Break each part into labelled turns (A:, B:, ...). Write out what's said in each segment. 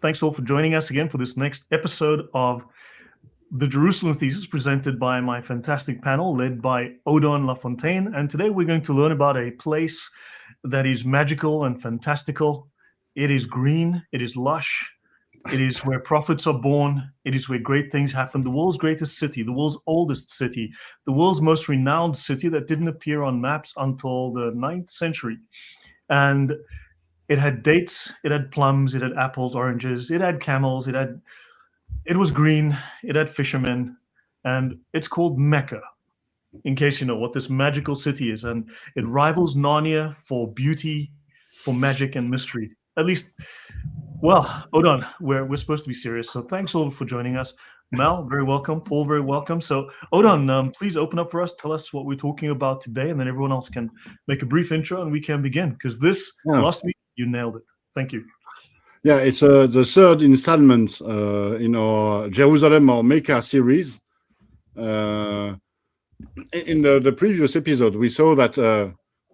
A: Thanks all for joining us again for this next episode of the Jerusalem Thesis, presented by my fantastic panel led by Odon Lafontaine. And today we're going to learn about a place that is magical and fantastical. It is green, it is lush, it is where prophets are born, it is where great things happen. The world's greatest city, the world's oldest city, the world's most renowned city that didn't appear on maps until the 9th century. And it had dates, it had plums, it had apples, oranges, it had camels, it was green, it had fishermen, and it's called Mecca, in case you know what this magical city is. And it rivals Narnia for beauty, for magic and mystery. At least, well, Odon, we're supposed to be serious, so thanks all for joining us. Mel, very welcome. Paul, very welcome. So Odon, please open up for us. Tell us what we're talking about today, and then everyone else can make a brief intro and we can begin, because last week, you nailed it. Thank you.
B: Yeah, it's the third installment in our Jerusalem or Mecca series. In the previous episode, we saw that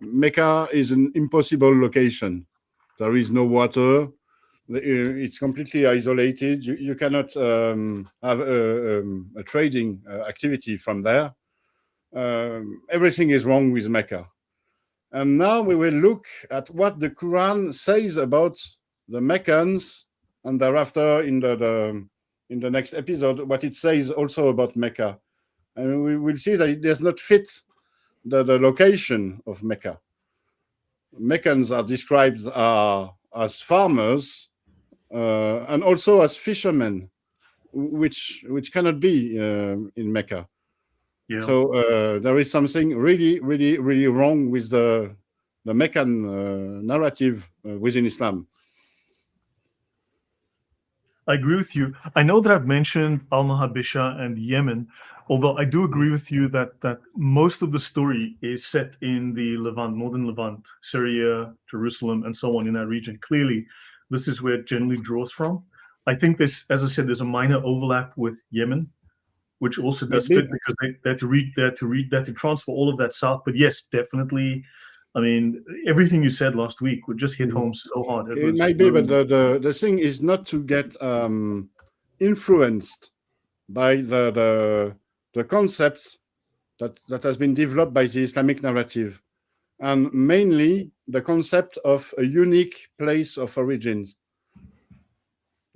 B: Mecca is an impossible location. There is no water. It's completely isolated. You cannot have a trading activity from there. Everything is wrong with Mecca. And now we will look at what the Quran says about the Meccans, and thereafter in the next episode, what it says also about Mecca. And we will see that it does not fit the location of Mecca. Meccans are described as farmers and also as fishermen, which cannot be in Mecca. Yeah. So there is something really, really, really wrong with the Meccan narrative within Islam.
A: I agree with you. I know that I've mentioned Al-Mahabisha and Yemen, although I do agree with you that most of the story is set in the Levant, northern Levant, Syria, Jerusalem, and so on in that region. Clearly, this is where it generally draws from. I think this, as I said, there's a minor overlap with Yemen, which also does fit because they had to transfer all of that south. But yes, definitely. I mean, everything you said last week would just hit home so hard.
B: It might be, but the thing is not to get influenced by the concept that has been developed by the Islamic narrative, and mainly the concept of a unique place of origins.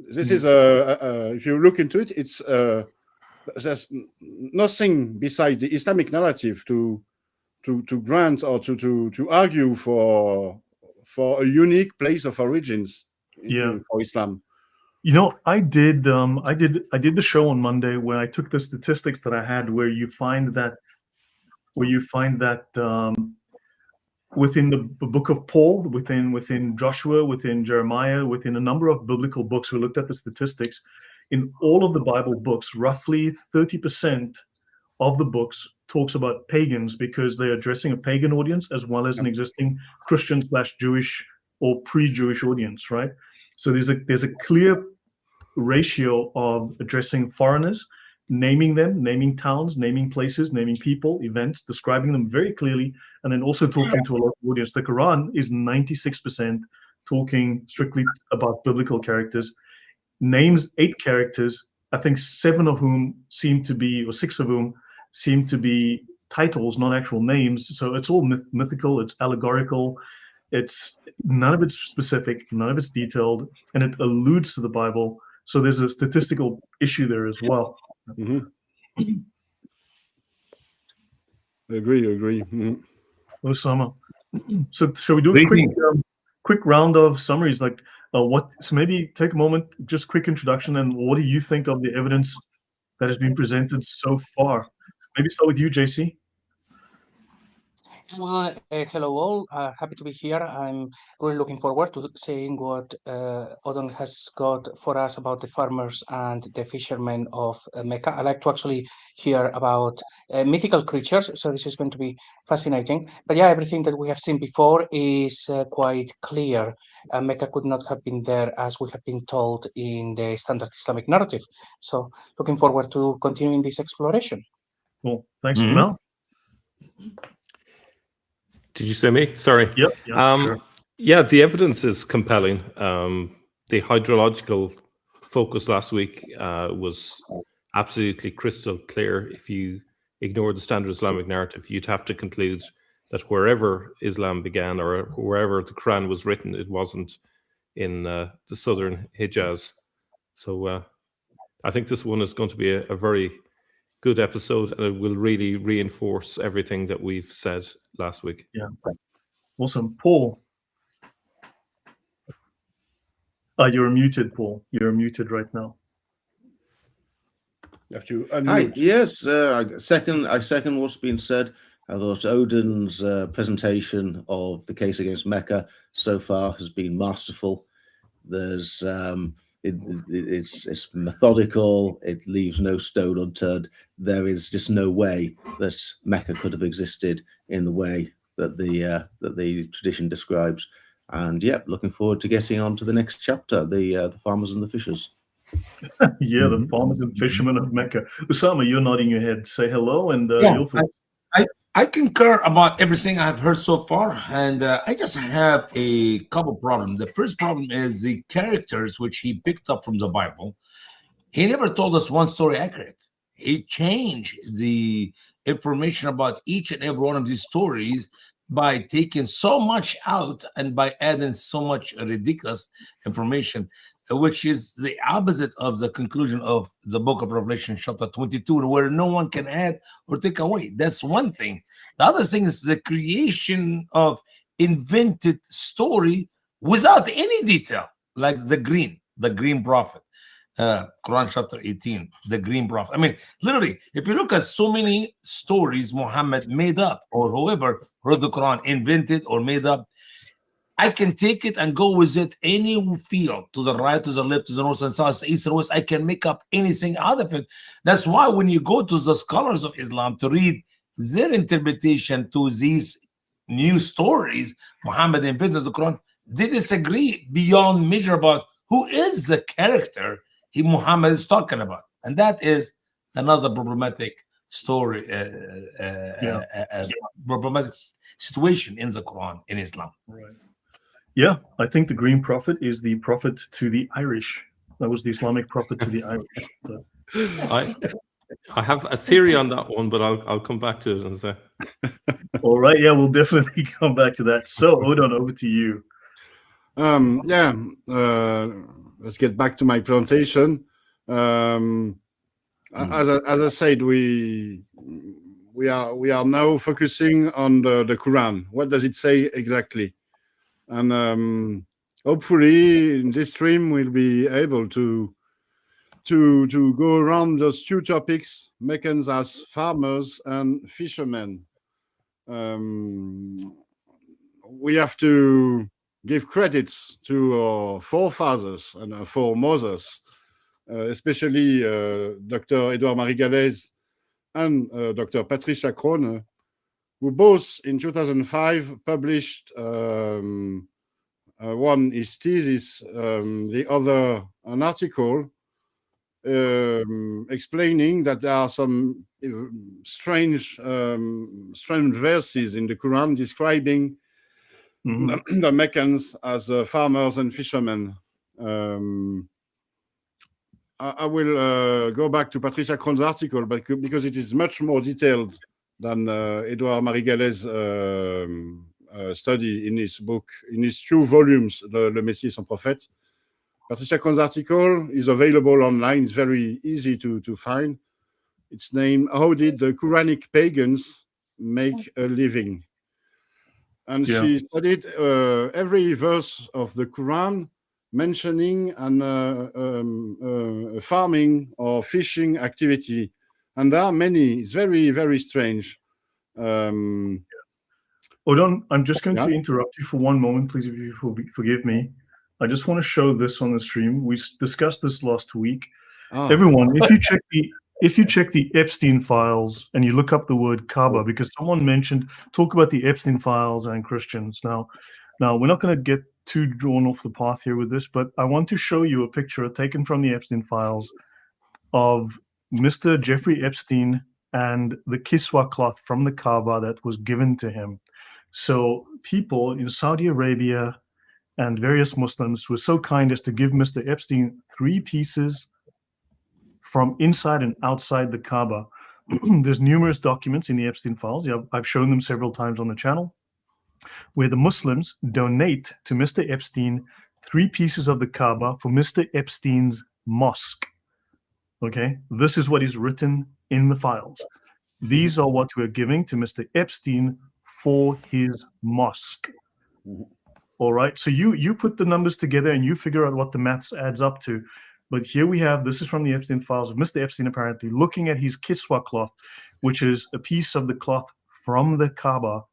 B: This is if you look into it, it's there's nothing besides the Islamic narrative to grant or to argue for a unique place of origins for Islam.
A: You know, I did the show on Monday where I took the statistics that I had, where you find that within the book of Paul, within Joshua, within Jeremiah, within a number of biblical books, we looked at the statistics. In all of the Bible books, roughly 30% of the books talks about pagans, because they're addressing a pagan audience as well as an existing Christian/Jewish or pre-Jewish audience, right? So there's a clear ratio of addressing foreigners, naming them, naming towns, naming places, naming people, events, describing them very clearly, and then also talking to a local audience. The Quran is 96% talking strictly about biblical characters. Names 8 characters, I think 7 of whom seem to be, or 6 of whom seem to be titles, not actual names. So it's all mythical, it's allegorical, it's none of it's specific, none of it's detailed, and it alludes to the Bible. So there's a statistical issue there as well.
B: Mm-hmm. I agree. Mm-hmm.
A: Usama. So shall we do a quick round of summaries? Like so maybe take a moment, just quick introduction, and what do you think of the evidence that has been presented so far? Maybe start with you, JC.
C: Hello all, happy to be here. I'm really looking forward to seeing what Odon has got for us about the farmers and the fishermen of Mecca. I like to actually hear about mythical creatures, so this is going to be fascinating. But yeah, everything that we have seen before is quite clear. Mecca could not have been there as we have been told in the standard Islamic narrative. So looking forward to continuing this exploration.
A: Cool, thanks, Mel.
D: Did you say me? Sorry.
A: Yep. Sure.
D: Yeah, the evidence is compelling. The hydrological focus last week was absolutely crystal clear. If you ignore the standard Islamic narrative, you'd have to conclude that wherever Islam began or wherever the Quran was written, it wasn't in the southern Hijaz. So I think this one is going to be a very good episode, and it will really reinforce everything that we've said last week.
A: Yeah. Awesome. Paul. You're muted, Paul. You're muted right now.
B: You have to
E: Hi.
B: unmute.
E: Yes, I second what's been said. I thought Odin's presentation of the case against Mecca so far has been masterful. There's it's methodical. It leaves no stone unturned. There is just no way that Mecca could have existed in the way that the tradition describes. And yeah, looking forward to getting on to the next chapter, the farmers and the fishers.
A: Yeah, the farmers and fishermen of Mecca. Usama, you're nodding your head. Say hello and your thoughts.
F: I concur about everything I've heard so far, and I just have a couple problems. The first problem is the characters which he picked up from the Bible. He never told us one story accurate. He changed the information about each and every one of these stories by taking so much out and by adding so much ridiculous information, which is the opposite of the conclusion of the book of Revelation, chapter 22, where no one can add or take away. That's one thing. The other thing is the creation of invented story without any detail, like the green prophet. Quran chapter 18, the green prophet. I mean, literally, if you look at so many stories Muhammad made up, or whoever wrote the Quran invented or made up, I can take it and go with it any field, to the right, to the left, to the north and south, east and west. I can make up anything out of it. That's why when you go to the scholars of Islam to read their interpretation to these new stories Muhammad invented the Quran, they disagree beyond measure about who is the character Muhammad is talking about. And that is another problematic story, problematic situation in the Quran, in Islam.
A: Right. Yeah, I think the green prophet is the prophet to the Irish. That was the Islamic prophet to the Irish. But...
D: I have a theory on that one, but I'll come back to it and say.
A: All right, yeah, we'll definitely come back to that. So, Odon, over to you.
B: Let's get back to my presentation. As I said, we are now focusing on the Quran. What does it say exactly? And hopefully, in this stream, we'll be able to go around those two topics: Meccans as farmers and fishermen. We have to give credits to our forefathers and our foremothers, especially Dr. Edouard Marie Galès and Dr. Patricia Krone, who both in 2005 published one his thesis, the other an article explaining that there are some strange verses in the Quran describing the Meccans as farmers and fishermen. I will go back to Patricia Krone's article, but because it is much more detailed than Edouard Marie Galès' study in his book, in his 2 volumes, Le Messie et son prophète. Patricia Krone's article is available online. It's very easy to find. It's named "How Did the Quranic Pagans Make a Living?" And she studied every verse of the Quran mentioning a farming or fishing activity. And there are many. It's very, very strange.
A: Odon, I'm just going to interrupt you for one moment, please, if you forgive me. I just want to show this on the stream. We discussed this last week. Everyone, if you check the Epstein files and you look up the word Kaaba, because someone mentioned, talk about the Epstein files and Christians. Now we're not going to get too drawn off the path here with this, but I want to show you a picture taken from the Epstein files of Mr. Jeffrey Epstein and the kiswa cloth from the Kaaba that was given to him. So people in Saudi Arabia and various Muslims were so kind as to give Mr. Epstein 3 pieces from inside and outside the Kaaba. There's numerous documents in the Epstein files. I've shown them several times on the channel, where the Muslims donate to Mr. Epstein 3 pieces of the Kaaba for Mr. Epstein's mosque. Okay, this is what is written in the files. These are what we're giving to Mr. Epstein for his mosque. All right, so you put the numbers together and you figure out what the maths adds up to. But here we have, this is from the Epstein files of Mr. Epstein apparently looking at his kiswa cloth, which is a piece of the cloth from the Kaaba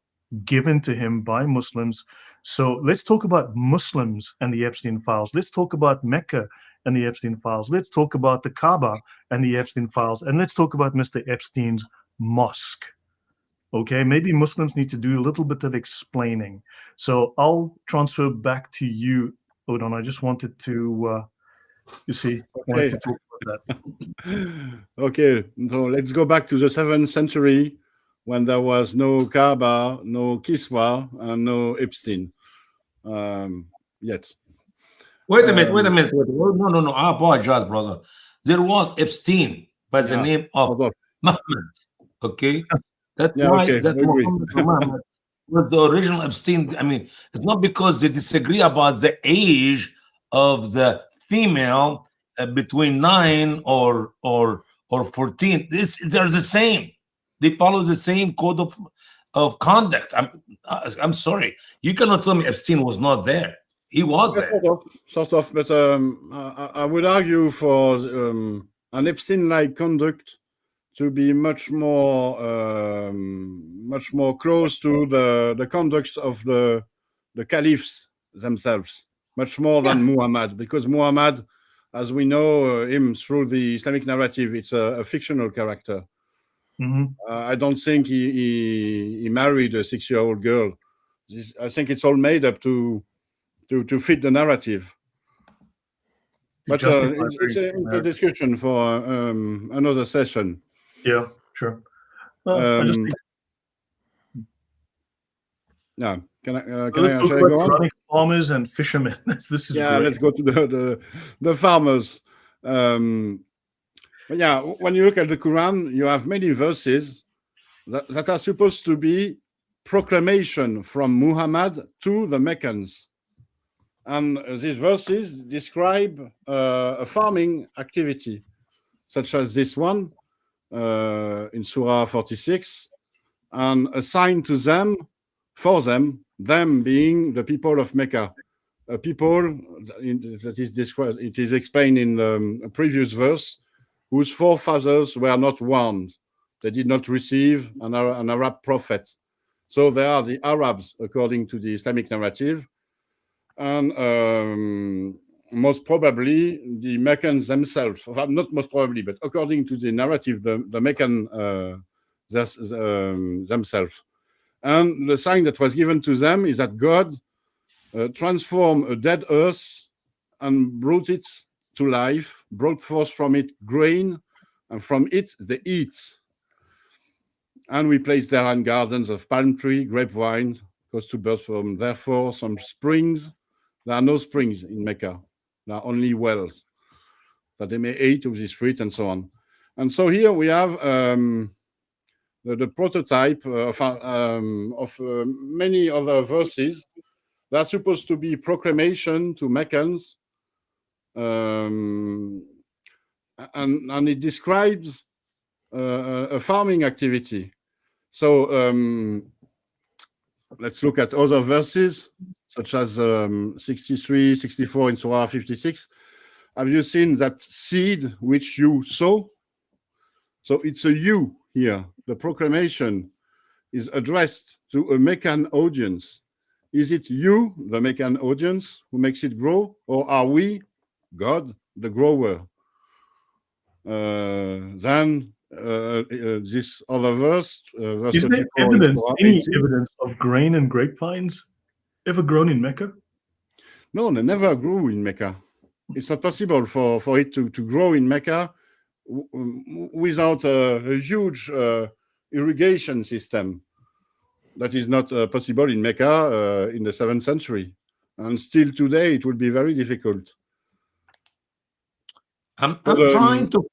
A: given to him by Muslims. So let's talk about Muslims and the Epstein files. Let's talk about Mecca and the Epstein files. Let's talk about the Kaaba and the Epstein files. And let's talk about Mr. Epstein's mosque. Okay, maybe Muslims need to do a little bit of explaining. So I'll transfer back to you, Odon. I just wanted to, wanted to talk about that.
B: Okay, so let's go back to the 7th century when there was no Kaaba, no Kiswa, and no Epstein yet.
F: Wait a minute. No. I apologize, brother. There was Epstein by the name of Muhammad. Okay, that's why Muhammad was the original Epstein. I mean, it's not because they disagree about the age of the female between 9 or 14. They're the same. They follow the same code of conduct. I'm sorry, you cannot tell me Epstein was not there. He was there.
B: Sort of, but I would argue for an Epstein-like conduct to be much more close to the conduct of the caliphs themselves, much more than Muhammad, because Muhammad, as we know him through the Islamic narrative, it's a fictional character. I don't think he married a 6-year-old girl. I think it's all made up to fit the narrative. But it's a discussion for another session.
A: Yeah, sure. Well, I just think...
B: Yeah, can I
A: shall I go on? Farmers and fishermen. This is great.
B: Let's go to the farmers. When you look at the Quran, you have many verses that are supposed to be proclamation from Muhammad to the Meccans. And these verses describe a farming activity, such as this one in Surah 46, and assigned to them, for them being the people of Mecca, a people that is described. It is explained in a previous verse, whose forefathers were not warned; they did not receive an Arab prophet. So they are the Arabs, according to the Islamic narrative. And most probably the Meccans themselves, not most probably, but according to the narrative, the Meccan themselves. And the sign that was given to them is that God transformed a dead earth and brought it to life, brought forth from it grain, and from it they eat. And we placed therein gardens of palm tree, grapevine, goes to birth from, therefore, some springs. There are no springs in Mecca. There are only wells that they may eat of this fruit and so on. And so here we have the prototype of many other verses. They are supposed to be proclamation to Meccans. And it describes a farming activity. So let's look at other verses, such as 63, 64 in Surah 56. Have you seen that seed which you sow? So it's a you here. The proclamation is addressed to a Meccan audience. Is it you, the Meccan audience, who makes it grow? Or are we, God, the grower? Then this other verse, verse
A: is there
B: 34
A: evidence, any
B: 18.
A: evidence of grain and grapevines ever grown in Mecca?
B: No, they never grew in Mecca. It's not possible for it to grow in Mecca without a huge irrigation system. That is not possible in Mecca in the 7th century. and still today it would be very difficult.
F: I'm
B: But,
F: trying to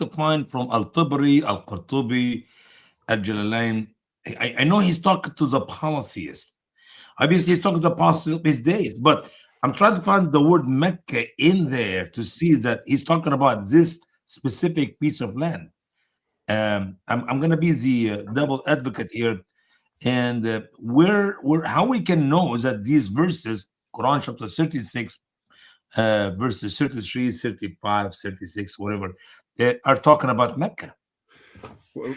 F: find from Al-Tabari, Al-Qurtubi, Al-Jalalain. I know he's talking to the polytheist. Obviously, he's talking to the polytheist of his days, but I'm trying to find the word Mecca in there to see that he's talking about this specific piece of land. I'm going to be the devil advocate here, and how we can know is that these verses, Quran chapter 36, verses 33, 35, 36, whatever, are talking about Mecca.
B: well,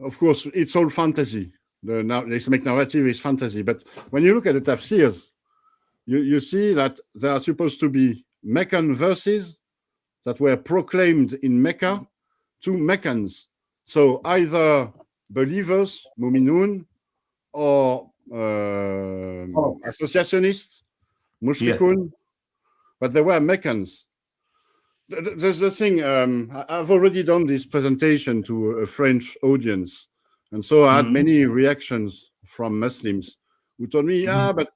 B: of course, it's all fantasy. The Islamic narrative is fantasy. But when you look at the tafsirs, you see that there are supposed to be Meccan verses that were proclaimed in Mecca to Meccans. So either believers, mu'minun, or associationists, mushrikun, but they were Meccans. There's the thing, I've already done this presentation to a French audience, and so I had many reactions from Muslims who told me, but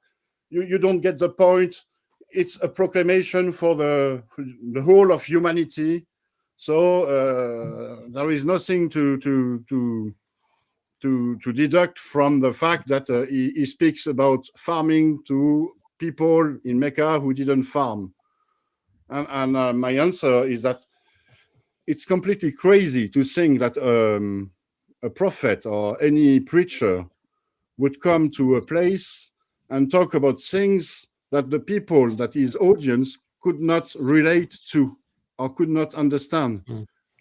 B: you don't get the point. It's a proclamation for the whole of humanity. So there is nothing to deduct from the fact that he speaks about farming to people in Mecca who didn't farm. And my answer is that it's completely crazy to think that a prophet or any preacher would come to a place and talk about things that the people, that his audience, could not relate to or could not understand.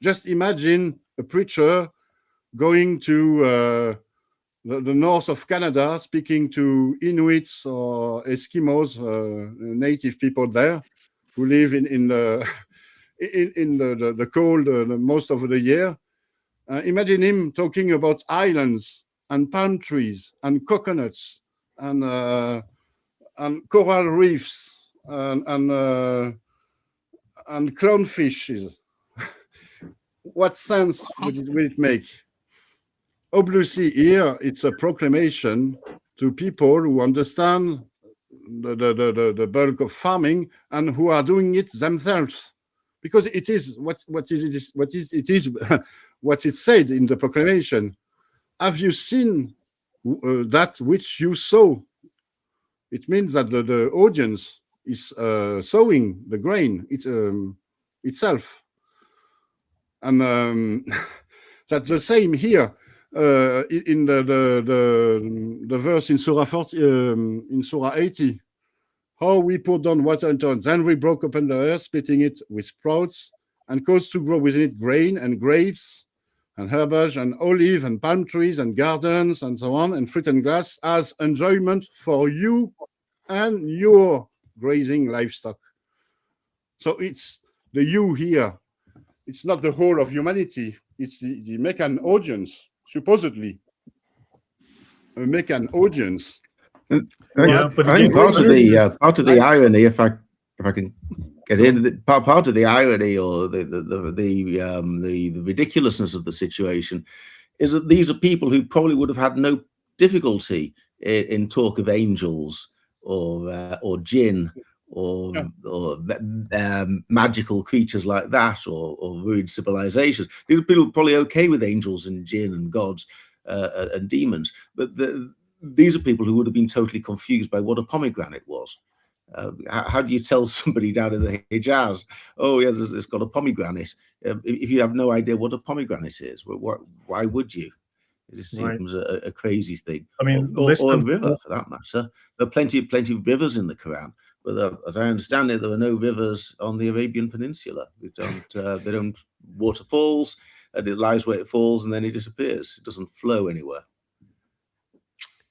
B: Just imagine a preacher going to the north of Canada, speaking to Inuits or Eskimos, native people there, who live in the cold most of the year. Imagine him talking about islands and palm trees and coconuts and coral reefs and clownfishes. What sense will it make? Obviously, here it's a proclamation to people who understand the bulk of farming and who are doing it themselves, because it is what is said in the proclamation. Have you seen that which you sow? It means that the audience is sowing the grain itself, and that's the same here. In the verse in Surah 40, in Surah 80, how we poured down water into it, then we broke open the earth, splitting it with sprouts, and caused to grow within it grain and grapes and herbage and olive and palm trees and gardens and so on, and fruit and grass as enjoyment for you and your grazing livestock. So it's the you here. It's not the whole of humanity. It's the Meccan audience. Supposedly a Meccan audience.
A: Yeah, but
E: I think part of the irony, if I can get in, part of the irony or the ridiculousness of the situation is that these are people who probably would have had no difficulty in talk of angels or jinn or magical creatures like that, or rude civilizations. These people are probably okay with angels and jinn and gods and demons, but these are people who would have been totally confused by what a pomegranate was. How do you tell somebody down in the Hijaz, oh yes, it's got a pomegranate, if you have no idea what a pomegranate is? Why would you? It just seems a crazy thing.
A: I mean,
E: or a river for that matter. There are plenty of rivers in the Quran, but as I understand it, there are no rivers on the Arabian Peninsula. They don't waterfalls, and it lies where it falls, and then it disappears. It doesn't flow anywhere.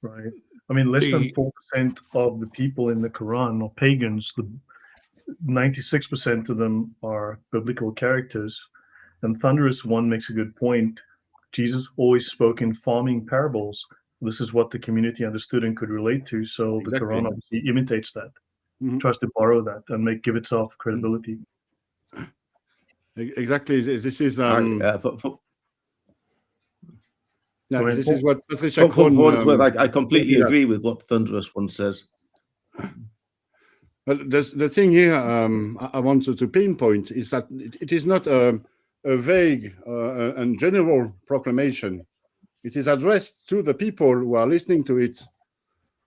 A: Right. I mean, less than 4% of the people in the Quran are pagans. 96% of them are biblical characters. And Thunderous One makes a good point. Jesus always spoke in farming parables. This is what the community understood and could relate to. So the Quran obviously imitates that, tries to borrow that and give itself credibility.
B: Exactly. This is this is what Patricia
E: I completely agree with what Thunderous One says.
B: But the thing here I wanted to pinpoint is that it is not a vague and general proclamation. It is addressed to the people who are listening to it.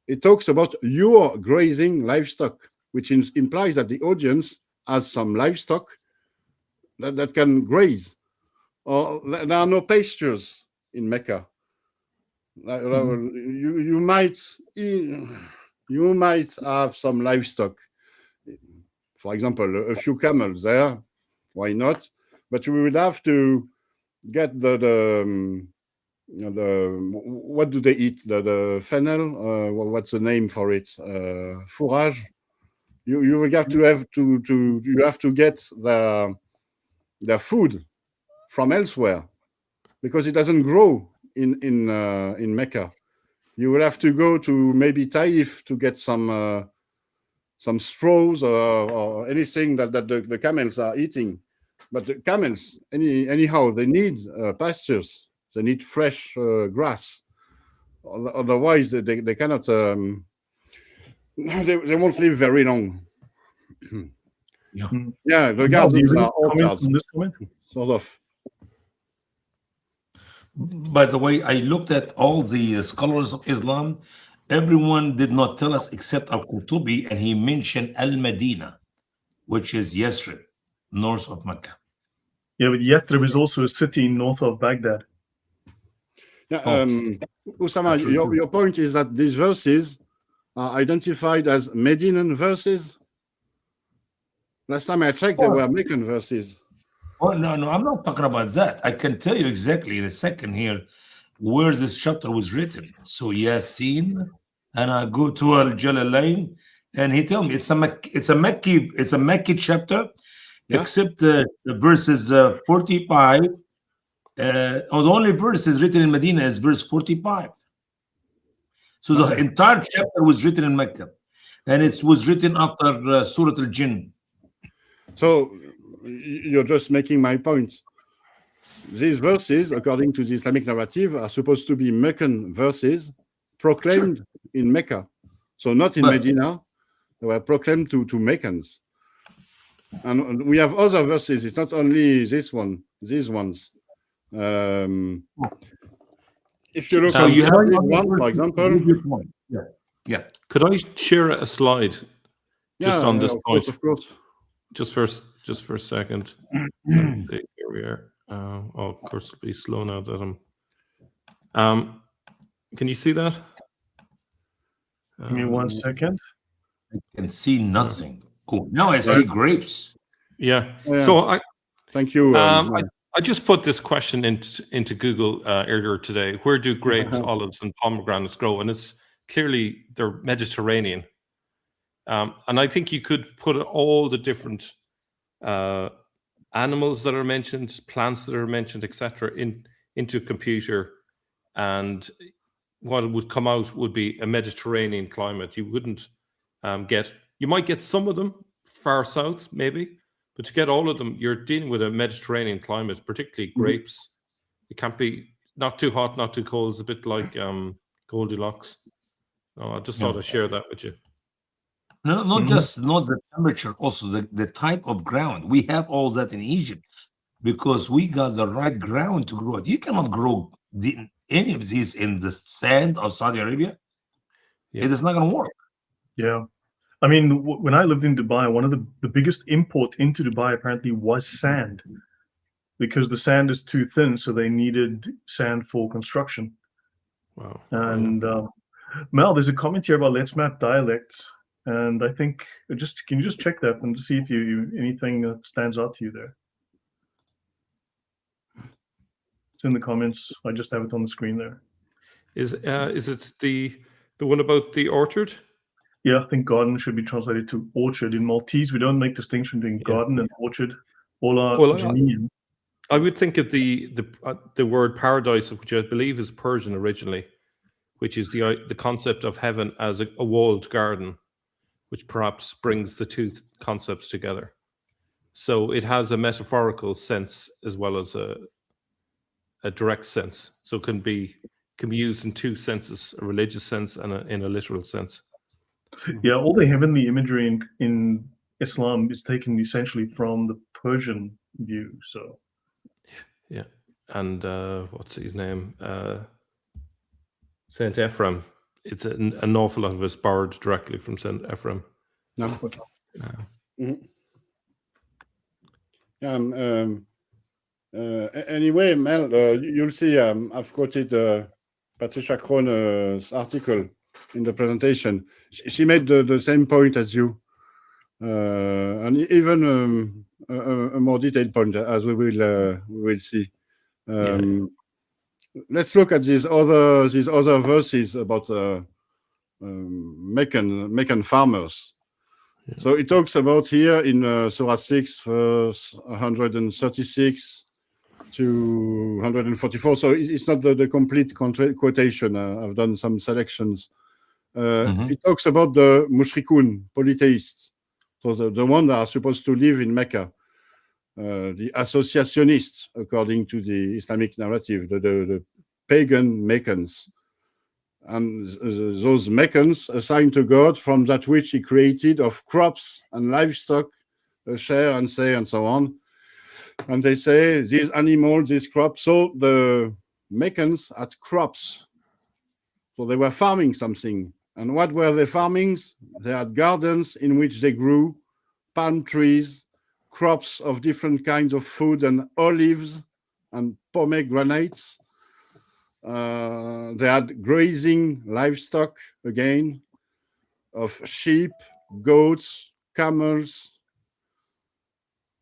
B: It talks about your grazing livestock, which implies that the audience has some livestock that can graze. Or there are no pastures in Mecca. You might have some livestock. For example, a few camels there. Why not? But you would have to get the what do they eat? The fennel? What's the name for it? Fourrage. You will have to get their food from elsewhere because it doesn't grow in Mecca. You will have to go to maybe Taif to get some straws or anything that the camels are eating. But the camels, anyhow, they need pastures. They need fresh grass. Otherwise, they cannot. They won't live very long. Yeah, the gardens are orchards, sort of.
F: By the way, I looked at all the scholars of Islam. Everyone did not tell us except Al-Qurtubi, and he mentioned Al-Madina, which is Yathrib, north of Mecca.
A: Yeah, but Yathrib is also a city north of Baghdad.
B: Yeah, Usama, your point is that these verses are identified as Medinan verses? Last time I checked, they were Meccan verses.
F: Oh, no, I'm not talking about that. I can tell you exactly in a second here where this chapter was written. So Yasin, and I go to Al-Jalalain, and he tell me it's a Meccan chapter, except the verses 45. The only verse is written in Medina is verse 45. So the entire chapter was written in Mecca, and it was written after Surah Al-Jinn.
B: So you're just making my point. These verses, according to the Islamic narrative, are supposed to be Meccan verses proclaimed in Mecca. So not in Medina. They were proclaimed to Meccans. And we have other verses. It's not only these ones. If you look at this one, for example.
F: Yeah.
D: Could I share a slide just on this point?
B: Of course.
D: Just for a second. Here we are. Of course, it'll be slow now that I'm. Can you see that?
A: Give me 1 second.
F: I can see nothing. Cool. Now I see grapes.
D: Yeah.
B: Yeah.
D: So
B: Thank you.
D: I just put this question into Google earlier today. Where do grapes, olives, and pomegranates grow? And it's clearly they're Mediterranean. And I think you could put all the different animals that are mentioned, plants that are mentioned, etc., into a computer, and what would come out would be a Mediterranean climate. You wouldn't you might get some of them far south, maybe, but to get all of them, you're dealing with a Mediterranean climate, particularly grapes. It can't be not too hot, not too cold. It's a bit like Goldilocks. I just thought I'd share that with you.
F: No, not the temperature, also the type of ground. We have all that in Egypt because we got the right ground to grow it. You cannot grow any of these in the sand of Saudi Arabia.
D: Yeah.
F: It is not going to work.
A: Yeah. I mean, when I lived in Dubai, one of the biggest import into Dubai apparently was sand, because the sand is too thin, so they needed sand for construction.
D: Wow.
A: And Mel, there's a comment here about Let's Map dialects, and I think can you just check that and see if you anything that stands out to you there? It's in the comments. I just have it on the screen there.
D: Is it the one about the orchard?
A: Yeah, I think garden should be translated to orchard. In Maltese, we don't make distinction between garden and orchard. All are Janine.
D: I would think of the word paradise, which I believe is Persian originally, which is the concept of heaven as a walled garden, which perhaps brings the two concepts together. So it has a metaphorical sense as well as a direct sense. So it can be used in two senses: a religious sense and in a literal sense.
A: Yeah, all the heavenly imagery in Islam is taken essentially from the Persian view. So
D: Yeah. And what's his name? Saint Ephraim. It's an awful lot of it's borrowed directly from Saint Ephraim.
B: No. Mhm. Anyway, Mel, you'll see. I've quoted Patricia Krone's article in the presentation. She made the same point as you, and even a more detailed point, as we will see. Let's look at these other verses about Meccan farmers.
D: Yeah.
B: So it talks about here in Surah 6, verse 136 to 144. So it's not the complete quotation. I've done some selections. It talks about the mushrikun, polytheists. So the one that are supposed to live in Mecca. The associationists, according to the Islamic narrative, the pagan Meccans. And those Meccans assigned to God from that which he created of crops and livestock, a share and say and so on. And they say these animals, these crops. So the Meccans had crops. So they were farming something. And what were they farming? They had gardens in which they grew palm trees, crops of different kinds of food, and olives and pomegranates. They had grazing livestock again, of sheep, goats, camels.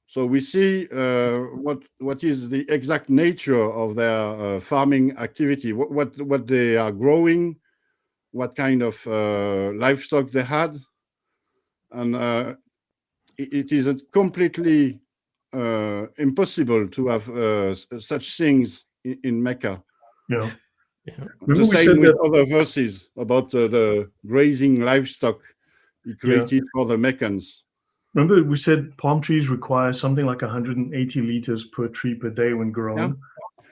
B: So we see what is the exact nature of their farming activity, what they are growing, what kind of livestock they had, and it is completely impossible to have such things in Mecca.
A: yeah.
B: The same with other verses about the grazing livestock he created for the Meccans.
A: Remember we said palm trees require something like 180 liters per tree per day when grown.
B: Yeah.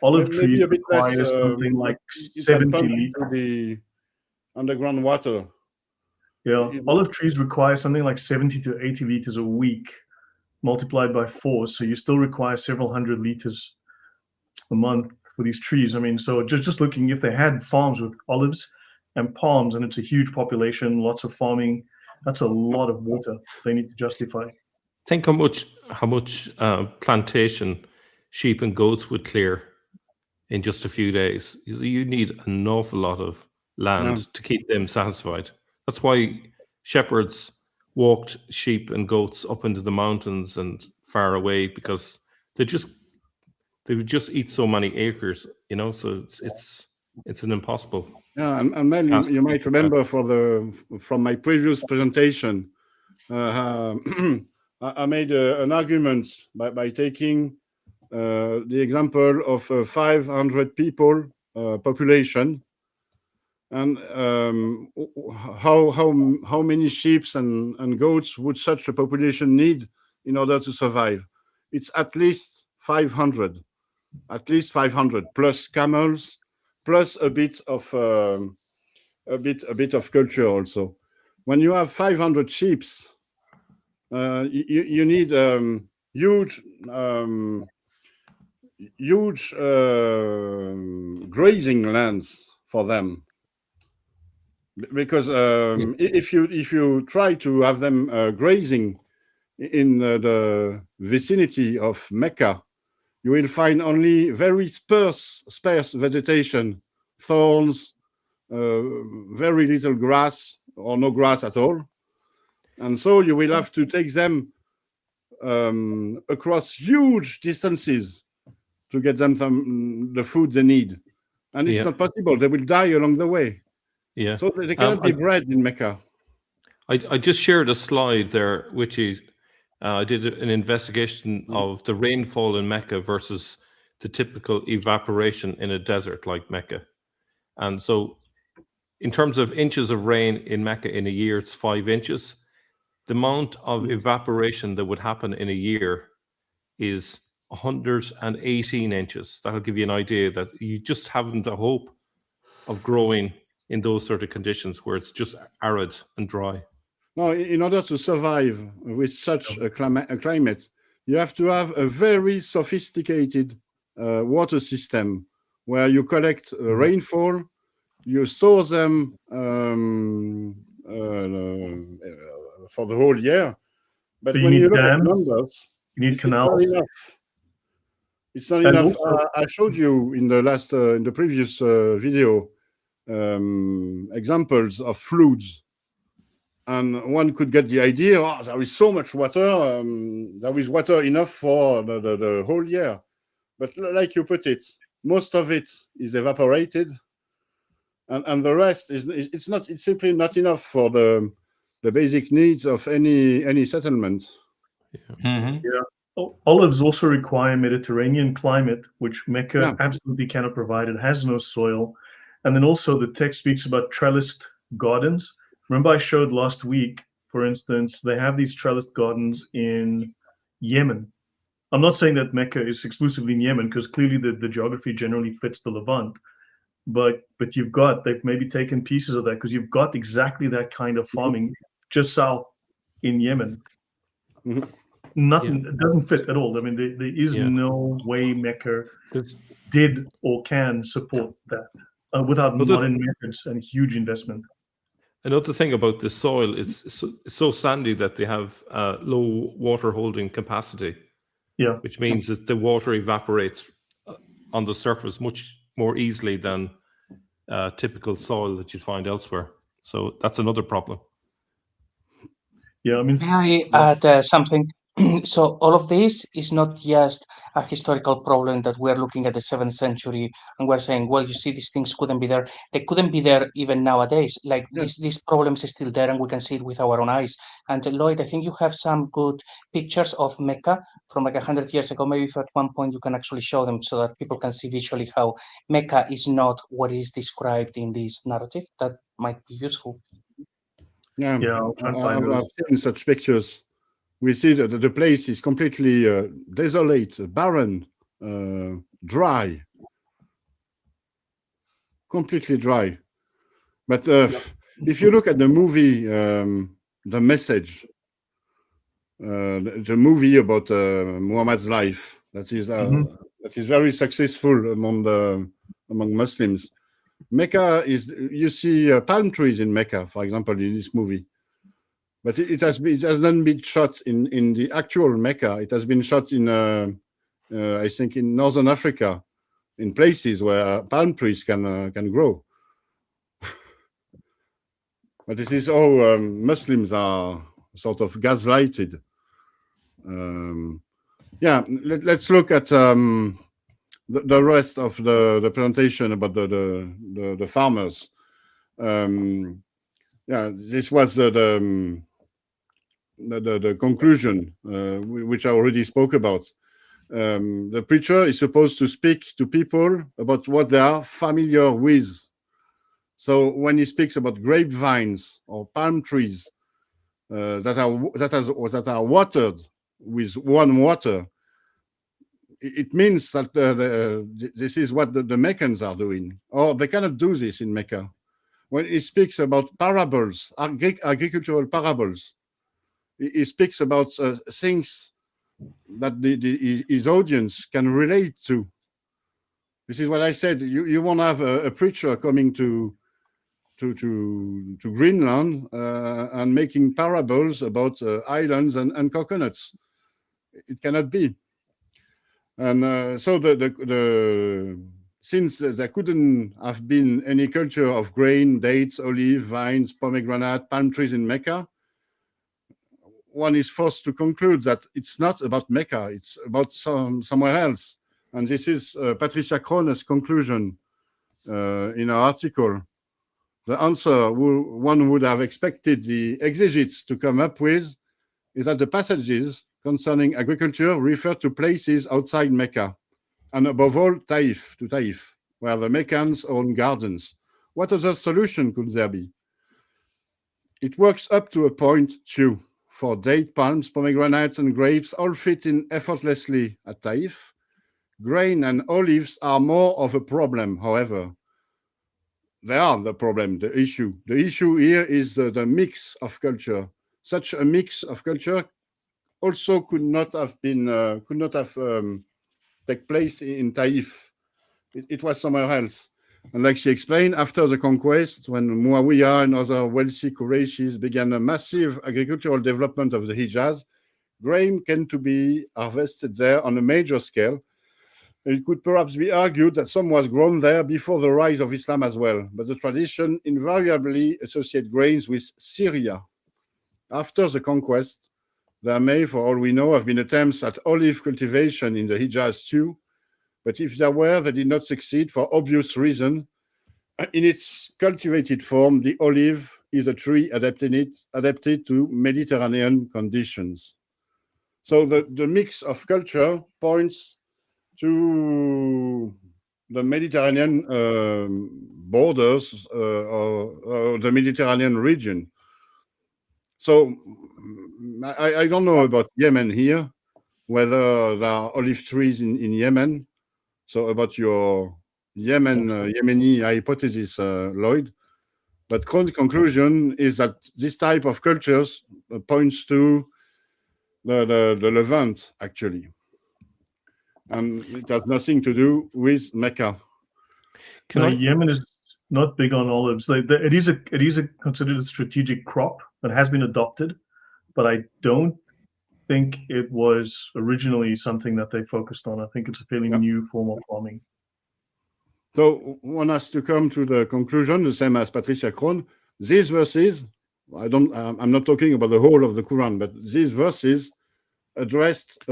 A: Olive
B: Maybe
A: trees
B: a bit
A: require
B: less,
A: something like
B: you can
A: 70
B: pump
A: liters.
B: into the underground water.
A: Yeah, olive trees require something like 70 to 80 liters a week, multiplied by 4. So you still require several hundred liters a month for these trees. I mean, so just looking, if they had farms with olives and palms, and it's a huge population, lots of farming, that's a lot of water they need to justify.
D: Think how much plantation sheep and goats would clear in just a few days. You need an awful lot of land to keep them satisfied. That's why shepherds walked sheep and goats up into the mountains and far away, because they would just eat so many acres, so it's an impossible.
B: Yeah, and then you might remember from my previous presentation, I made an argument by taking the example of a 500 people population, and how many sheep and goats would such a population need in order to survive? It's at least 500 plus camels, plus a bit of culture also. When you have 500 sheep, you need huge grazing lands for them, because if you try to have them grazing in the vicinity of Mecca, you will find only very sparse vegetation, thorns, very little grass or no grass at all. And so you will have to take them across huge distances to get them the food they need. And it's not possible. They will die along the way.
D: Yeah.
B: So they cannot be bred in Mecca.
D: I just shared a slide there, which is I did an investigation of the rainfall in Mecca versus the typical evaporation in a desert like Mecca. And so in terms of inches of rain in Mecca in a year, it's 5 inches. The amount of evaporation that would happen in a year is 118 inches. That'll give you an idea that you just haven't a hope of growing in those sort of conditions where it's just arid and dry.
B: No, in order to survive with such a climate, you have to have a very sophisticated water system where you collect rainfall, you store them for the whole year. But
A: So you
B: when
A: need
B: you look at
A: dams,
B: numbers,
A: you need
B: it's not
A: canals.
B: enough. It's not
A: And
B: enough.
A: also-
B: I showed you in the previous video examples of floods. And one could get the idea, oh, there is so much water, there is water enough for the whole year. But like you put it, most of it is evaporated, and the rest it's simply not enough for the basic needs of any settlement.
F: Mhm.
A: Olives also require Mediterranean climate, which Mecca
B: Yeah.
A: absolutely cannot provide. It has no soil. And then also the text speaks about trellised gardens. Remember I showed last week, for instance, they have these trellised gardens in Yemen. I'm not saying that Mecca is exclusively in Yemen, because clearly the geography generally fits the Levant. But they've maybe taken pieces of that, because you've got exactly that kind of farming just south in Yemen.
B: Mhm.
A: Nothing, it doesn't fit at all. I mean, there is
D: Yeah.
A: no way Mecca
D: There's-
A: did or can support that without
D: But the-
A: modern methods and huge investment.
D: Another thing about the soil, it's so sandy that they have low water holding capacity,
A: Yeah.
D: which means that the water evaporates on the surface much more easily than typical soil that you'd find elsewhere. So that's another problem.
A: Yeah, I mean,
C: May I add something? So all of this is not just a historical problem that we're looking at the 7th century and we're saying, well, you see, these things couldn't be there. They couldn't be there even nowadays. Like these problems are still there, and we can see it with our own eyes. And Lloyd, I think you have some good pictures of Mecca from like 100 years ago. Maybe if at one point you can actually show them so that people can see visually how Mecca is not what is described in this narrative. That might be useful.
B: Yeah,
A: I'll try and find
B: I've
A: those.
B: seen such pictures. We see that the place is completely desolate, barren, dry, completely dry. But if you look at the movie, The Message, the movie about Muhammad's life, that is very successful among Muslims. Mecca you see palm trees in Mecca, for example, in this movie. But it has not been shot in the actual Mecca. It has been shot in, I think, in Northern Africa, in places where palm trees can grow. But this is how Muslims are sort of gaslighted. Let's look at the rest of the presentation about the farmers. This was the conclusion, which I already spoke about. The preacher is supposed to speak to people about what they are familiar with. So when he speaks about grapevines or palm trees that are watered with one water, it means that this is what the Meccans are doing, or they cannot do this in Mecca. When he speaks about parables, agricultural parables, he speaks about things that his audience can relate to. This is what I said. You won't have a preacher coming to Greenland and making parables about islands and coconuts. It cannot be. And so since there couldn't have been any culture of grain, dates, olive, vines, pomegranate, palm trees in Mecca, one is forced to conclude that it's not about Mecca, it's about somewhere else. And this is Patricia Krone's conclusion in her article. The answer one would have expected the exegetes to come up with is that the passages concerning agriculture refer to places outside Mecca, and above all, Taif, where the Meccans own gardens. What other solution could there be? It works up to a point too. For date palms, pomegranates, and grapes all fit in effortlessly at Taif. Grain and olives are more of a problem, however. they are the problem, the issue. The issue here is the mix of culture. Such a mix of culture also could not have take place in Taif. It was somewhere else. And like she explained, after the conquest, when Muawiyah and other wealthy Qurayshis began a massive agricultural development of the Hijaz, grain came to be harvested there on a major scale. It could perhaps be argued that some was grown there before the rise of Islam as well, but the tradition invariably associates grains with Syria. After the conquest, there may, for all we know, have been attempts at olive cultivation in the Hijaz too, but if there were, they did not succeed for obvious reason. In its cultivated form, the olive is a tree adapted to Mediterranean conditions. So the mix of culture points to the Mediterranean borders or the Mediterranean region. So I don't know about Yemen here, whether there are olive trees in Yemen. So about your Yemeni hypothesis, Lloyd. But conclusion is that this type of cultures points to the Levant, actually. And it has nothing to do with Mecca.
A: Yemen is not big on olives. It is considered a strategic crop that has been adopted, but I don't think it was originally something that they focused on. I think it's a fairly new form of farming.
B: So one has to come to the conclusion, the same as Patricia Krohn. These verses, I'm not talking about the whole of the Quran, but these verses addressed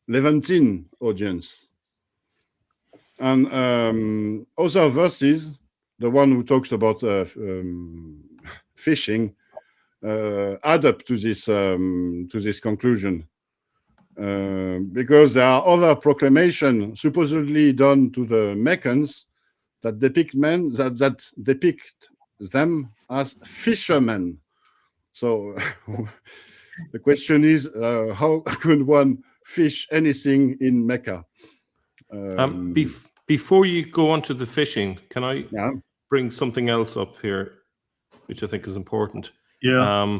B: Levantine audience. And other verses, the one who talks about fishing, add up to this conclusion. Because there are other proclamations supposedly done to the Meccans that depict them as fishermen. So the question is, how could one fish anything in Mecca?
D: Before you go on to the fishing, can I bring something else up here, which I think is important?
A: Yeah.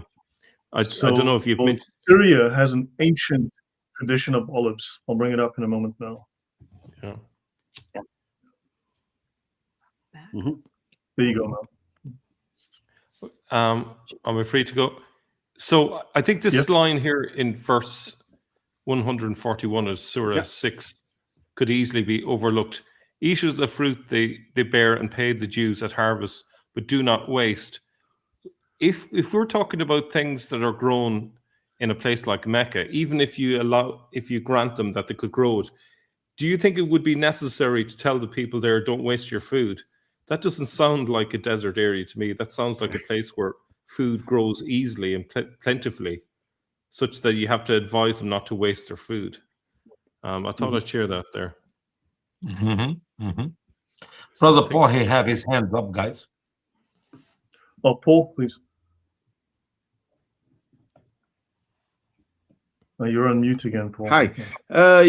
D: I don't know if you've mentioned.
A: Syria has an ancient tradition of olives. I'll bring it up in a moment now.
D: Yeah.
B: Mm-hmm.
A: There you go,
D: Mal. Am I free to go? So I think this line here in verse 141 of Surah 6 could easily be overlooked. Eat of the fruit they bear and pay the Jews at harvest, but do not waste. If we're talking about things that are grown in a place like Mecca, even if you grant them that they could grow it, do you think it would be necessary to tell the people there, don't waste your food? That doesn't sound like a desert area to me. That sounds like a place where food grows easily and plentifully, such that you have to advise them not to waste their food. I thought I'd share that there.
F: Brother Paul, he have his hand up, guys.
A: Oh, Paul, please. Oh, you're on mute again, Paul.
E: Hi. I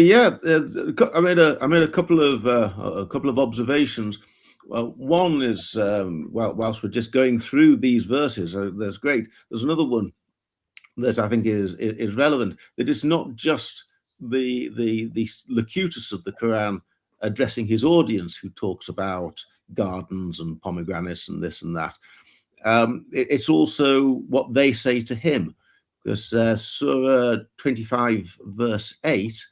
E: made a couple of observations. One is whilst we're just going through these verses, there's another one that I think is relevant. That it's not just the locutus of the Quran addressing his audience who talks about gardens and pomegranates and this and that. It's also what they say to him. Because Surah 25, verse 8,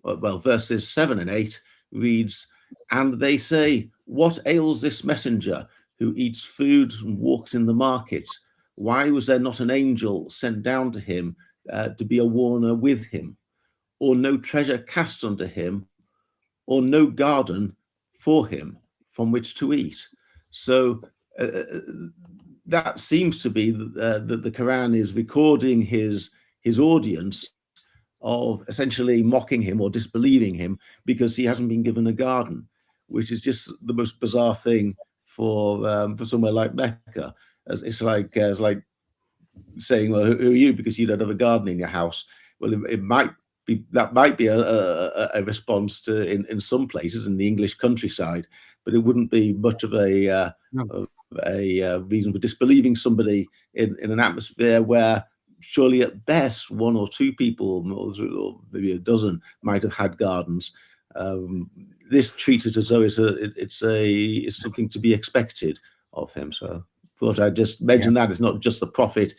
E: verses 7 and 8 reads, "And they say, what ails this messenger who eats food and walks in the market? Why was there not an angel sent down to him to be a warner with him? Or no treasure cast unto him? Or no garden for him from which to eat?" So that seems to be that the Quran is recording his audience of essentially mocking him or disbelieving him because he hasn't been given a garden, which is just the most bizarre thing for somewhere like Mecca. It's like saying, "Well, who are you? Because you don't have a garden in your house." Well, it might might be a response to in some places in the English countryside, but it wouldn't be much of a reason for disbelieving somebody in an atmosphere where surely at best one or two people, or maybe a dozen, might have had gardens. This treats it as though it's something to be expected of him. So I thought I'd just mention that it's not just the prophet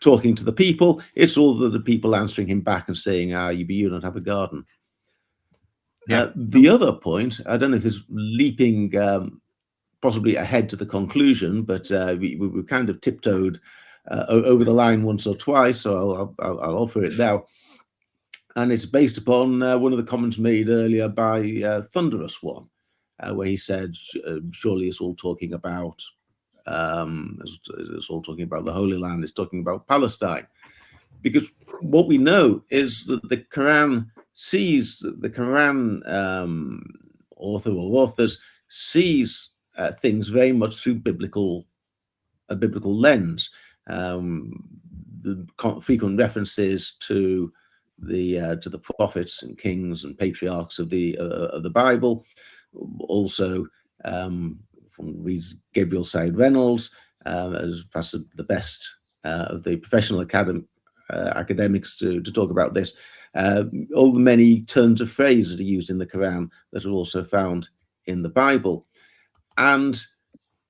E: talking to the people, it's all the people answering him back and saying, you don't have a garden. The other point, I don't know if this is leaping possibly ahead to the conclusion, but we kind of tiptoed over the line once or twice, so I'll offer it now. And it's based upon one of the comments made earlier by Thunderous One, where he said, surely it's all talking about it's all talking about the Holy Land, it's talking about Palestine. Because what we know is that the Quran author or authors sees things very much through a biblical lens. The frequent references to the prophets and kings and patriarchs of the Bible, also reads Gabriel Said Reynolds as perhaps the best of the professional academics to talk about this. All the many turns of phrase that are used in the Quran that are also found in the Bible. And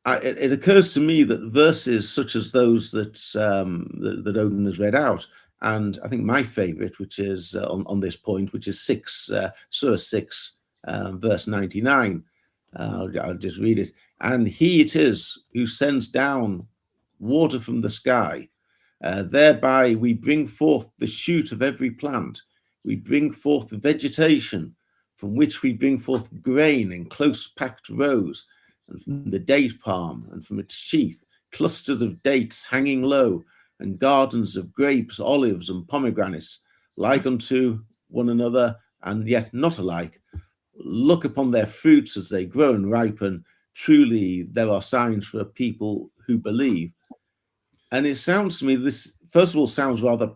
E: it occurs to me that verses such as those that Odon has read out, and I think my favorite, which is on this point, which is Surah 6, verse 99. I'll just read it. And he it is who sends down water from the sky. Thereby we bring forth the shoot of every plant. We bring forth vegetation, from which we bring forth grain in close packed rows, and from the date palm, and from its sheath, clusters of dates hanging low, and gardens of grapes, olives, and pomegranates, like unto one another, and yet not alike. Look upon their fruits as they grow and ripen. Truly, there are signs for a people who believe. And it sounds to me, this, first of all, sounds rather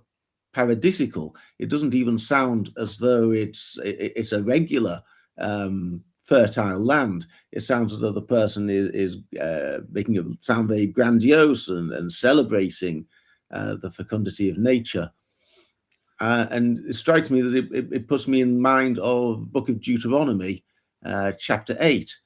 E: paradisical. It doesn't even sound as though it's a regular fertile land. It sounds as though the person is making it sound very grandiose and celebrating the fecundity of nature. And it strikes me that it puts me in mind of Book of Deuteronomy, chapter 8,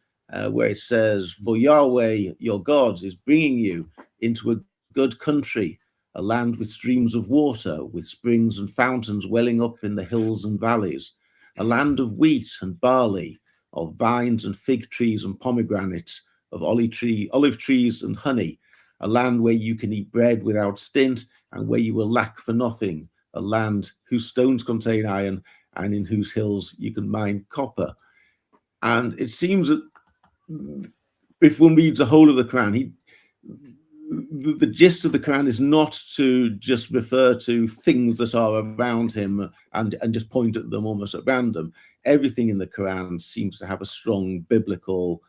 E: where it says, for Yahweh, your God, is bringing you into a good country, a land with streams of water, with springs and fountains welling up in the hills and valleys, a land of wheat and barley, of vines and fig trees and pomegranates, of olive trees and honey, a land where you can eat bread without stint and where you will lack for nothing, a land whose stones contain iron and in whose hills you can mine copper. And it seems that if one reads the whole of the Quran, the gist of the Quran is not to just refer to things that are around him and just point at them almost at random. Everything in the Quran seems to have a strong biblical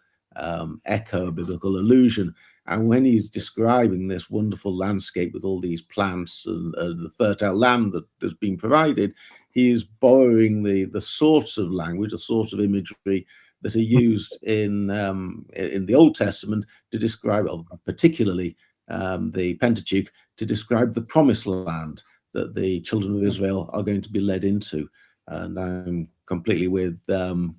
E: echo, biblical allusion. And when he's describing this wonderful landscape with all these plants and the fertile land that has been provided, he is borrowing the sorts of language, the sorts of imagery that are used in the Old Testament to describe, particularly the Pentateuch, to describe the promised land that the children of Israel are going to be led into. And I'm completely with Thunderous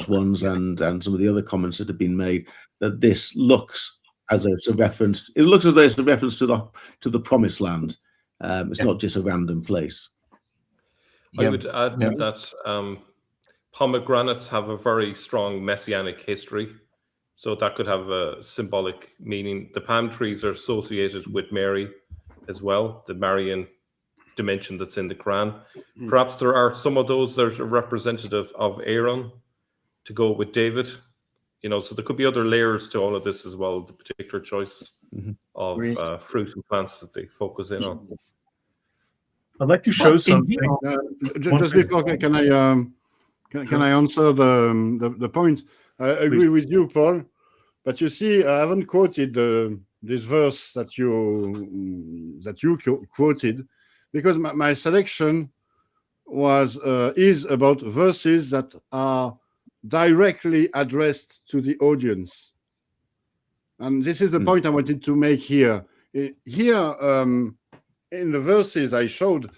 E: Ones and some of the other comments that have been made, that this looks as though it's a reference. It looks as though it's a reference to the promised land. It's not just a random place.
D: I would add that pomegranates have a very strong messianic history, so that could have a symbolic meaning. The palm trees are associated with Mary as well, the Marian dimension that's in the Quran. Perhaps there are some of those that are representative of Aaron to go with David. So there could be other layers to all of this as well, the particular choice of fruit and plants that they focus in on.
A: I'd like to show something.
B: Just before, can I answer the point? I agree with you, Paul. But you see, I haven't quoted the this verse that you quoted, because my selection is about verses that are directly addressed to the audience, and this is the point I wanted to make here. Here, in the verses I showed,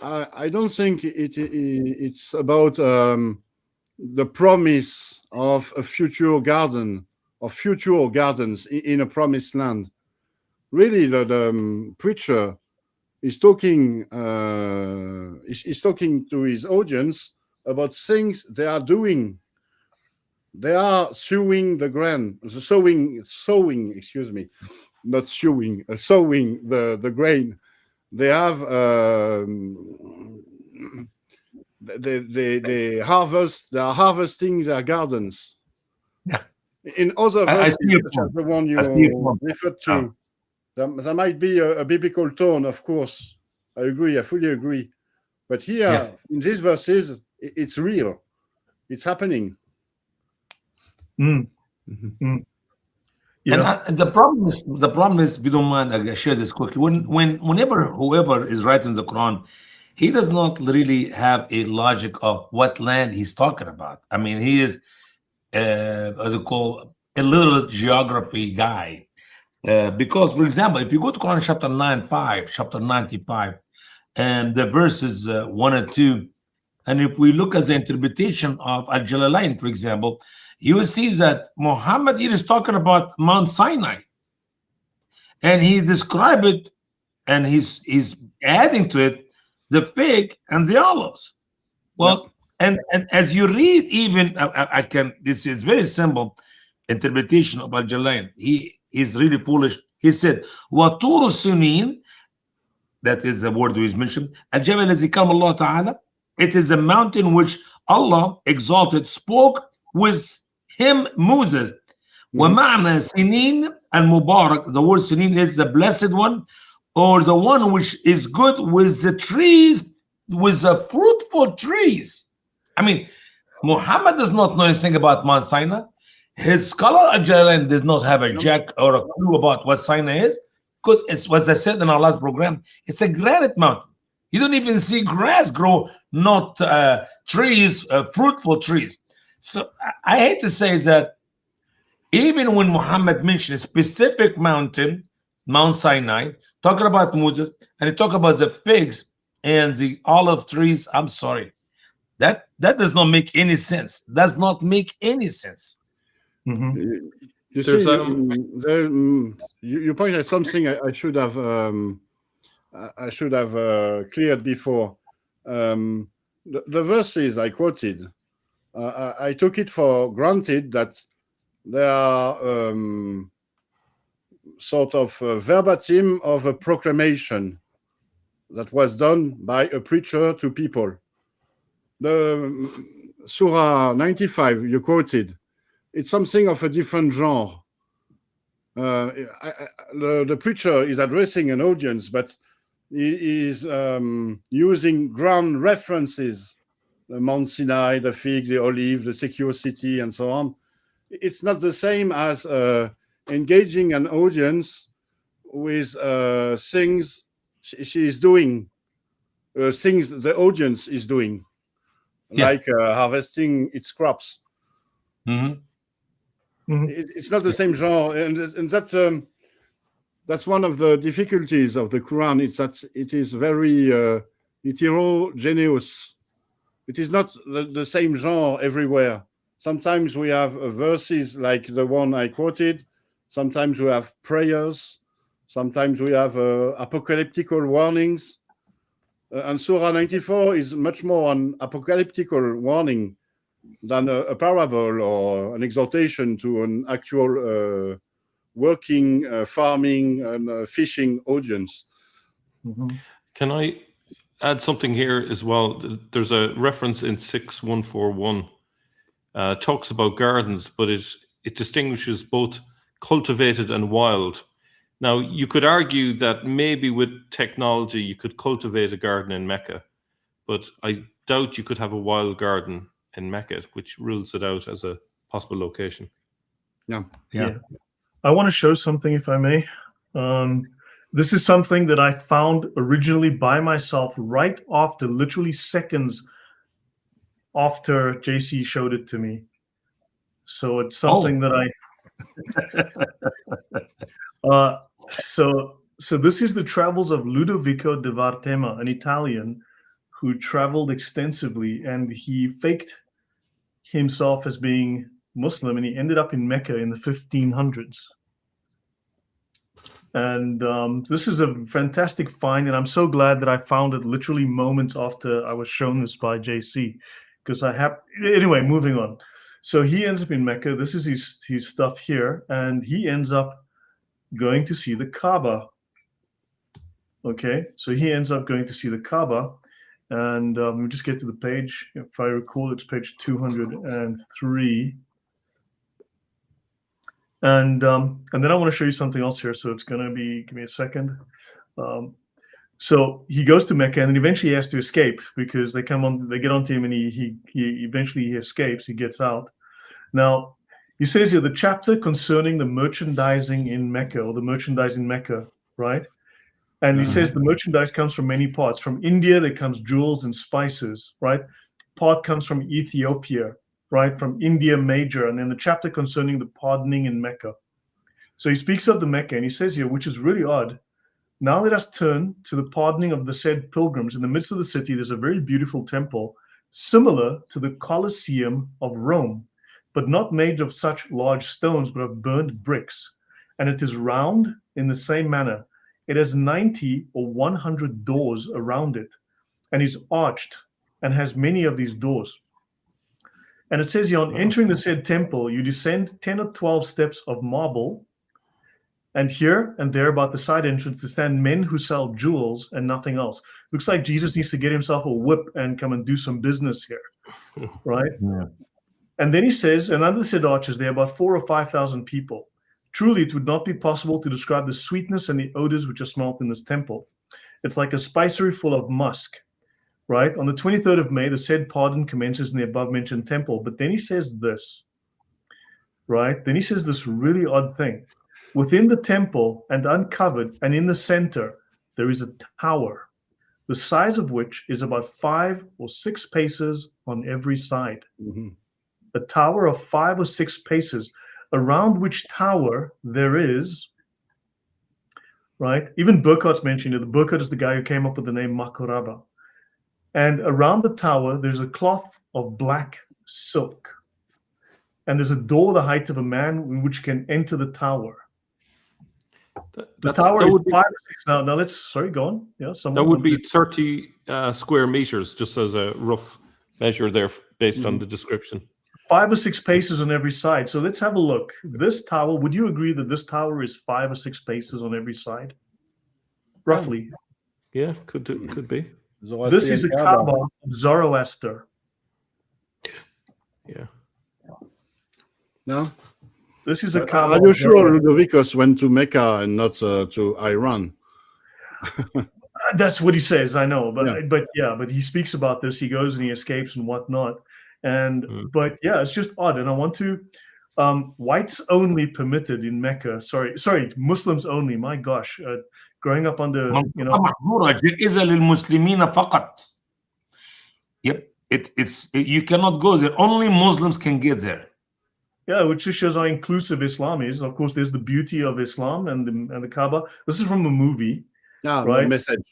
B: I don't think it's about the promise of a future garden or future gardens in a promised land. Really, the preacher is talking to his audience about things they are doing. They are sowing the grain, sowing, excuse me, not sowing, sowing the grain. They have they harvest. They are harvesting their gardens.
F: Yeah.
B: In other verses, such as the one you referred to, there might be a biblical tone, of course. I agree. I fully agree. But here, in these verses, it's real. It's happening.
A: Mm. Yeah.
F: And the problem is, if you don't mind, I share this quickly. Whenever whoever is writing the Quran, he does not really have a logic of what land he's talking about. I mean, he is what they call a little geography guy. Because, for example, if you go to Quran chapter 95, chapter 95, and the verses 1 and 2, and if we look at the interpretation of Al-Jalalain, for example, you will see that Muhammad here is talking about Mount Sinai. And he described it, and he's adding to it the fig and the olives. Well, and as you read, even I can, this is very simple interpretation of Al-Jalalain. He is really foolish. He said, وَطُورُ السِّنِينَ, that is the word we mentioned, الجبل الذي كلم الله تعالى, it is a mountain which Allah exalted, spoke with him, Moses. وَمَعْنَا سِنِينَ al-Mubarak, the word Sinin is the blessed one, or the one which is good with the trees, with the fruitful trees. I mean, Muhammad does not know anything about Mount Sinai. His scholar Al-Jalalain does not have a jack or a clue about what Sinai is, because it's, as I said in our last program, it's a granite mountain. You don't even see grass grow, not trees, fruitful trees. So I hate to say that even when Muhammad mentioned a specific mountain, Mount Sinai, talking about Moses, and he talked about the figs and the olive trees, I'm sorry. That does not make any sense. Does not make any sense.
B: Mm-hmm. You see, you point at something I should have cleared before. The verses I quoted, I took it for granted that they are sort of verbatim of a proclamation that was done by a preacher to people. The Surah 95 you quoted, it's something of a different genre. The preacher is addressing an audience, but he is using ground references, the Mount Sinai, the fig, the olive, the secure city, and so on. It's not the same as engaging an audience with things she is doing, things the audience is doing, like harvesting its crops.
F: Mm-hmm.
B: It's not the same genre, and that's one of the difficulties of the Quran. It's that it is very heterogeneous. It is not the same genre everywhere. Sometimes we have verses like the one I quoted. Sometimes we have prayers. Sometimes we have apocalyptical warnings. And Surah 94 is much more an apocalyptical warning than a parable or an exhortation to an actual working, farming, and fishing audience.
A: Mm-hmm.
D: Can I add something here as well? There's a reference in 6141. Talks about gardens, but it distinguishes both cultivated and wild. Now, you could argue that maybe with technology you could cultivate a garden in Mecca, but I doubt you could have a wild garden in Mecca, which rules it out as a possible location.
B: Yeah.
A: I want to show something, if I may. This is something that I found originally by myself right after, literally seconds after JC showed it to me. So it's something that so this is the travels of Ludovico de Vartema, an Italian who traveled extensively, and he faked himself as being Muslim, and he ended up in Mecca in the 1500s. And this is a fantastic find, and I'm so glad that I found it literally moments after I was shown this by JC, because I have. Anyway, moving on. So he ends up in Mecca. This is his stuff here, and he ends up going to see the Kaaba. Okay, so he ends up going to see the Kaaba, and let me just get to the page. If I recall, it's page 203. And then I want to show you something else here. So it's going to be, give me a second. So he goes to Mecca, and then eventually he has to escape because they get onto him, and he eventually escapes. He gets out. Now he says here the chapter concerning the merchandising in Mecca, or the merchandise in Mecca, right? And he says the merchandise comes from many parts. From India, there comes jewels and spices, right? Part comes from Ethiopia, right? From India Major, and then the chapter concerning the pardoning in Mecca. So he speaks of the Mecca, and he says here, which is really odd. Now let us turn to the pardoning of the said pilgrims. In the midst of the city, there's a very beautiful temple, similar to the Colosseum of Rome, but not made of such large stones, but of burnt bricks. And it is round in the same manner. It has 90 or 100 doors around it, and is arched, and has many of these doors. And it says here, on entering the said temple, you descend 10 or 12 steps of marble, and here and there about the side entrance there stand men who sell jewels and nothing else. Looks like Jesus needs to get himself a whip and come and do some business here, right?
F: Yeah.
A: And then he says, and under the said arches, there are about 4,000 or 5,000 people. Truly, it would not be possible to describe the sweetness and the odors which are smelt in this temple. It's like a spicery full of musk, right? On the 23rd of May, the said pardon commences in the above-mentioned temple. But then he says this, right? Then he says this really odd thing. Within the temple and uncovered and in the center, there is a tower, the size of which is about 5 or 6 paces on every side.
B: Mm-hmm.
A: A tower of 5 or 6 paces, around which tower there is, right? Even Burkhart's mentioned it. Burkhart is the guy who came up with the name Makoraba. And around the tower, there's a cloth of black silk. And there's a door the height of a man in which can enter the tower. The tower is 5 or 6. Now let's, sorry, go on. Yeah,
D: that would be 30 square meters, just as a rough measure there based on the description.
A: 5 or 6 paces on every side. So let's have a look. This tower, would you agree that this tower is 5 or 6 paces on every side? Roughly.
D: Yeah, could be.
A: This is the Kaaba of Zoroaster.
D: Yeah.
B: No?
A: This is a Kaaba.
B: Are you sure Ludovicus went to Mecca and not to Iran?
A: That's what he says, I know. But he speaks about this. He goes and he escapes and whatnot. And but yeah, it's just odd. And I want to whites only permitted in Mecca. Sorry, Muslims only. My gosh, growing up under
F: جائزة للمسلمين فقط. Yep, it's you cannot go there. Only Muslims can get there.
A: Yeah, which just shows how inclusive Islam is. Of course, there's the beauty of Islam and the Kaaba. This is from a movie. Right?
B: The message.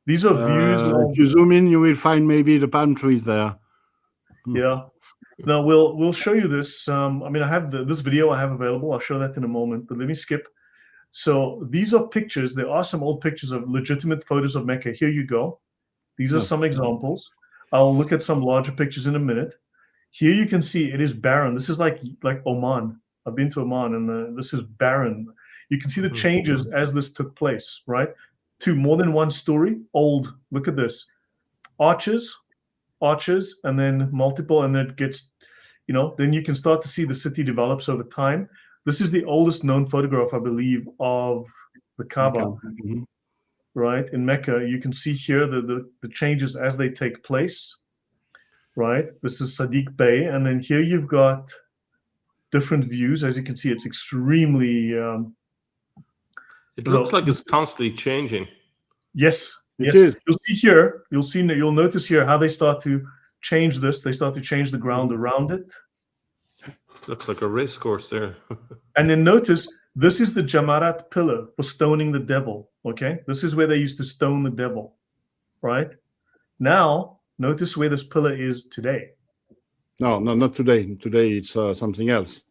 A: These are views.
B: If you zoom in, you will find maybe the palm tree there.
A: Yeah. Now we'll show you this. I mean, I have this video I have available. I'll show that in a moment. But let me skip. So these are pictures. There are some old pictures of legitimate photos of Mecca. Here you go. These are some examples. I'll look at some larger pictures in a minute. Here you can see it is barren. This is like Oman. I've been to Oman, and this is barren. You can see the changes as this took place, right? To more than one story, old. Look at this. Arches, and then multiple, and then it gets, then you can start to see the city develops over time. This is the oldest known photograph, I believe, of the Kaaba, right? In Mecca, you can see here the changes as they take place. Right, this is Sadiq Bey, and then here you've got different views. As you can see, it's extremely
D: It looks like it's constantly changing.
A: Yes,
B: It
A: yes.
B: is.
A: You'll see here. You'll notice here how they start to change this. They start to change the ground around it.
D: Looks like a race course there.
A: And then notice this is the Jamarat pillar for stoning the devil. Okay, this is where they used to stone the devil, right? Now notice where this pillar is today.
B: No, not today. Today it's something else.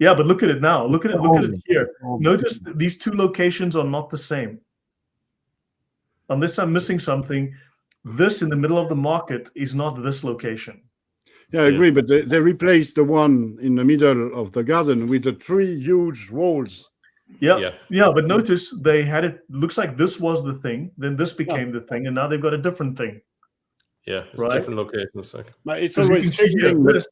A: Yeah, but look at it now. Look at it here. Notice these two locations are not the same. Unless I'm missing something, this in the middle of the market is not this location.
B: Yeah, I agree, but they replaced the one in the middle of the garden with the 3 huge walls.
A: Yeah, but notice they had it. Looks like this was the thing, then this became the thing, and now they've got a different thing.
D: Yeah, it's
A: Right.
D: different locations. Like.
B: But it's
A: 'Cause you
B: always
A: can see here,
B: changing. But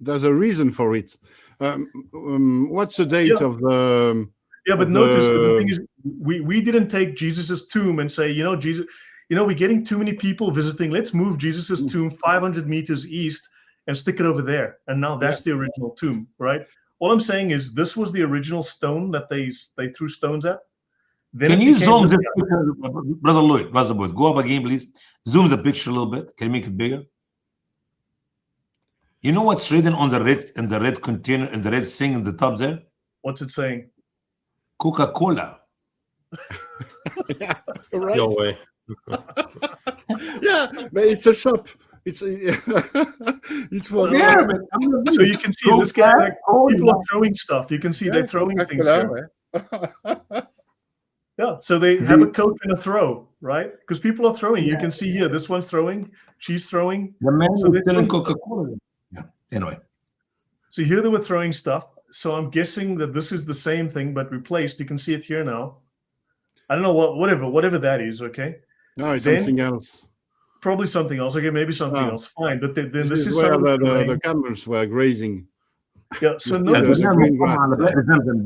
B: there's a reason for it. What's the date of the?
A: Yeah, but
B: of
A: notice
B: the-
A: the thing is, we didn't take Jesus's tomb and say, Jesus, we're getting too many people visiting. Let's move Jesus's tomb 500 meters east and stick it over there. And now that's the original tomb, right? All I'm saying is this was the original stone that they threw stones at. Then
F: Can
A: it
F: you
A: became
F: zoom
A: this
F: the
A: guy.
F: picture, Brother Lloyd? Go up again, please. Zoom the picture a little bit. Can you make it bigger? You know what's written on the red container and the red thing in the top there?
A: What's it saying?
F: Coca-Cola.
B: Right?
D: Your way.
B: Yeah, but it's a shop. It's it was
F: Yeah, but
A: So you can see this guy, like, people are throwing stuff. You can see they're throwing things here. Yeah, so they have a Coke and a throw, right? Because people are throwing. You can see here, this one's throwing, she's throwing.
F: the man
A: So
F: was
A: they're
F: selling
A: throwing-
F: Coca-Cola. Yeah. Anyway.
A: So here they were throwing stuff. So I'm guessing that this is the same thing, but replaced. You can see it here now. I don't know whatever that is. Okay,
B: No, it's
A: Then-
B: something else.
A: probably something else. Okay, maybe something
B: Oh.
A: else. Fine, but then
B: This
A: this is
B: where
A: some of the
B: the
A: terrain.
B: camels were grazing.
A: Yeah. So
B: Yeah,
A: notice.
B: the green grass.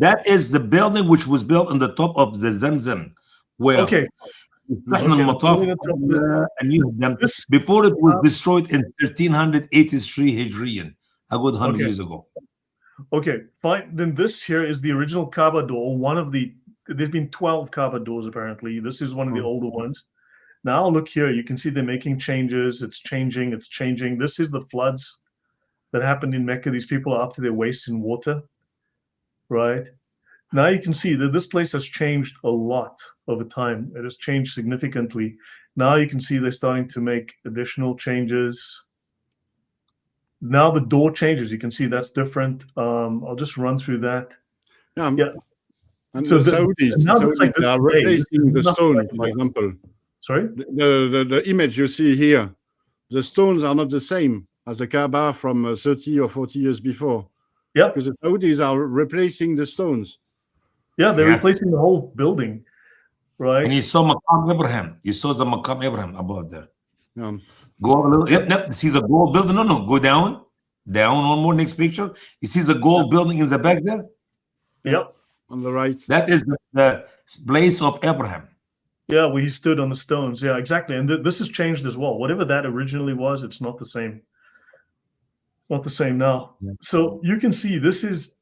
F: That is the building which was built on the top of the Zamzam. Where
A: Okay.
F: إحنا المطاف
A: the building
F: and you have them
A: This-
F: before it was destroyed in 1383 Hijrian, a good 100
A: Okay.
F: years ago.
A: Okay, fine. Then this here is the original Kaaba door. One of the there's been 12 Kaaba doors apparently. This is one of the older ones. Now look here. You can see they're making changes. It's changing. It's changing. This is the floods that happened in Mecca. These people are up to their waists in water, right? Now you can see that this place has changed a lot over time. It has changed significantly. Now you can see they're starting to make additional changes. Now the door changes. You can see that's different. I'll just run through that.
B: Yeah. And
A: So
B: the
A: the-
B: Saudis,
A: now it's like
B: they are
A: this today.
B: replacing the
A: Nothing
B: stone,
A: like
B: for
A: that.
B: example.
A: Sorry?
B: The image you see here, the stones are not the same as the Kaaba from 30 or 40 years before.
A: Yep.
B: Because the Saudis are replacing the stones.
A: Yeah, they're
F: Yeah.
A: replacing the whole building, right?
F: And you saw Maqam Abraham. You saw the Maqam Abraham above there. Go up a little. Yep. See the gold building? No. Go down. Down one more. Next picture. You see the gold building in the back there?
A: Yep.
B: On the right.
F: That is the place of Abraham.
A: Yeah, where he stood on the stones. Yeah, exactly. And this has changed as well. Whatever that originally was, it's not the same. Not the same now.
F: Yeah.
A: So you can see this is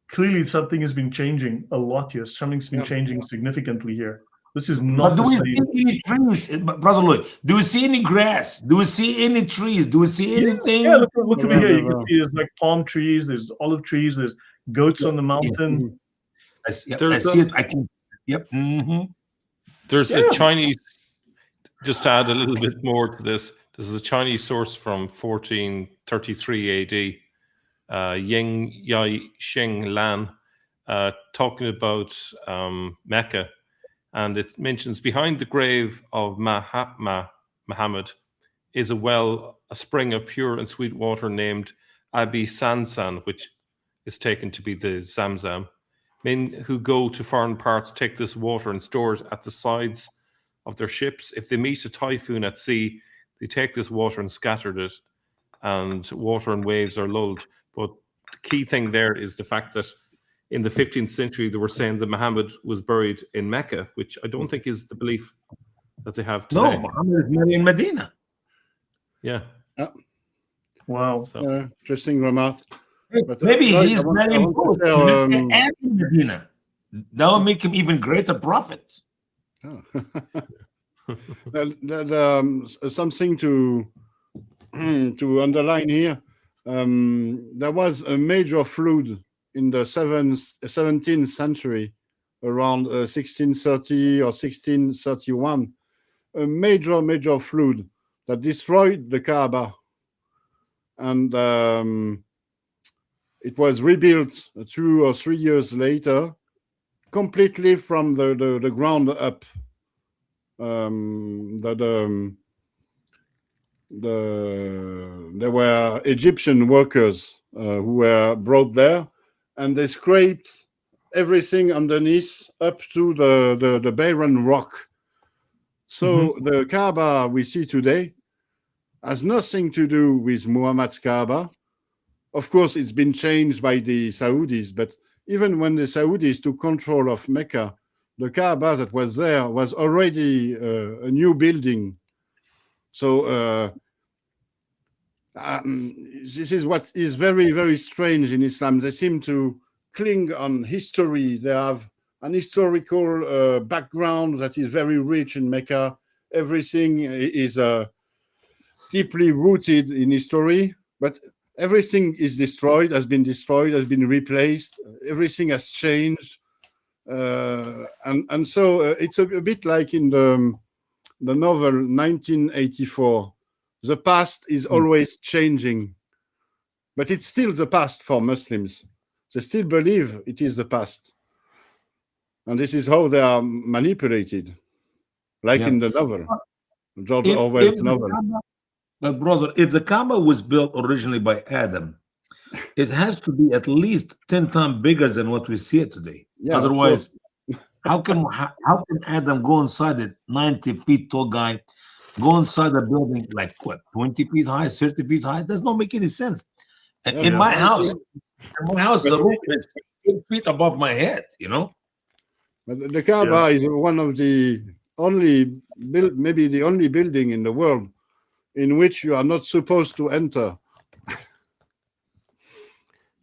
A: clearly something has been changing a lot here. Something's been changing significantly here. This is
F: But
A: not
F: do
A: the
F: we
A: same.
F: see any trees, Brother Lloyd? Do we see any grass? Do we see any trees? Do we see anything?
A: Yeah, look over
B: Yeah,
A: here. You
B: yeah.
A: can see there's like palm trees, there's olive trees, there's goats on the mountain.
F: I see, I
D: There's
F: see it. I can. Yep.
D: There's
A: Yeah.
D: a Chinese, just to add a little bit more to this, there's a Chinese source from 1433 AD, Ying Yai Sheng Lan, talking about Mecca. And it mentions behind the grave of Muhammad is a well, a spring of pure and sweet water named Abi Sansan, which is taken to be the Zamzam. Men who go to foreign parts take this water and store it at the sides of their ships. If they meet a typhoon at sea, they take this water and scatter it, and water and waves are lulled. But the key thing there is the fact that in the 15th century, they were saying that Muhammad was buried in Mecca, which I don't think is the belief that they have today.
F: No, Muhammad is married in Medina.
D: Yeah.
A: Wow.
D: So,
B: Interesting remark. But,
F: Maybe
B: Lloyd,
F: he's
B: I want-
F: married
B: I
F: in
B: want to
F: both
B: tell,
F: Mecca and in Medina. That will make him even greater prophet.
B: Oh. Something to underline here. There was a major flood in the 17th century, around 1630 or 1631. A major flood that destroyed the Kaaba, and it was rebuilt 2 or 3 years later, completely from the ground up. There were Egyptian workers who were brought there, and they scraped everything underneath up to the barren rock. So the Kaaba we see today has nothing to do with Muhammad's Kaaba. Of course, it's been changed by the Saudis, but even when the Saudis took control of Mecca, the Kaaba that was there was already a new building. So this is what is very, very strange in Islam. They seem to cling on history. They have an historical background that is very rich in Mecca. Everything is deeply rooted in history, but everything is destroyed, has been replaced. Everything has changed. And so it's a bit like in the novel 1984. The past is always changing, but it's still the past for Muslims. They still believe it is the past. And this is how they are manipulated, like in the novel, George Orwell's novel.
F: But brother, if the Kaaba was built originally by Adam, it has to be at least 10 times bigger than what we see it today.
B: Yeah,
F: otherwise, how can Adam go inside it, 90 feet tall guy, go inside the building like what, 20 feet high, 30 feet high? It does not make any sense. In my house, the roof is 10 feet above my head, you know?
B: But the Kaaba is one of the only, maybe the only building in the world in which you are not supposed to enter.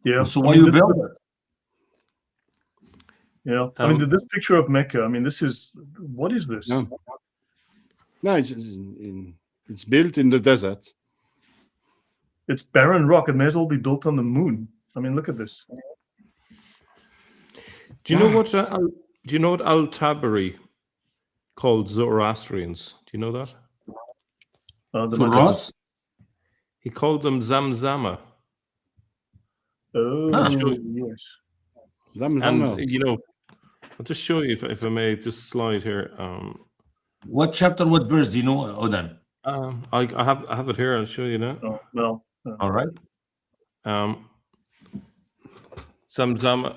A: Yeah.
F: So why you build it?
A: Yeah. I mean, this picture of Mecca, I mean, what is this?
B: No, it's built in the desert.
A: It's barren rock. It may as well be built on the moon. I mean, look at this.
D: Do you know what? Do you know what Al-Tabari called Zoroastrians? Do you know that? He called them Zamzama.
A: Oh, yes.
B: Zamzama.
D: And you know, I'll just show you if I may just slide here.
F: What chapter, what verse do you know, Odon?
D: I have it here. I'll show you now.
A: Oh, no.
F: All right.
D: Zamzama.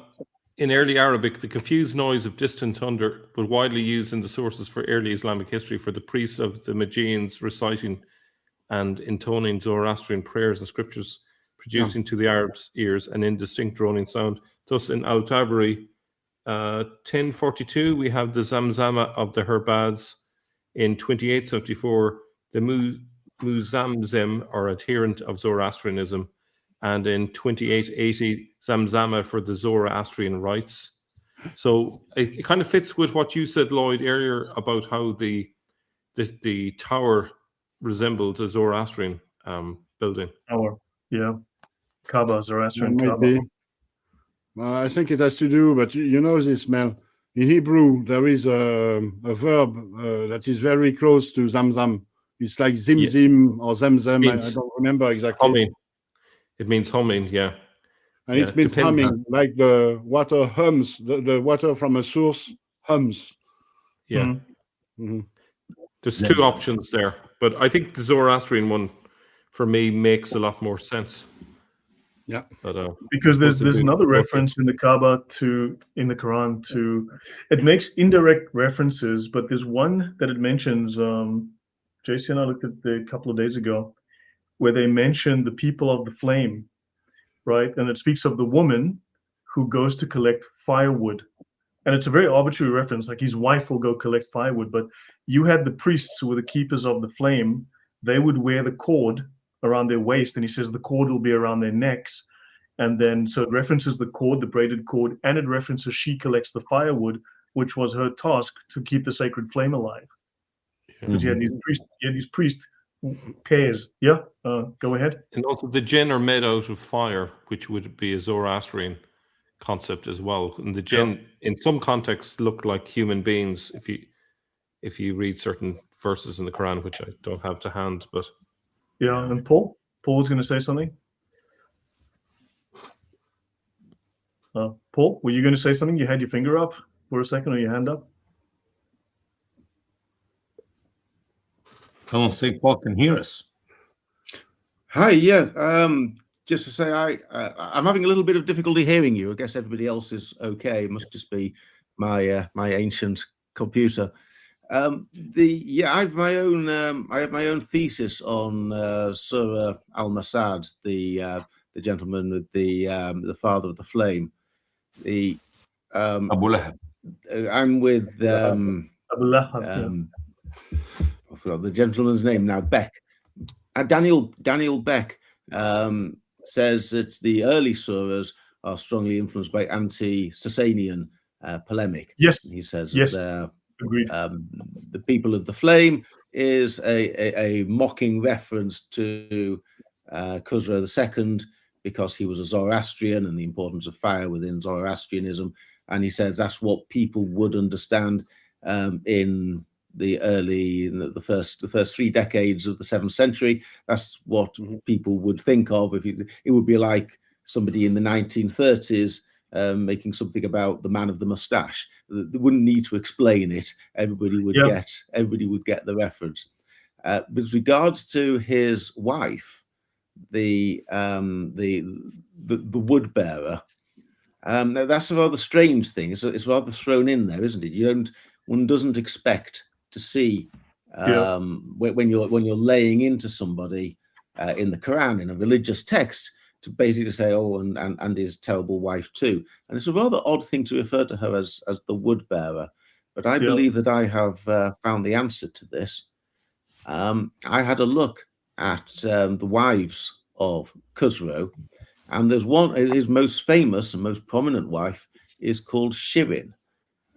D: In early Arabic, the confused noise of distant thunder, but widely used in the sources for early Islamic history for the priests of the Magians reciting and intoning Zoroastrian prayers and scriptures, producing to the Arabs' ears an indistinct droning sound. Thus, in Al-Tabari, 1042, we have the Zamzama of the Herbads. In 2874, the Muzamzim, or adherent of Zoroastrianism. And in 2880, Zamzama for the Zoroastrian rites. So it kind of fits with what you said, Lloyd, earlier about how the tower resembled a Zoroastrian building.
A: Tower, yeah. Kaaba, Zoroastrian
B: Might
A: Kaaba.
B: be. I think it has to do, but you know this, Mel. In Hebrew, there is a verb that is very close to Zamzam. It's like Zimzim or Zemzem. I don't remember exactly.
D: Humming. It means humming, yeah.
B: And it means humming, like the water hums, the water from a source hums.
D: Yeah. There's two options there, but I think the Zoroastrian one, for me, makes a lot more sense.
B: Yeah,
A: but, because there's another reference in the Kaaba in the Quran to, it makes indirect references, but there's one that it mentions. JC and I looked at a couple of days ago, where they mention the people of the flame, right? And it speaks of the woman who goes to collect firewood, and it's a very arbitrary reference. Like his wife will go collect firewood, but you had the priests who were the keepers of the flame. They would wear the cord around their waist, and he says the cord will be around their necks, And then, so it references the cord, the braided cord, and it references she collects the firewood, which was her task to keep the sacred flame alive. Because you had these priest pairs. Yeah, go ahead.
D: And also the jinn are made out of fire, which would be a Zoroastrian concept as well. And the jinn, in some contexts, look like human beings. If you read certain verses in the Quran, which I don't have to hand, but
A: yeah. And Paul was going to say something. Paul, were you going to say something? You had your finger up for a second, or your hand up?
F: I don't think Paul can hear us.
E: Hi, yeah. Just to say, I'm having a little bit of difficulty hearing you. I guess everybody else is okay. It must just be my ancient computer. I have my own thesis on Surah Al-Masad, the gentleman with the father of the flame.
F: Abu Lahab.
E: I'm with
A: Abu Lahab,
E: I forgot the gentleman's name now. Beck. Daniel Beck says that the early surahs are strongly influenced by anti-Sasanian polemic.
A: Yes.
E: He says
A: yes.
E: that
A: Agreed.
E: the people of the flame is a mocking reference to Khusro II, because he was a Zoroastrian and the importance of fire within Zoroastrianism. And he says that's what people would understand in the first 3 decades of the 7th century. That's what people would think of. It would be like somebody in the 1930s making something about the man of the mustache. They wouldn't need to explain it. Everybody would get the reference. With regards to his wife, the wood bearer, that's a rather strange thing. It's rather thrown in there, isn't it? One doesn't expect to see when you're laying into somebody in the Quran, in a religious text, to basically say, oh, and his terrible wife too. And it's a rather odd thing to refer to her as the wood bearer. But I believe that I have found the answer to this. I had a look at the wives of Khusro, and there's one, his most famous and most prominent wife is called Shirin.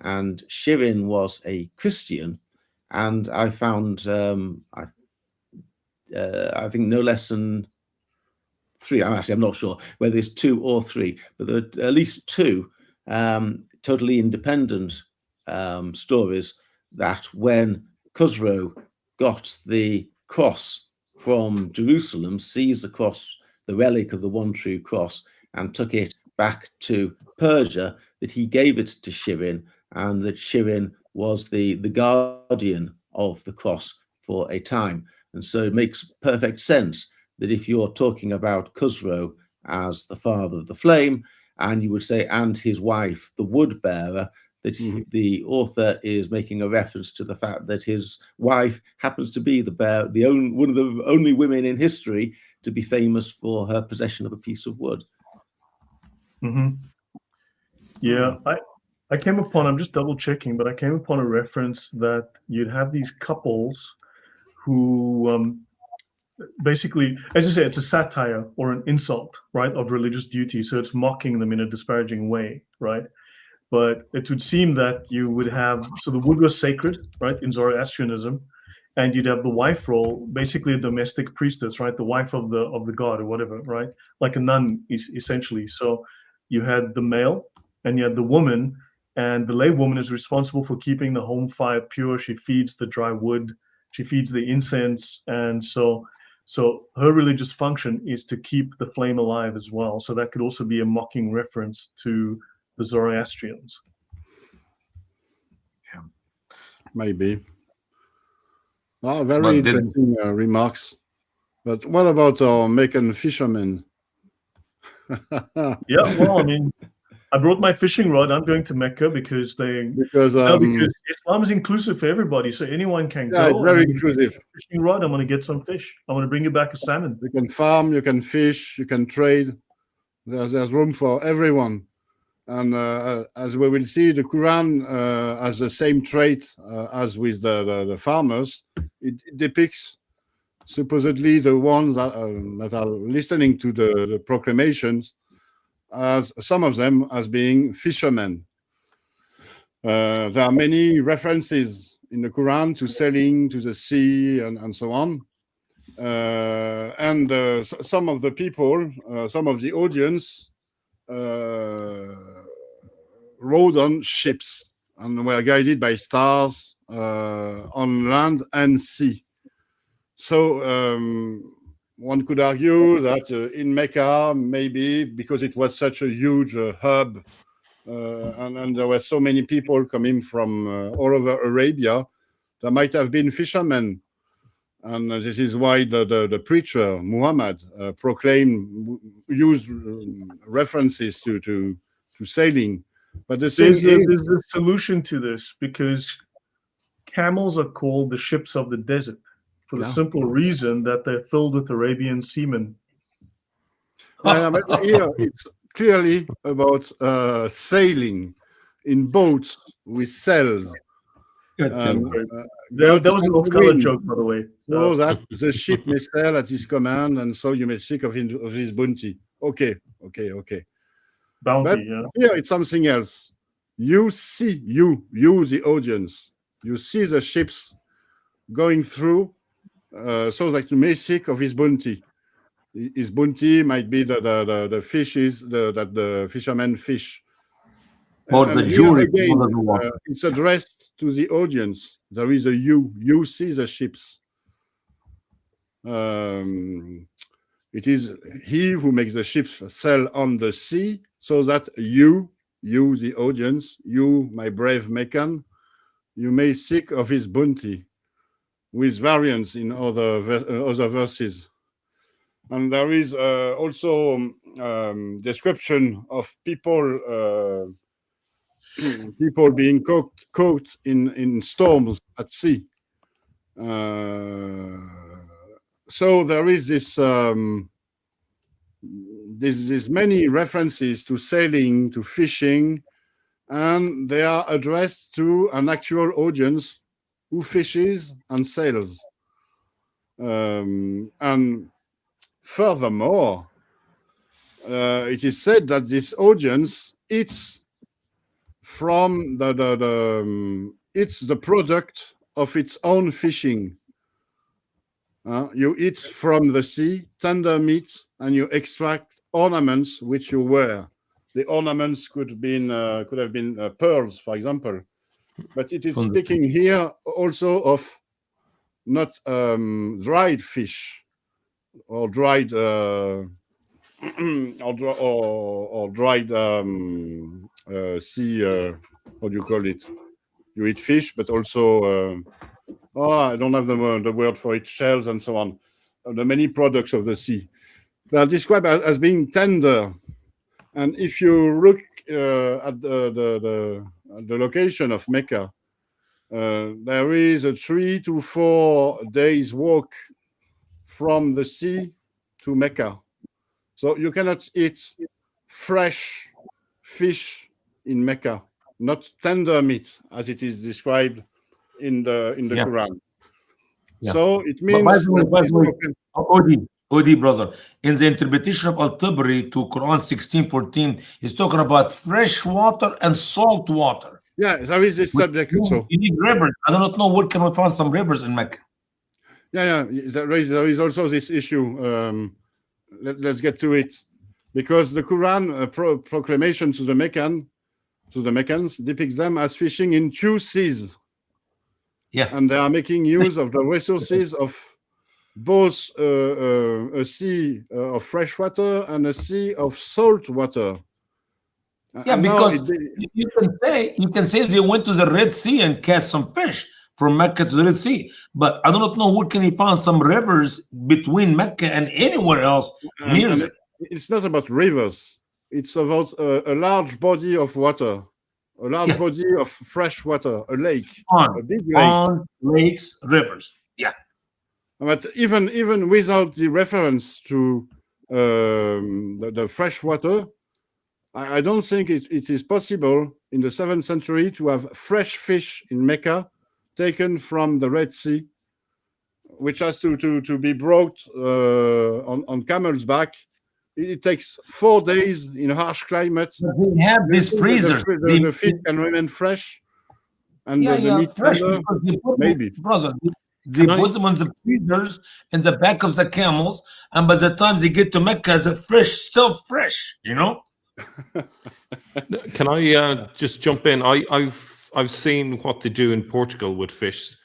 E: And Shirin was a Christian, and I found, I think, no less than 3. I'm not sure whether it's 2 or 3, but there are at least 2 totally independent stories that when Khusro got the cross from Jerusalem, seized the cross, the relic of the one true cross, and took it back to Persia, that he gave it to Shirin, and that Shirin was the guardian of the cross for a time. And so it makes perfect sense that if you're talking about Khusro as the father of the flame, and you would say, and his wife, the wood bearer, that the author is making a reference to the fact that his wife happens to be one of the only women in history to be famous for her possession of a piece of wood.
A: Yeah, I came upon, I'm just double checking, but I came upon a reference that you'd have these couples who basically, as you say, it's a satire or an insult, right, of religious duty. So it's mocking them in a disparaging way, right? But it would seem that you would have, so the wood was sacred, right, in Zoroastrianism, and you'd have the wife role, basically a domestic priestess, right, the wife of the god or whatever, right, like a nun, essentially. So you had the male and you had the woman, and the lay woman is responsible for keeping the home fire pure. She feeds the dry wood, she feeds the incense, and so her religious function is to keep the flame alive as well. So that could also be a mocking reference to the Zoroastrians.
B: Yeah, maybe. Well, very interesting remarks. But what about our Meccan fishermen?
A: Yeah, well, I mean, I brought my fishing rod. I'm going to Mecca because Islam is inclusive for everybody, so anyone can go.
B: It's very inclusive.
A: Fishing rod. I'm going to get some fish. I want to bring you back a salmon.
B: You can farm, you can fish, you can trade. There's room for everyone. And as we will see, the Quran has the same trait as with the farmers. It depicts supposedly the ones that are listening to the proclamations as some of them as being fishermen. There are many references in the Quran to sailing to the sea and so on. Some of the people, some of the audience rode on ships and were guided by stars on land and sea. So one could argue that in Mecca, maybe because it was such a huge hub and there were so many people coming from all over Arabia, there might have been fishermen. And this is why the preacher, Muhammad, used references to sailing. But the thing
A: there's a solution to this, because camels are called the ships of the desert for the simple reason that they're filled with Arabian seamen.
B: But here it's clearly about sailing in boats with sails.
A: That was an off-color joke, by the way.
B: So that the ship may sail at his command, and so you may seek of his bounty. Okay.
A: Bounty,
B: But
A: yeah.
B: here it's something else. You see, you the audience, you see the ships going through, so that you may seek of his bounty. His bounty might be the fishes that the fishermen fish.
F: Or the jury.
B: Again, it's addressed to the audience. There is a you. You see the ships. It is he who makes the ships sail on the sea, so that you, the audience, you, my brave Meccan, you may seek of his bounty, with variants in other verses. And there is also description of people being caught in storms at sea. So there is this many references to sailing, to fishing, and they are addressed to an actual audience who fishes and sails. And furthermore, it is said that this audience eats from it's the product of its own fishing. You eat from the sea tender meat, and you extract ornaments which you wear. The ornaments could have been pearls, for example. But it is speaking here also of not dried fish or dried or dried sea. What do you call it? You eat fish, but also I don't have the word for it. Shells and so on. The many products of the sea. They are described as being tender. And if you look at the location of Mecca, there is a 3 to 4 days walk from the sea to Mecca. So you cannot eat fresh fish in Mecca, not tender meat as it is described in the Quran.
F: Yeah.
B: So it means
F: Odi brother, in the interpretation of Al-Tabari to Quran 16:14, he's talking about fresh water and salt water.
B: Yeah, there is this subject also.
F: You need rivers. I do not know where can we find some rivers in Mecca.
B: Yeah. There is also this issue. Let's get to it, because the Quran proclamation to the Meccans depicts them as fishing in 2 seas.
F: Yeah,
B: and they are making use of the resources of both a sea of fresh water and a sea of salt water.
F: Yeah,
B: And
F: because you can say they went to the Red Sea and catch some fish from Mecca to the Red Sea, but I do not know where can you find some rivers between Mecca and anywhere else near it.
B: It's not about rivers. It's about a large body of water, a large body of fresh water, a lake, a big lake.
F: Ponds, lakes, rivers. Yeah.
B: But even without the reference to the fresh water, I don't think it is possible in the 7th century to have fresh fish in Mecca taken from the Red Sea, which has to be brought on camel's back it takes 4 days in harsh climate.
F: They have these freezers.
B: The fish can remain fresh, and
F: Yeah,
B: the meat
F: fresh.
B: tender.
F: Because they put
B: Maybe.
F: brother, they put them on the freezers in the back of the camels, and by the time they get to Mecca, the fresh, still fresh. You know.
D: Can I just jump in? I've seen what they do in Portugal with fish.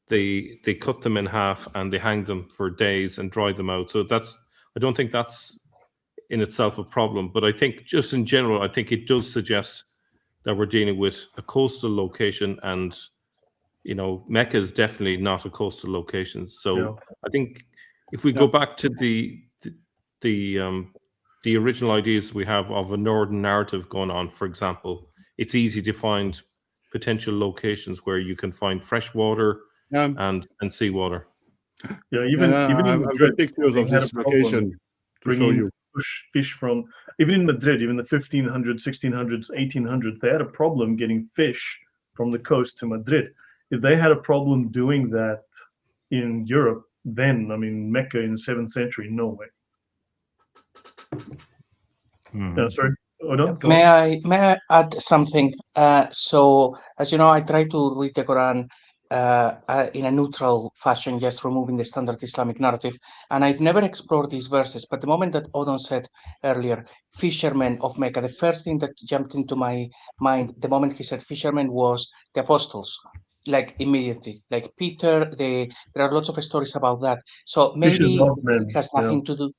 D: They cut them in half and they hang them for days and dry them out. So I don't think that's in itself a problem. But I think just in general, I think it does suggest that we're dealing with a coastal location, and Mecca is definitely not a coastal location. So I think if we go back to the original ideas we have of a northern narrative going on, for example, it's easy to find potential locations where you can find fresh water and seawater.
A: Yeah, even in Madrid,
B: pictures of this location to show you.
A: Fish from even in Madrid, even the 1500s, 1600s, 1800s, they had a problem getting fish from the coast to Madrid. If they had a problem doing that in Europe, then Mecca in the 7th century, no way. Sorry, Odon?
C: May I add something? So, as you know, I try to read the Quran in a neutral fashion, just removing the standard Islamic narrative. And I've never explored these verses, but the moment that Odon said earlier, fishermen of Mecca, the first thing that jumped into my mind the moment he said fishermen was the apostles. Like immediately, like Peter, there are lots of stories about that. So maybe it has nothing to do.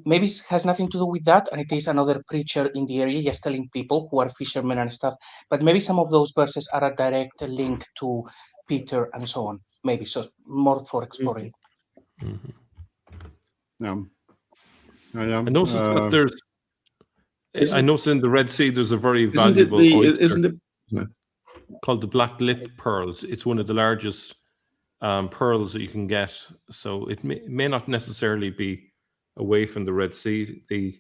C: Maybe it has nothing to do with that, and it is another preacher in the area just telling people who are fishermen and stuff. But maybe some of those verses are a direct link to Peter and so on. Maybe so, more for exploring.
B: Yeah.
D: I noticed that I noticed in the Red Sea there's a very valuable oyster called the black lip pearls. It's one of the largest pearls that you can get. So it may not necessarily be away from the Red Sea. The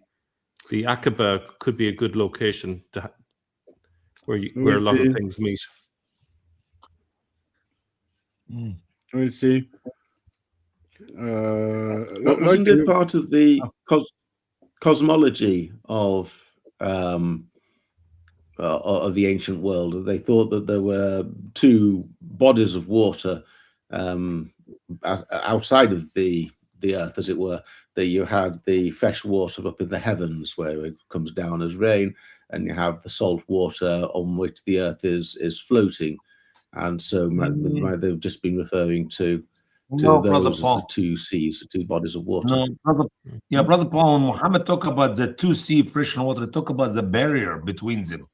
D: Aqaba could be a good location where a lot of things meet.
B: We'll see.
E: Wasn't it part of the cosmology of the ancient world? They thought that there were two bodies of water outside of the earth, as it were. That you had the fresh water up in the heavens where it comes down as rain, and you have the salt water on which the earth is floating. And so they've just been referring to those as the two seas, the two bodies of water.
F: No, Brother Paul, when Muhammad talk about the two sea fresh water, talk about the barrier between them.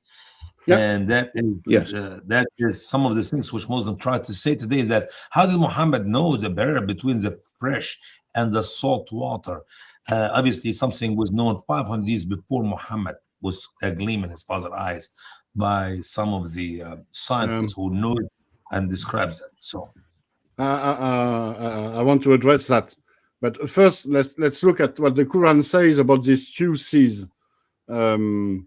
F: Yeah. And that is some of the things which Muslims try to say today, that how did Muhammad know the barrier between the fresh and the salt water? Obviously, something was known 500 years before Muhammad was a gleam in his father's eyes by some of the scientists who know it and describes it. So,
B: I want to address that, but first let's look at what the Quran says about these two seas. In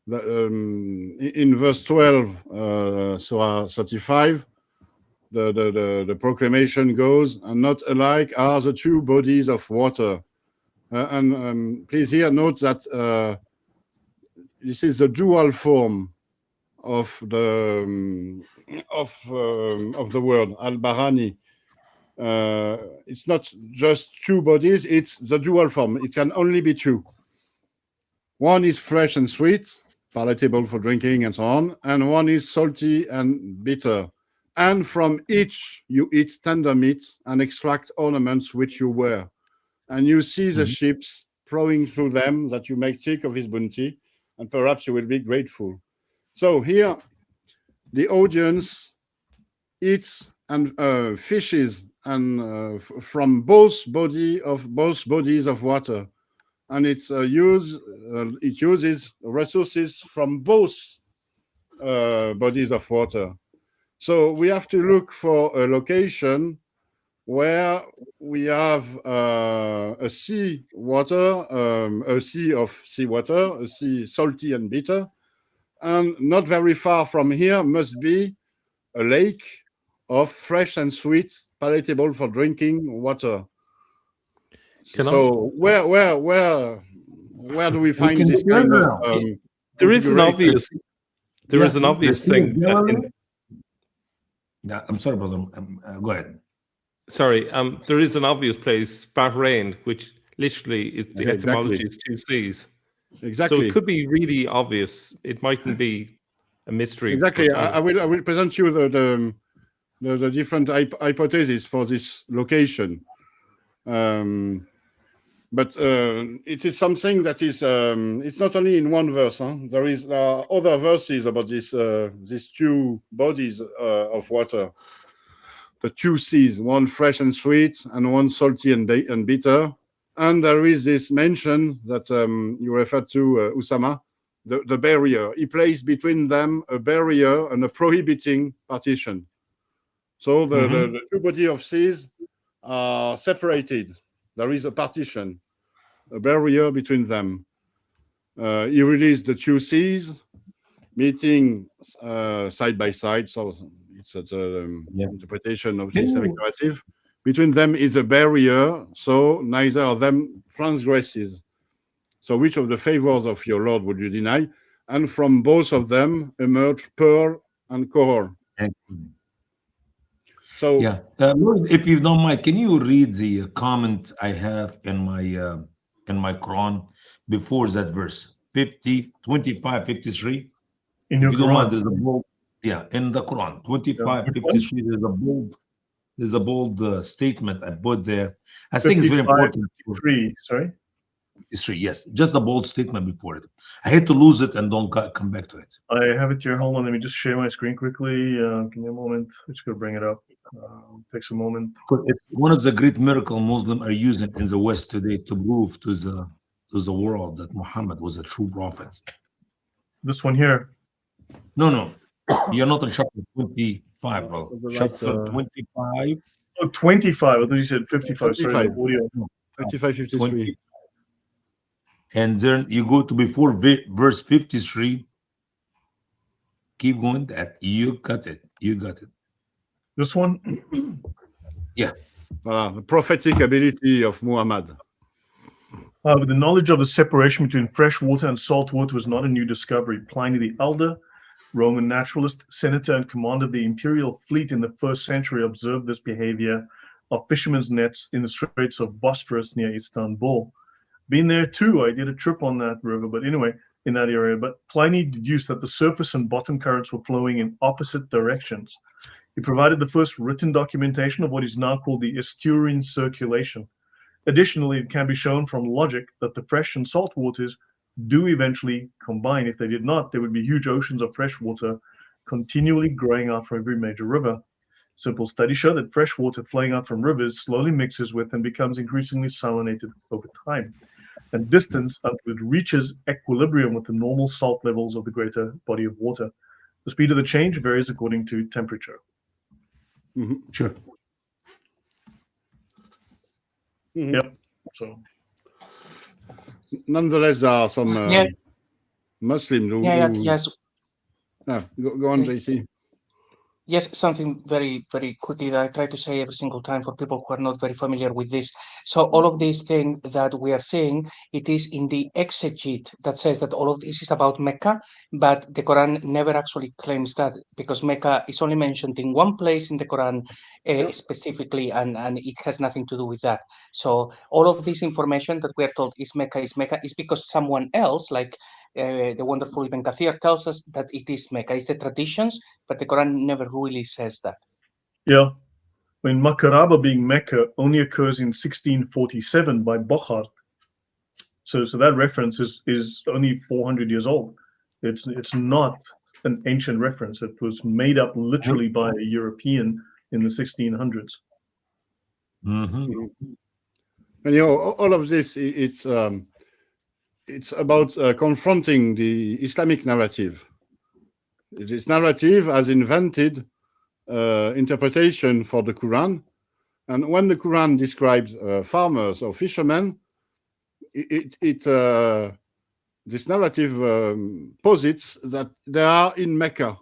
B: verse 12, Surah 35, the proclamation goes, "And not alike are the two bodies of water." And please here note that this is the dual form of the word al-Barani. It's not just two bodies; it's the dual form. It can only be two. One is fresh and sweet, palatable for drinking and so on, and one is salty and bitter. And from each you eat tender meat and extract ornaments which you wear. And you see the ships plowing through them, that you may take of his bounty, and perhaps you will be grateful. So here, the audience eats and fishes and from both bodies of water, and it uses resources from both bodies of water. So we have to look for a location where we have a sea of seawater, a sea salty and bitter, and not very far from here must be a lake of fresh and sweet, palatable for drinking water. Where where do we find
F: can
B: this
F: go
B: kind of
F: now.
D: There is an
B: configuration?
D: obvious. There is an
F: the
D: obvious
F: Sea of
D: thing.
F: Galilee- Yeah, I'm sorry, brother. Go ahead.
D: Sorry, there is an obvious place, Bahrain, which literally is the
B: Yeah,
D: etymology
B: exactly.
D: is two seas. So
B: Exactly.
D: it could be really obvious. It mightn't be a mystery.
B: Exactly.
D: but,
B: I will present you the different hypotheses for this location. But it is something that is it's not only in one verse. There is other verses about these two bodies of water, the two seas, one fresh and sweet, and one salty and bitter. And there is this mention that you referred to, Usama, the barrier. He placed between them a barrier and a prohibiting partition. So the two bodies of seas are separated. There is a partition, a barrier between them. He released the two seas, meeting side by side. So it's an interpretation of the Islamic narrative. Between them is a barrier, so neither of them transgresses. So which of the favors of your Lord would you deny? And from both of them emerge pearl and coral. So
F: Yeah, Lord, if you don't mind, can you read the comment I have in my Quran before that verse 50, 25, 53?
A: In
F: If
A: your
F: you don't mind,
A: Quran.
F: there's a bold, in the Quran 25, 53. There's a bold statement I put there. I think it's very
A: 55,
F: important.
A: 53, sorry.
F: 53, yes, just a bold statement before it. I hate to lose it and don't come back to it.
A: I have it here. Hold on, let me just share my screen quickly. Give me a moment. I'm just going to bring it up. Takes a moment.
F: It's one of the great miracle Muslims are using in the West today to prove to the world that Muhammad was a true prophet.
A: This one here.
F: No, you're not in chapter 25, bro. Chapter 25.
A: Oh, 25. I thought you said 55. Sorry,
B: 25.
A: the audio.
B: 55, 53.
F: And then you go to before verse 53. Keep going. That you got it. You got it.
A: This one.
F: Yeah.
B: The prophetic ability of Muhammad.
A: But the knowledge of the separation between fresh water and salt water was not a new discovery. Pliny the Elder, Roman naturalist, senator, and commander of the imperial fleet in the 1st century, observed this behavior of fishermen's nets in the Straits of Bosphorus near Istanbul. Been there too. I did a trip on that river, but anyway, in that area. But Pliny deduced that the surface and bottom currents were flowing in opposite directions. He provided the first written documentation of what is now called the estuarine circulation. Additionally, it can be shown from logic that the fresh and salt waters do eventually combine. If they did not, there would be huge oceans of fresh water continually growing out from every major river. Simple studies show that fresh water flowing out from rivers slowly mixes with and becomes increasingly salinated over time, and distance until it reaches equilibrium with the normal salt levels of the greater body of water. The speed of the change varies according to temperature.
F: Sure.
A: Yep. So
B: Nonetheless, there are some Muslims who.
C: Yes.
B: Go on, JC.
C: Yes, something very, very quickly that I try to say every single time for people who are not very familiar with this. So all of these things that we are seeing, it is in the exegete that says that all of this is about Mecca, but the Quran never actually claims that, because Mecca is only mentioned in one place in the Quran specifically, and it has nothing to do with that. So all of this information that we are told is Mecca is because someone else, like the wonderful Ibn Kathir, tells us that it is Mecca. It's the traditions, but the Quran never really says that.
A: yeah, I mean, Makaraba being Mecca only occurs in 1647 by Bochart. So that reference is only 400 years old. It's not an ancient reference. It was made up literally by a European in the 1600s.
B: And all of this, it's about confronting the Islamic narrative. This narrative has invented interpretation for the Quran, and when the Quran describes farmers or fishermen, this narrative posits that they are in Mecca,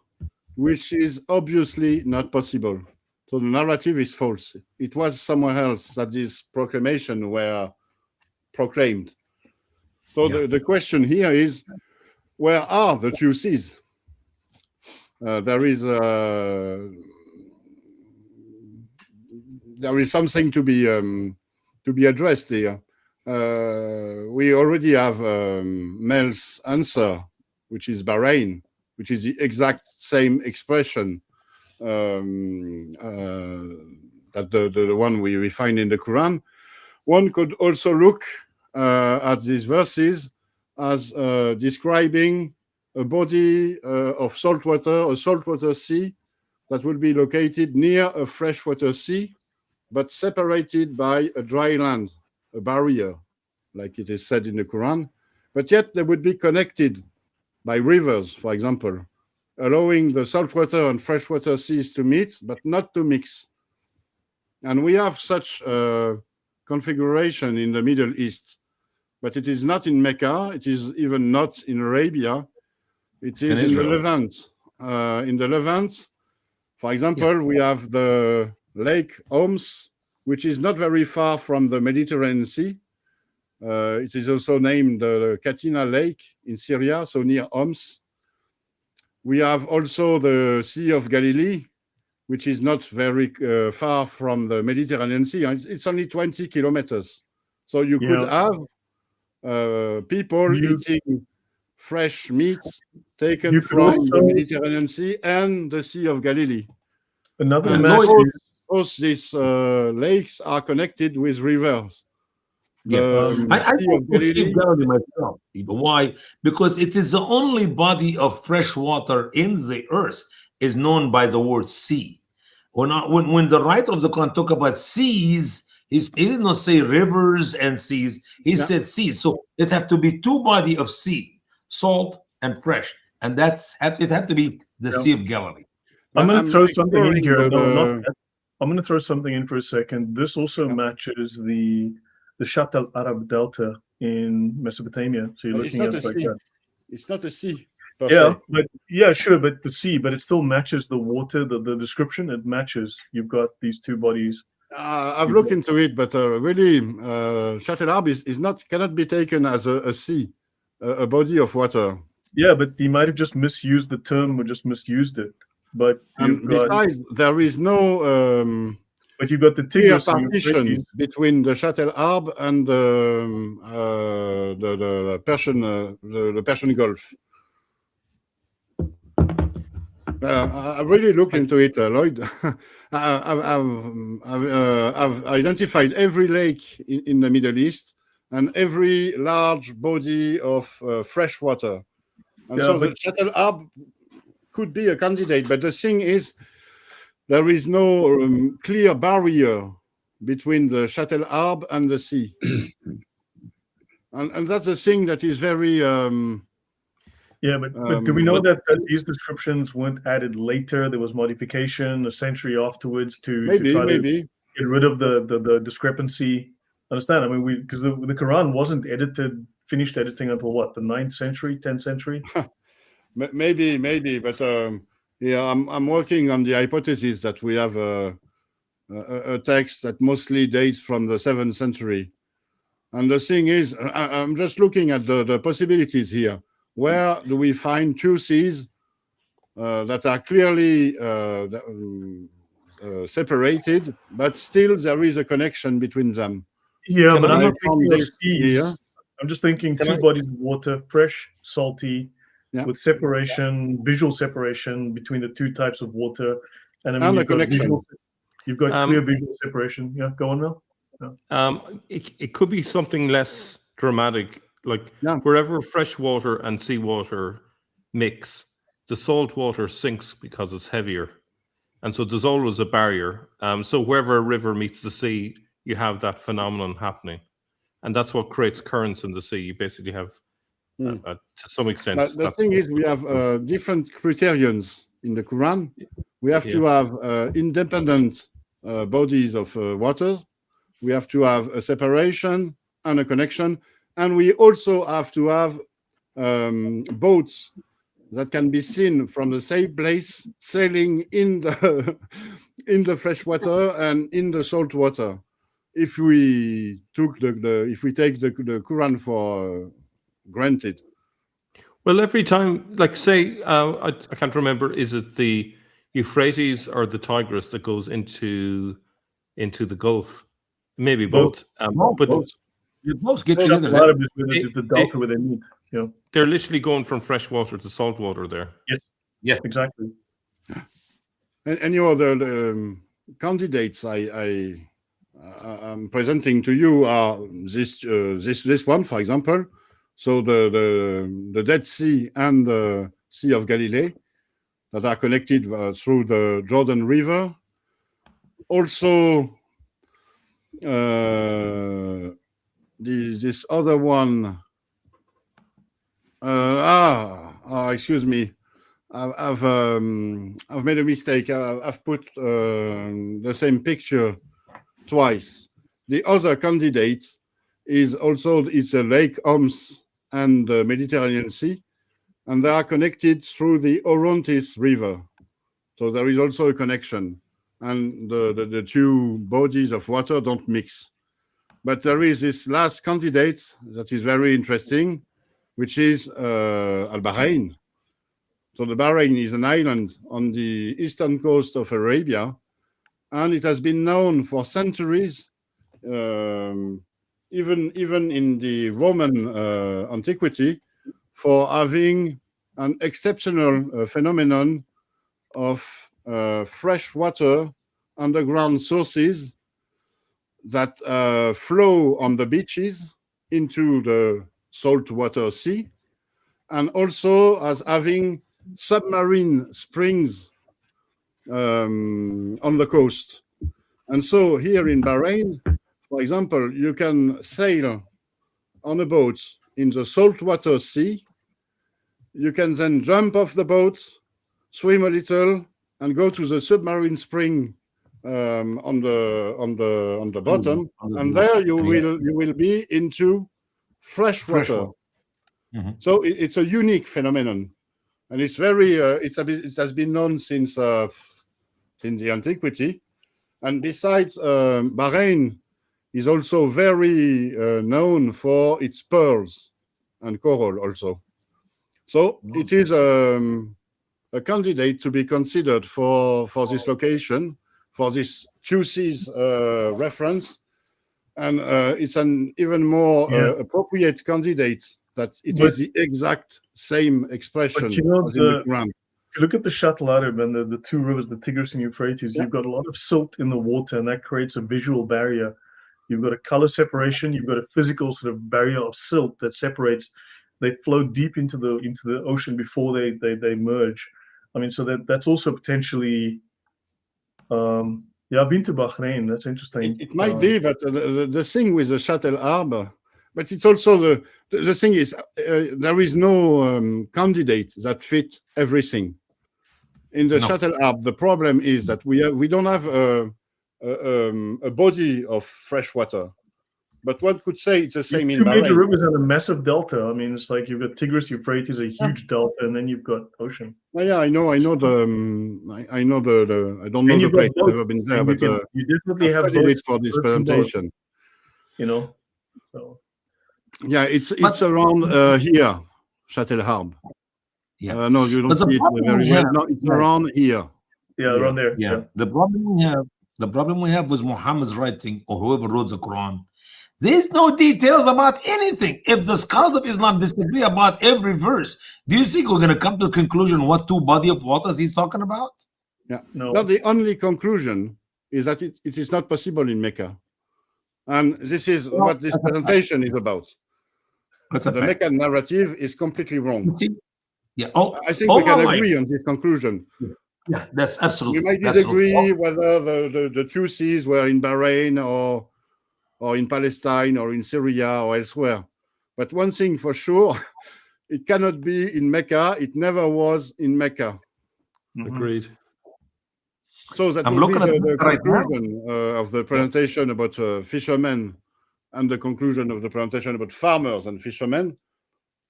B: which is obviously not possible. So the narrative is false. It was somewhere else that these proclamations were proclaimed. So the question here is, where are the two seas? There is something to be addressed here. We already have Mel's answer, which is Bahrain, which is the exact same expression that the one we find in the Quran. One could also look at these verses as describing a body of saltwater, a saltwater sea that will be located near a freshwater sea, but separated by a dry land, a barrier, like it is said in the Quran. But yet they would be connected by rivers, for example, allowing the saltwater and freshwater seas to meet, but not to mix. And we have such configuration in the Middle East, but it is not in Mecca. It is even not in Arabia. It is in the Levant. In the Levant, for example, we have the Lake Homs, which is not very far from the Mediterranean Sea. It is also named the Katina Lake in Syria, so near Homs. We have also the Sea of Galilee, which is not very far from the Mediterranean Sea. It's only 20 kilometers. So you could have people eating fresh meat taken from the Mediterranean Sea and the Sea of Galilee.
A: Another
B: both these lakes are connected with rivers.
F: I don't believe Galilee myself. Why? Because it is the only body of fresh water in the earth is known by the word sea. When the writer of the Quran talk about seas, he did not say rivers and seas. He said seas. So it have to be two body of sea, salt and fresh, and it have to be the Sea of Galilee.
A: I'm going to throw something in here. I'm going to throw something in for a second. This also matches the Shatt al-Arab Delta in Mesopotamia. So you're looking at it like that.
B: It's not a sea.
A: But the sea, but it still matches the water, the description. It matches. You've got these two bodies.
B: I've looked into it, but really, Shatt al-Arab cannot be taken as a sea, a body of water.
A: Yeah, but he might have just misused the term or just misused it. But
B: besides, there is no.
A: But you've got the
B: clear partition between the Shatt al-Arab and the Persian Gulf. I really looked into it, Lloyd. I've identified every lake in the Middle East and every large body of fresh water. And so the Shatt al-Arab could be a candidate, but the thing is, there is no clear barrier between the Shatt al-Arab and the sea. and that's a thing that is very...
A: but do we know that these descriptions weren't added later? There was modification a century afterwards to try to get rid of the discrepancy. Understand? I mean, because the Quran wasn't finished editing until what, the 9th century, 10th century?
B: maybe, but I'm working on the hypothesis that we have a text that mostly dates from the 7th century. And the thing is, I'm just looking at the possibilities here. Where do we find two seas that are clearly separated, but still there is a connection between them?
A: Yeah, but I'm not thinking of seas. I'm just thinking two bodies of water, fresh, salty, with separation, visual separation between the two types of water. And I mean, you've got clear visual separation. Yeah, go on now.
D: It could be something less dramatic. Like wherever fresh water and seawater mix, the salt water sinks because it's heavier. And so there's always a barrier. So wherever a river meets the sea, you have that phenomenon happening. And that's what creates currents in the sea. You basically have, to some extent...
B: But the thing is, we have different criterions in the Quran. We have to have independent bodies of water. We have to have a separation and a connection. And we also have to have boats that can be seen from the same place sailing in the fresh water and in the salt water. If we take the Quran granted.
D: Well, every time, like say, I can't remember, is it the Euphrates or the Tigris that goes into the Gulf? Maybe both. But
F: You both get
A: Shuttle
F: together.
A: Arab is the delta where they meet. Yeah.
D: they're literally going from fresh water to salt water there.
A: Yes.
F: Yeah.
A: Exactly.
B: And you know, the candidates I'm presenting to you are this one, for example. So the Dead Sea and the Sea of Galilee that are connected through the Jordan River. Also, this other one. Excuse me. I've made a mistake. I've put the same picture twice. The other candidate is also it's a Lake Homs and the Mediterranean Sea, and they are connected through the Orontes River. So there is also a connection, and the two bodies of water don't mix. But there is this last candidate that is very interesting, which is Al-Bahrain. So the Bahrain is an island on the eastern coast of Arabia, and it has been known for centuries, even in the Roman antiquity, for having an exceptional phenomenon of freshwater underground sources that flow on the beaches into the saltwater sea, and also as having submarine springs on the coast. And so here in Bahrain, for example, you can sail on a boat in the saltwater sea. You can then jump off the boat, swim a little, and go to the submarine spring on the bottom, and there you will be into fresh water.
F: Mm-hmm.
B: So it's a unique phenomenon, and it's very it has been known since the antiquity. And besides, Bahrain is also very known for its pearls and coral also. So it is a candidate to be considered for this location, for this QC's reference, and it's an even more appropriate candidate that it is the exact same expression as in the Quran.
A: If you look at the Shuttle Arab and the two rivers, the Tigris and Euphrates, you've got a lot of silt in the water, and that creates a visual barrier. You've got a color separation. You've got a physical sort of barrier of silt that separates. They flow deep into the ocean before they merge. I mean, so that's also potentially. I've been to Bahrain. That's interesting.
B: It might be, but the thing with the Shuttle Arab, but it's also the thing is there is no candidate that fit everything. In the Shuttle Arab, the problem is that we don't have a body of fresh water. But one could say it's the same in Bahrain.
A: Two major rivers and a massive delta. I mean, it's like you've got Tigris, Euphrates, a huge delta, and then you've got ocean.
B: Well, yeah, I know the. I don't know the place. I've never been there, but
A: you definitely have
B: both for this presentation.
A: You know, so
B: yeah, it's around here, Shuttle Arab.
F: Yeah.
B: No, you don't see it very well. No, it's around here.
A: Yeah, around there.
F: Yeah. The problem we have with Muhammad's writing, or whoever wrote the Quran, there's no details about anything. If the scholars of Islam disagree about every verse, do you think we're going to come to the conclusion what two body of waters he's talking about?
B: Yeah. No, the only conclusion is that it is not possible in Mecca. And this is what this presentation is about. The Meccan narrative is completely wrong.
F: Yeah.
B: I think we can agree on this conclusion.
F: Yeah, that's absolutely.
B: We might disagree whether the two seas were in Bahrain or in Palestine or in Syria or elsewhere. But one thing for sure, it cannot be in Mecca. It never was in Mecca.
D: Agreed.
B: So that will be the conclusion of the presentation about fishermen and the conclusion of the presentation about farmers and fishermen.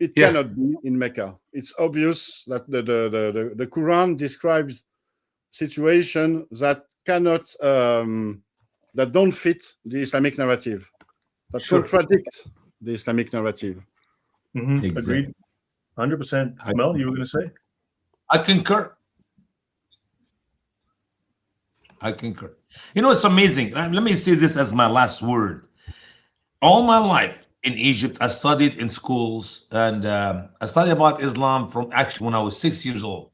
B: It cannot be in Mecca. It's obvious that the Quran describes situations that cannot, that don't fit the Islamic narrative, that contradict the Islamic narrative.
A: Mm-hmm. Agreed. 100%. Mel, you were going to say?
F: I concur. I concur. You know, it's amazing. Let me say this as my last word. All my life in Egypt, I studied in schools, and I studied about Islam from actually when I was 6 years old.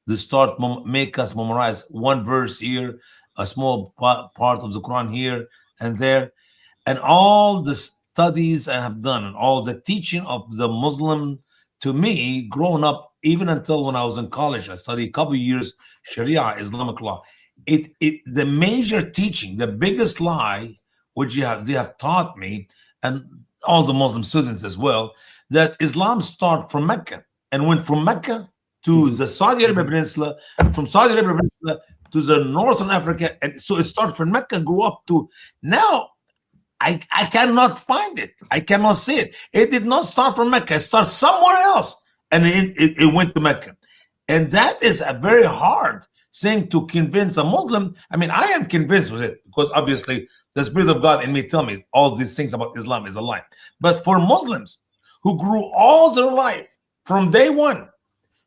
F: They start make us memorize one verse here, a small part of the Quran here and there, and all the studies I have done and all the teaching of the Muslim to me, growing up, even until when I was in college, I studied a couple of years Sharia, Islamic law. The major teaching, the biggest lie, which they have taught me, and all the Muslim students as well, that Islam started from Mecca and went from Mecca to the Saudi Arabia Peninsula, from Saudi Arabia Peninsula to the Northern Africa. And so it started from Mecca and grew up to now. I cannot find it. I cannot see it. It did not start from Mecca. It started somewhere else. And it went to Mecca. And that is a very hard thing to convince a Muslim. I mean, I am convinced with it because obviously the Spirit of God in me tell me all these things about Islam is a lie. But for Muslims who grew all their life from day one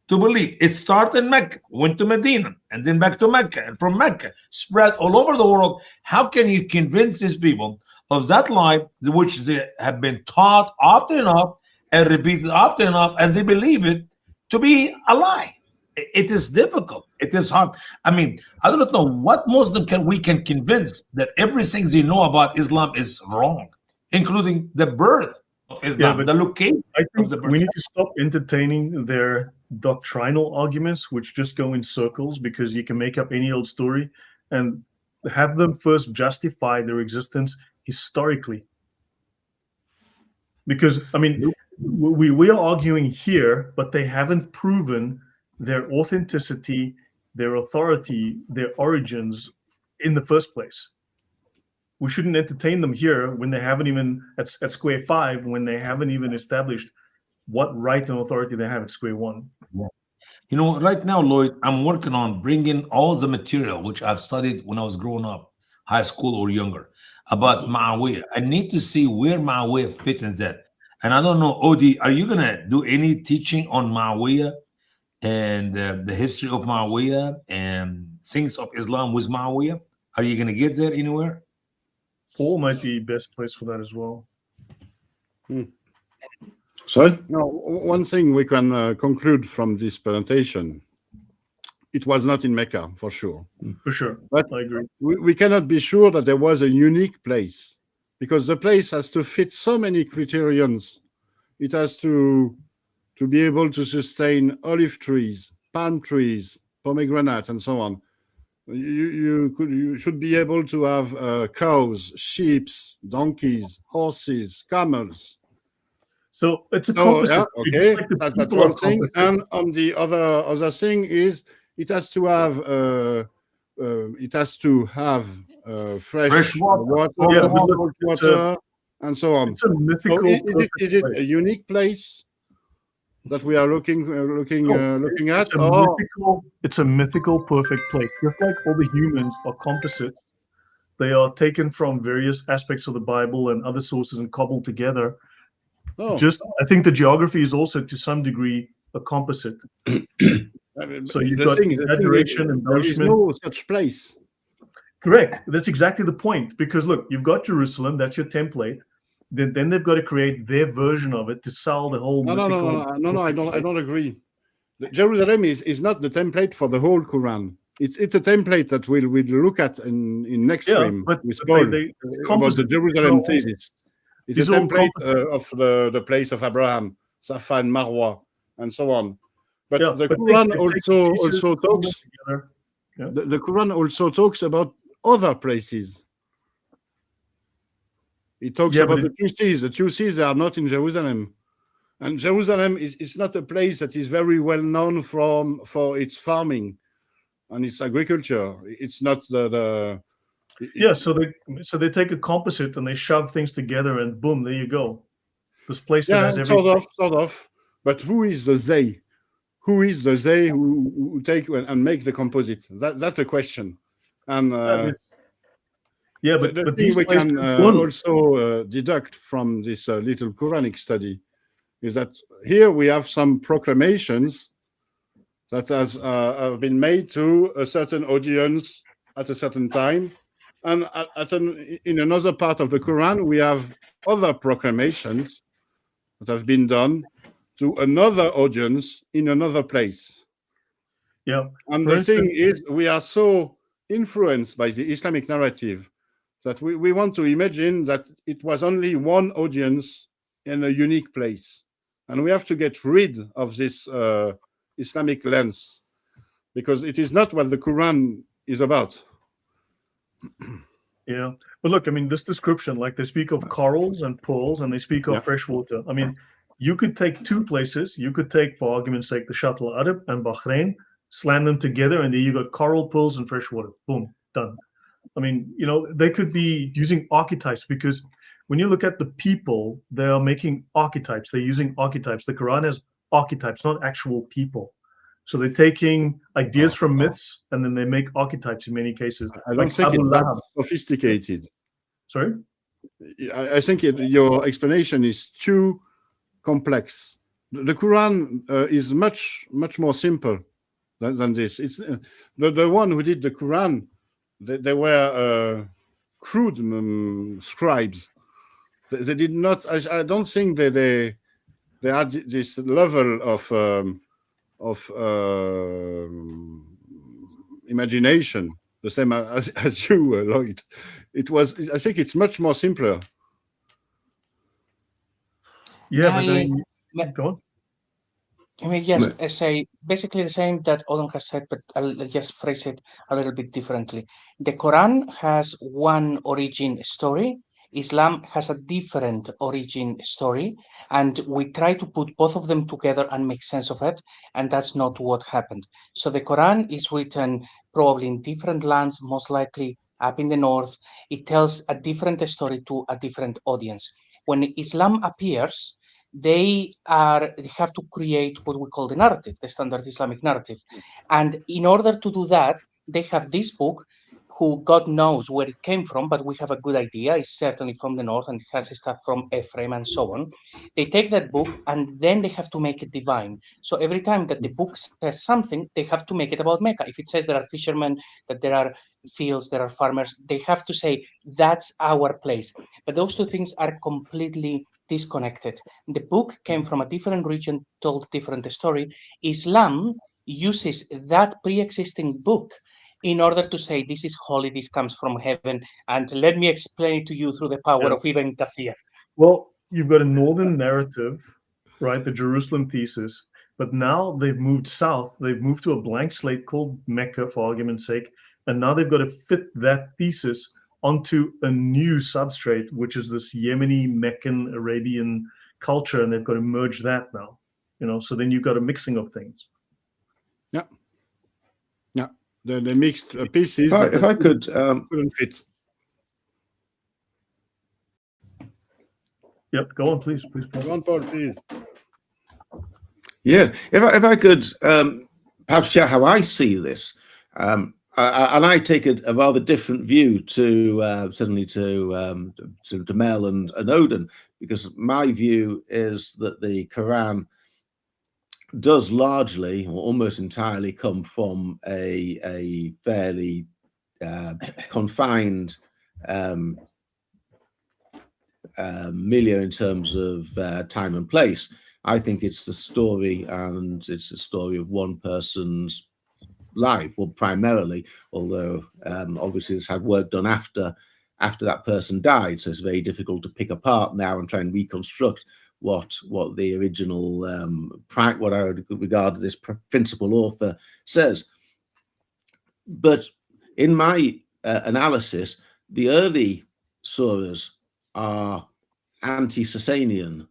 F: to believe it started in Mecca, went to Medina, and then back to Mecca, and from Mecca spread all over the world, how can you convince these people of that lie which they have been taught often enough and repeated often enough, and they believe it to be a lie? It is difficult. It is hard. I mean, I don't know what Muslim we can convince that everything they know about Islam is wrong, including the birth of Islam, the location.
A: I think
F: of the birth.
A: we need to stop entertaining their doctrinal arguments, which just go in circles, because you can make up any old story, and have them first justify their existence historically. Because, I mean, we are arguing here, but they haven't proven their authenticity, their authority, their origins in the first place. We shouldn't entertain them here when they haven't even, at square 5, when they haven't even established what right and authority they have at square 1.
F: Yeah. You know, right now, Lloyd, I'm working on bringing all the material which I've studied when I was growing up, high school or younger, about Ma'awiyah. I need to see where Ma'awiyah fit in that. And I don't know, Odi, are you going to do any teaching on Ma'awiyah and the history of Ma'awiyah and things of Islam with Ma'awiyah? Are you going to get there anywhere?
A: Paul might be best place for that as well.
B: Sorry? No, one thing we can conclude from this presentation, it was not in Mecca, for sure.
A: For sure,
B: but
A: I agree.
B: We cannot be sure that there was a unique place, because the place has to fit so many criterions. It has to be able to sustain olive trees, palm trees, pomegranates, and so on. You should be able to have cows, sheep, donkeys, horses, camels.
A: So it's a composite.
B: Okay, that's one thing. And on the other thing is it has to have fresh water, and so on.
A: It's a mythical.
B: So is it a unique place that we are looking at?
A: It's a mythical, perfect place. Just like all the humans are composites, they are taken from various aspects of the Bible and other sources and cobbled together. I think the geography is also to some degree a composite. So you've got exaggeration, embellishment.
B: There is no such place.
A: Correct. That's exactly the point. Because look, you've got Jerusalem. That's your template. Then they've got to create their version of it to sell the whole.
B: No. I don't agree. Jerusalem is not the template for the whole Quran. It's a template that we'll look at in next stream with Paul about the Jerusalem thesis. It's a template of the place of Abraham, Safa and Marwa, and so on. But the Quran also talks. The Quran also talks about other places. It talks about the two seas. The two seas, they are not in Jerusalem. And Jerusalem is not a place that is very well known for its farming and its agriculture. It's not
A: so they take a composite and they shove things together and boom, there you go. This place that has everything.
B: Sort of. But who is the they? Who is the they who take and make the composite? That's the question. And
A: but
B: these we can also deduct from this little Quranic study is that here we have some proclamations that have been made to a certain audience at a certain time. And in another part of the Quran, we have other proclamations that have been done to another audience in another place.
A: Yeah.
B: And the thing is, we are so influenced by the Islamic narrative that we want to imagine that it was only one audience in a unique place. And we have to get rid of this Islamic lens, because it is not what the Quran is about.
A: Yeah. But look, I mean, this description, like they speak of corals and pools and they speak of fresh water. I mean, you could take two places. You could take, for argument's sake, the Shatt al-Arab and Bahrain, slam them together, and there you got coral pools and fresh water. Boom, done. I mean, you know, they could be using archetypes, because when you look at the people, they are making archetypes. They're using archetypes. The Quran has archetypes, not actual people. So they're taking ideas from myths and then they make archetypes in many cases.
B: I don't think it's that sophisticated.
A: Sorry?
B: I think your explanation is too complex. The Quran is much more simple than this. It's the one who did the Quran. They were crude scribes. They did not. I don't think they had this level of imagination, the same as you, Lloyd. It was. I think it's much more simpler.
A: Yeah, but go on.
C: I mean, yes, I say basically the same that Odon has said, but I'll just phrase it a little bit differently. The Quran has one origin story. Islam has a different origin story, and we try to put both of them together and make sense of it, and that's not what happened. So the Quran is written probably in different lands, most likely up in the north. It tells a different story to a different audience. When Islam appears, they have to create what we call the narrative, the standard Islamic narrative. And in order to do that, they have this book, who God knows where it came from, but we have a good idea. It's certainly from the north and it has stuff from Ephraim and so on. They take that book and then they have to make it divine. So every time that the book says something, they have to make it about Mecca. If it says there are fishermen, that there are fields, there are farmers, they have to say that's our place. But those two things are completely disconnected. The book came from a different region, told a different story. Islam uses that pre-existing book in order to say this is holy, this comes from heaven, and let me explain it to you through the power of Ibn Kathir.
A: Well, you've got a northern narrative, right? The Jerusalem thesis, but now they've moved south. They've moved to a blank slate called Mecca, for argument's sake, and now they've got to fit that thesis onto a new substrate, which is this Yemeni, Meccan, Arabian culture, and they've got to merge that now. You know, so then you've got a mixing of things.
B: Yeah. The mixed pieces.
E: If I could,
B: couldn't fit.
A: Yep, go on, please.
B: Go on, Paul, please.
E: Yeah, if I could perhaps share how I see this, and I take a rather different view to certainly to Mel and Odon, because my view is that the Quran does largely or almost entirely come from a fairly confined milieu in terms of time and place. I think it's the story, and it's the story of one person's life, well, primarily, although obviously it's had work done after that person died, so it's very difficult to pick apart now and try and reconstruct what the original what I would regard as this principal author says. But in my analysis, the early surahs are anti-Sasanian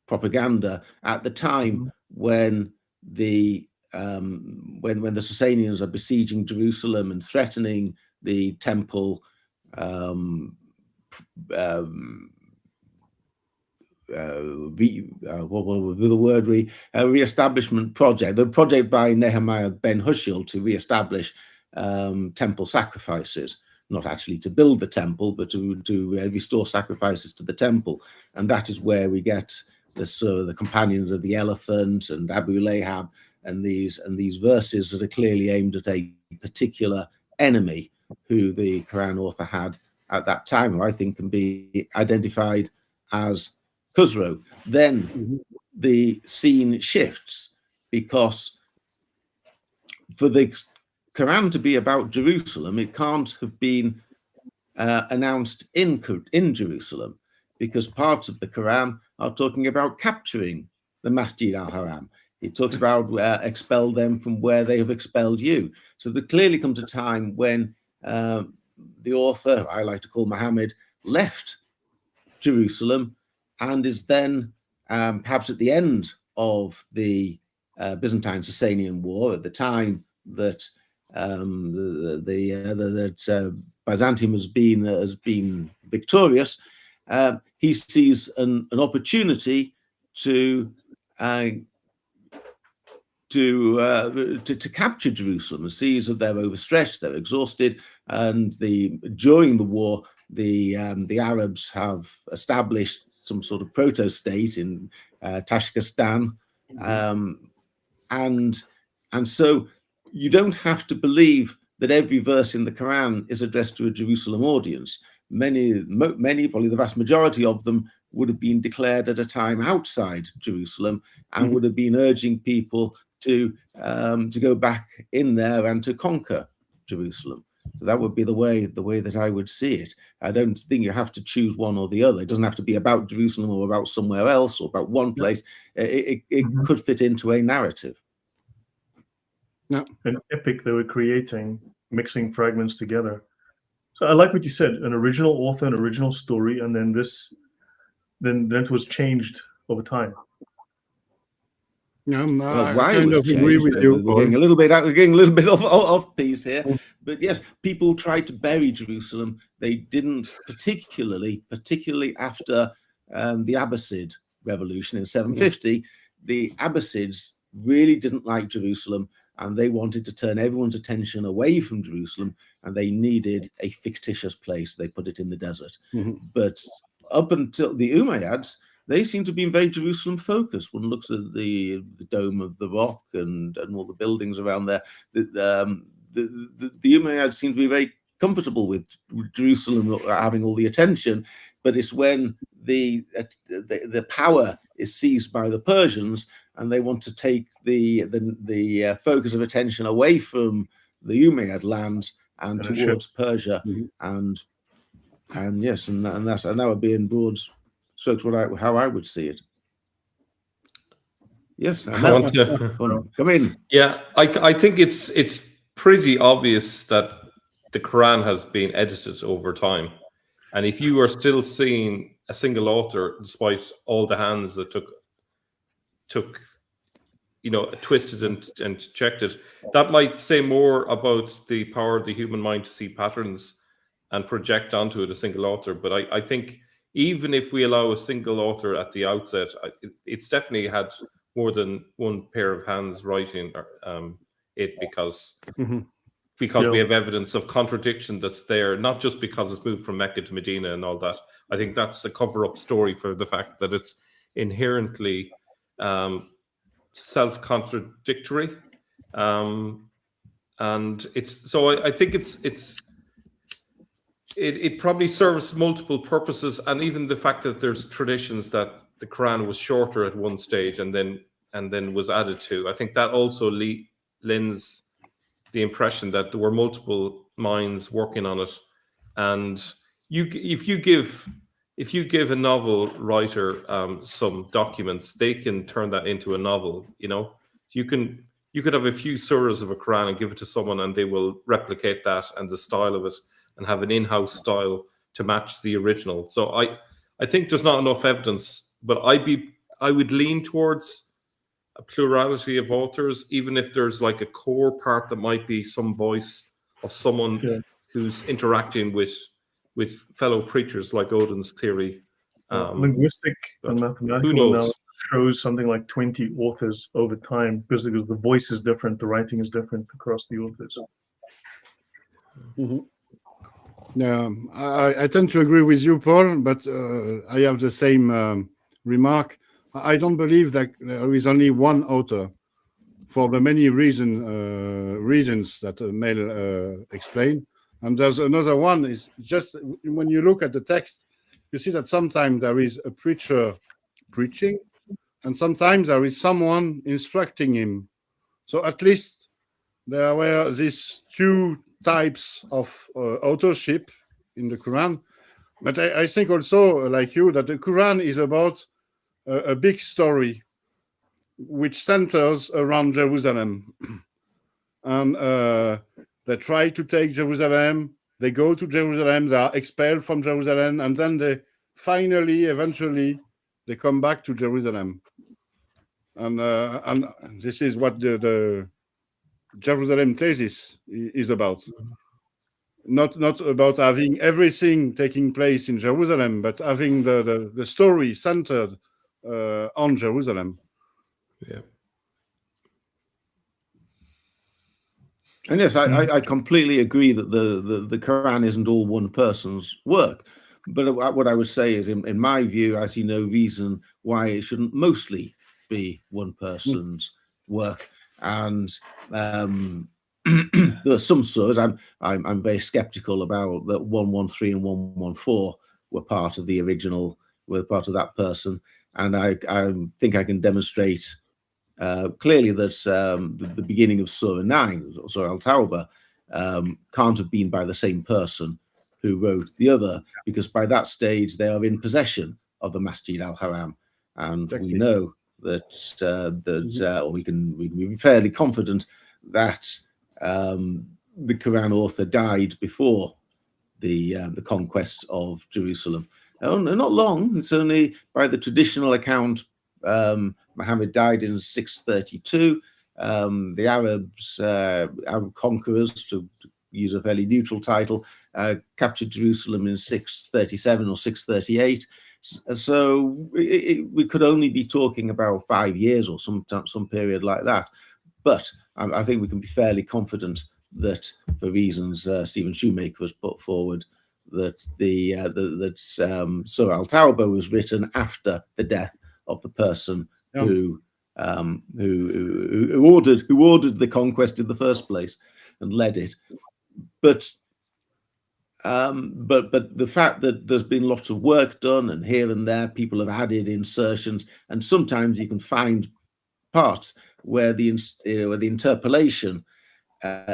E: propaganda at the time when the Sasanians are besieging Jerusalem and threatening the temple reestablishment project, the project by Nehemiah ben Hushil to reestablish temple sacrifices, not actually to build the temple, but to restore sacrifices to the temple. And that is where we get the companions of the elephant and Abu Lahab, and these verses that are clearly aimed at a particular enemy who the Quran author had at that time, who I think can be identified as Khusro. Then the scene shifts, because for the Quran to be about Jerusalem, it can't have been announced in Jerusalem, because parts of the Quran are talking about capturing the Masjid al-Haram. It talks about expel them from where they have expelled you. So there clearly comes a time when the author, I like to call Muhammad, left Jerusalem and is then perhaps at the end of the Byzantine-Sasanian War, at the time that Byzantium has been victorious. He sees an opportunity to capture Jerusalem, and sees that they're overstretched, they're exhausted, and during the war, the Arabs have established some sort of proto-state in Tajikistan, and so you don't have to believe that every verse in the Quran is addressed to a Jerusalem audience. Many, probably the vast majority of them, would have been declared at a time outside Jerusalem, and would have been urging people to go back in there and to conquer Jerusalem. So that would be the way that I would see it. I don't think you have to choose one or the other. It doesn't have to be about Jerusalem or about somewhere else or about one place. It could fit into a narrative.
B: Yeah.
A: An epic they were creating, mixing fragments together. So I like what you said, an original author, an original story, and then it was changed over time.
B: Yeah,
E: Well,
B: I kind of agree with you.
E: We're getting a little bit off piece here, but yes, people tried to bury Jerusalem. They didn't, particularly after the Abbasid revolution in 750. The Abbasids really didn't like Jerusalem, and they wanted to turn everyone's attention away from Jerusalem, and they needed a fictitious place. They put it in the desert. But up until the Umayyads, they seem to be very Jerusalem focused. One looks at the Dome of the Rock and all the buildings around there. The Umayyads seem to be very comfortable with Jerusalem having all the attention, but it's when the power is seized by the Persians and they want to take the focus of attention away from the Umayyad lands and towards Persia, and that would be in broad strokes how I would see it. Yes, come in.
D: Yeah, I think it's pretty obvious that the Quran has been edited over time, and if you are still seeing a single author, despite all the hands that took twisted and checked it, that might say more about the power of the human mind to see patterns and project onto it a single author. But I think even if we allow a single author at the outset, it's definitely had more than one pair of hands writing it, because we have evidence of contradiction that's there, not just because it's moved from Mecca to Medina and all that. I think that's a cover-up story for the fact that it's inherently self-contradictory, and I think it probably serves multiple purposes, and even the fact that there's traditions that the Quran was shorter at one stage and then was added to. I think that also lends the impression that there were multiple minds working on it, and if you give a novel writer some documents, they can turn that into a novel. You could have a few surahs of a Quran and give it to someone, and they will replicate that and the style of it, and have an in-house style to match the original. So I think there's not enough evidence, but I would lean towards a plurality of authors, even if there's like a core part that might be some voice of someone who's interacting with fellow preachers, like Odin's theory.
A: Linguistic and mathematical analysis shows something like 20 authors over time, because the voice is different, the writing is different across the authors.
B: I tend to agree with you, Paul, but I have the same remark. I don't believe that there is only one author, for the many reasons that Mel explained. And there's another one is just when you look at the text, you see that sometimes there is a preacher preaching, and sometimes there is someone instructing him. So at least there were these two types of authorship in the Quran. But I think also, like you, that the Quran is about a big story which centers around Jerusalem. And they try to take Jerusalem, they go to Jerusalem, they are expelled from Jerusalem, and then they finally, eventually, they come back to Jerusalem. And this is what the Jerusalem thesis is about. Not about having everything taking place in Jerusalem, but having the story centered on Jerusalem.
D: Yeah.
E: And yes, I completely agree that the Quran isn't all one person's work. But what I would say is, in my view, I see no reason why it shouldn't mostly be one person's work. And there are some surahs I'm very skeptical about, that 113 and 114 were part of the original, were part of that person. And I think I can demonstrate clearly that the beginning of Surah 9, Surah Al-Tawbah, can't have been by the same person who wrote the other, because by that stage they are in possession of the Masjid al-Haram, and
B: Exactly.
E: we know that or we can be fairly confident that the Quran author died before the conquest of Jerusalem. Not long. It's only, by the traditional account, Muhammad died in 632. The Arab conquerors, to use a fairly neutral title, captured Jerusalem in 637 or 638. So we could only be talking about 5 years or some period like that. But I think we can be fairly confident that, for reasons Stephen Shoemaker has put forward, that Surah Al-Tawbah was written after the death of the person who ordered the conquest in the first place and led it. But the fact that there's been lots of work done, and here and there people have added insertions, and sometimes you can find parts where the interpolation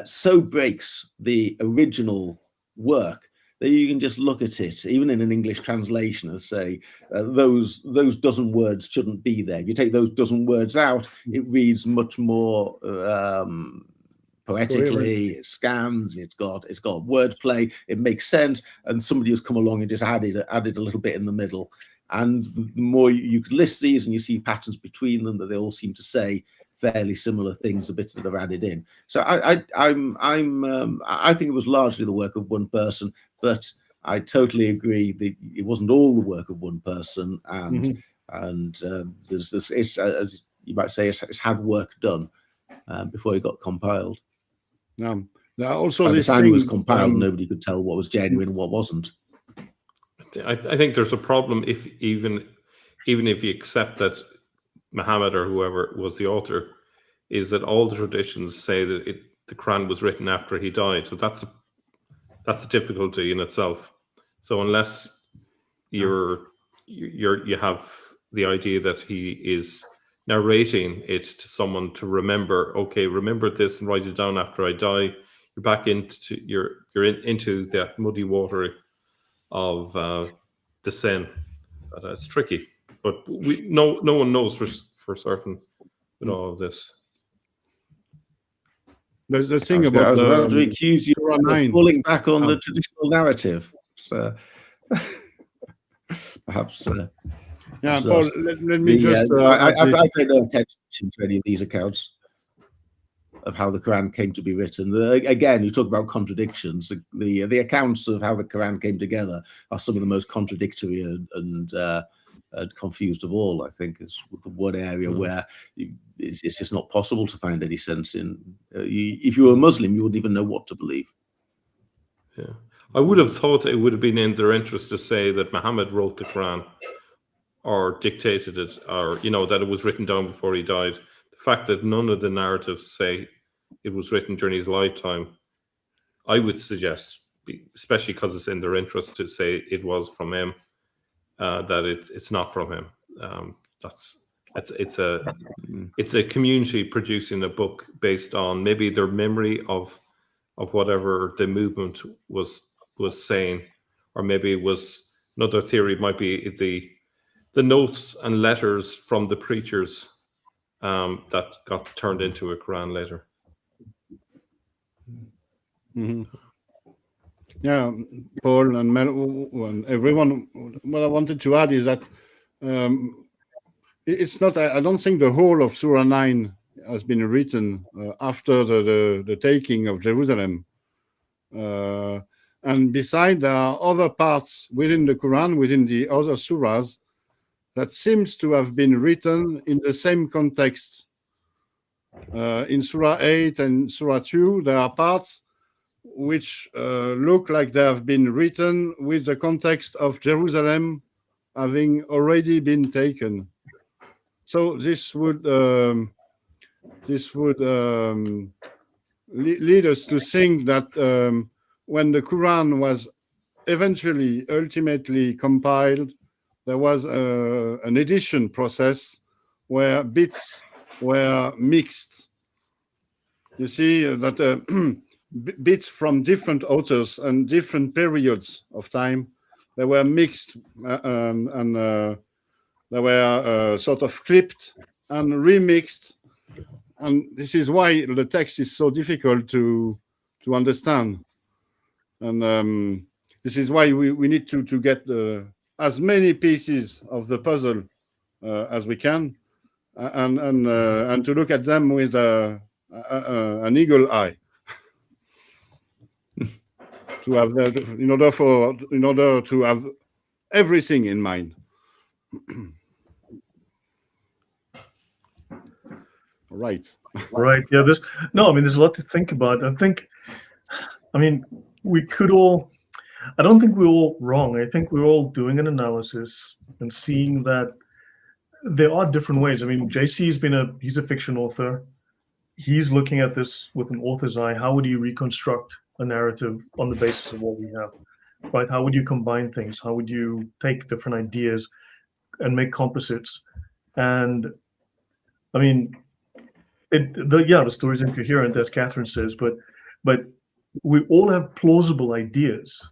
E: so breaks the original work that you can just look at it, even in an English translation, and say those dozen words shouldn't be there. If you take those dozen words out, it reads much more poetically. It scans. It's got wordplay. It makes sense. And somebody has come along and just added a little bit in the middle. And the more you could list these, and you see patterns between them, that they all seem to say fairly similar things, the bits that are added in. So I think it was largely the work of one person, but I totally agree that it wasn't all the work of one person, and there's this, it's, as you might say, it's had work done before it got compiled.
B: Also,
E: by the
B: this
E: time
B: thing,
E: it was compiled, nobody could tell what was genuine and what wasn't.
D: I think there's a problem if even if you accept that Muhammad or whoever was the author, is that all the traditions say that the Quran was written after he died. So that's a difficulty in itself. So unless you have the idea that he is narrating it to someone to remember, okay, remember this and write it down after I die, you're back into into that muddy water of the sin. It's tricky, but no one knows for certain with all of this.
B: The thing about
E: I was about to accuse you of falling back on the traditional narrative. So, perhaps.
B: Paul, let me just.
E: I pay no attention to any of these accounts of how the Quran came to be written. Again, you talk about contradictions. The accounts of how the Quran came together are some of the most contradictory and confused of all. I think is the one area where it's just not possible to find any sense in. If you were a Muslim, you wouldn't even know what to believe.
D: Yeah, I would have thought it would have been in their interest to say that Muhammad wrote the Quran, or dictated it, or that it was written down before he died. The fact that none of the narratives say it was written during his lifetime, I would suggest, especially because it's in their interest to say it was from him, that it's not from him. It's a community producing a book based on maybe their memory of whatever the movement was saying, or maybe it was another theory. Might be the notes and letters from the preachers that got turned into a Quran later.
B: Mm-hmm. Yeah, Paul and Mel and everyone. What I wanted to add is that it's not. I don't think the whole of Surah 9 has been written after the taking of Jerusalem. And besides, there are other parts within the Quran, within the other surahs, that seems to have been written in the same context. In Surah 8 and Surah 2, there are parts which look like they have been written with the context of Jerusalem having already been taken. So this would lead us to think that when the Quran was ultimately compiled, there was an edition process where bits were mixed. You see that bits from different authors and different periods of time, they were mixed and they were sort of clipped and remixed. And this is why the text is so difficult to understand. And this is why we need to get as many pieces of the puzzle as we can, and to look at them with an eagle eye, to have in order to have everything in mind. Right.
A: Right. Yeah. There's a lot to think about. I don't think we're all wrong. I think we're all doing an analysis and seeing that there are different ways. I mean, JC he's a fiction author. He's looking at this with an author's eye. How would you reconstruct a narrative on the basis of what we have, right? How would you combine things? How would you take different ideas and make composites? And I mean, the story's incoherent, as Catherine says, but we all have plausible ideas,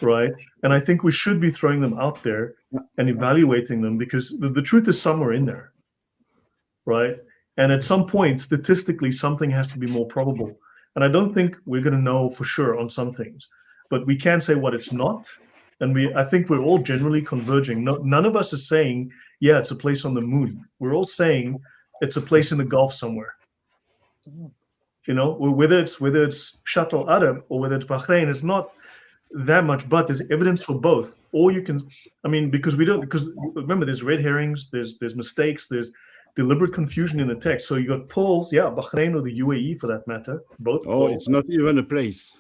A: right? And I think we should be throwing them out there and evaluating them, because the truth is somewhere in there, right? And at some point, statistically, something has to be more probable. And I don't think we're going to know for sure on some things, but we can say what it's not. And I think we're all generally converging. None of us is saying, yeah, it's a place on the moon. We're all saying it's a place in the Gulf somewhere. Whether it's Shuttle Arab or whether it's Bahrain, it's not that much, but there's evidence for both. Or you can, because remember, there's red herrings, there's mistakes, there's deliberate confusion in the text. So you got polls, Bahrain or the UAE for that matter, both.
B: It's not even a place.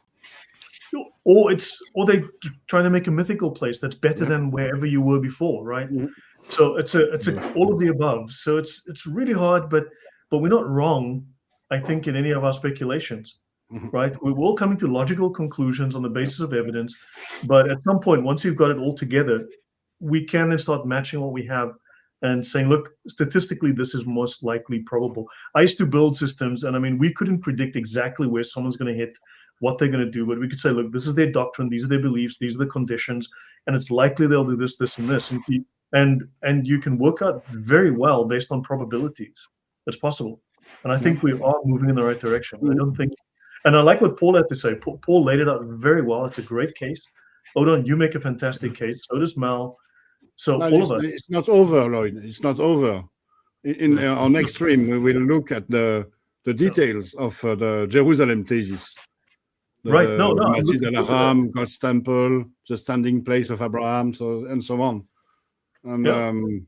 A: Or they trying to make a mythical place that's better than wherever you were before, right? Mm-hmm. So it's all of the above. So it's really hard, but we're not wrong, I think, in any of our speculations, right? We're all coming to logical conclusions on the basis of evidence, but at some point, once you've got it all together, we can then start matching what we have and saying, look, statistically, this is most likely probable. I used to build systems, and we couldn't predict exactly where someone's going to hit, what they're going to do, but we could say, look, this is their doctrine, these are their beliefs, these are the conditions, and it's likely they'll do this, this, and this. And you can work out very well based on probabilities. It's possible. And I think we are moving in the right direction. I don't think, and I like what Paul had to say. Paul laid it out very well. It's a great case. Odon, you make a fantastic case. So does Mal. So all of us.
B: It's not over, Lloyd. It's not over. In our next stream, we will look at the details of the Jerusalem thesis.
A: Right. No.
B: Masjid al-Haram, God's temple, the standing place of Abraham, and so on. And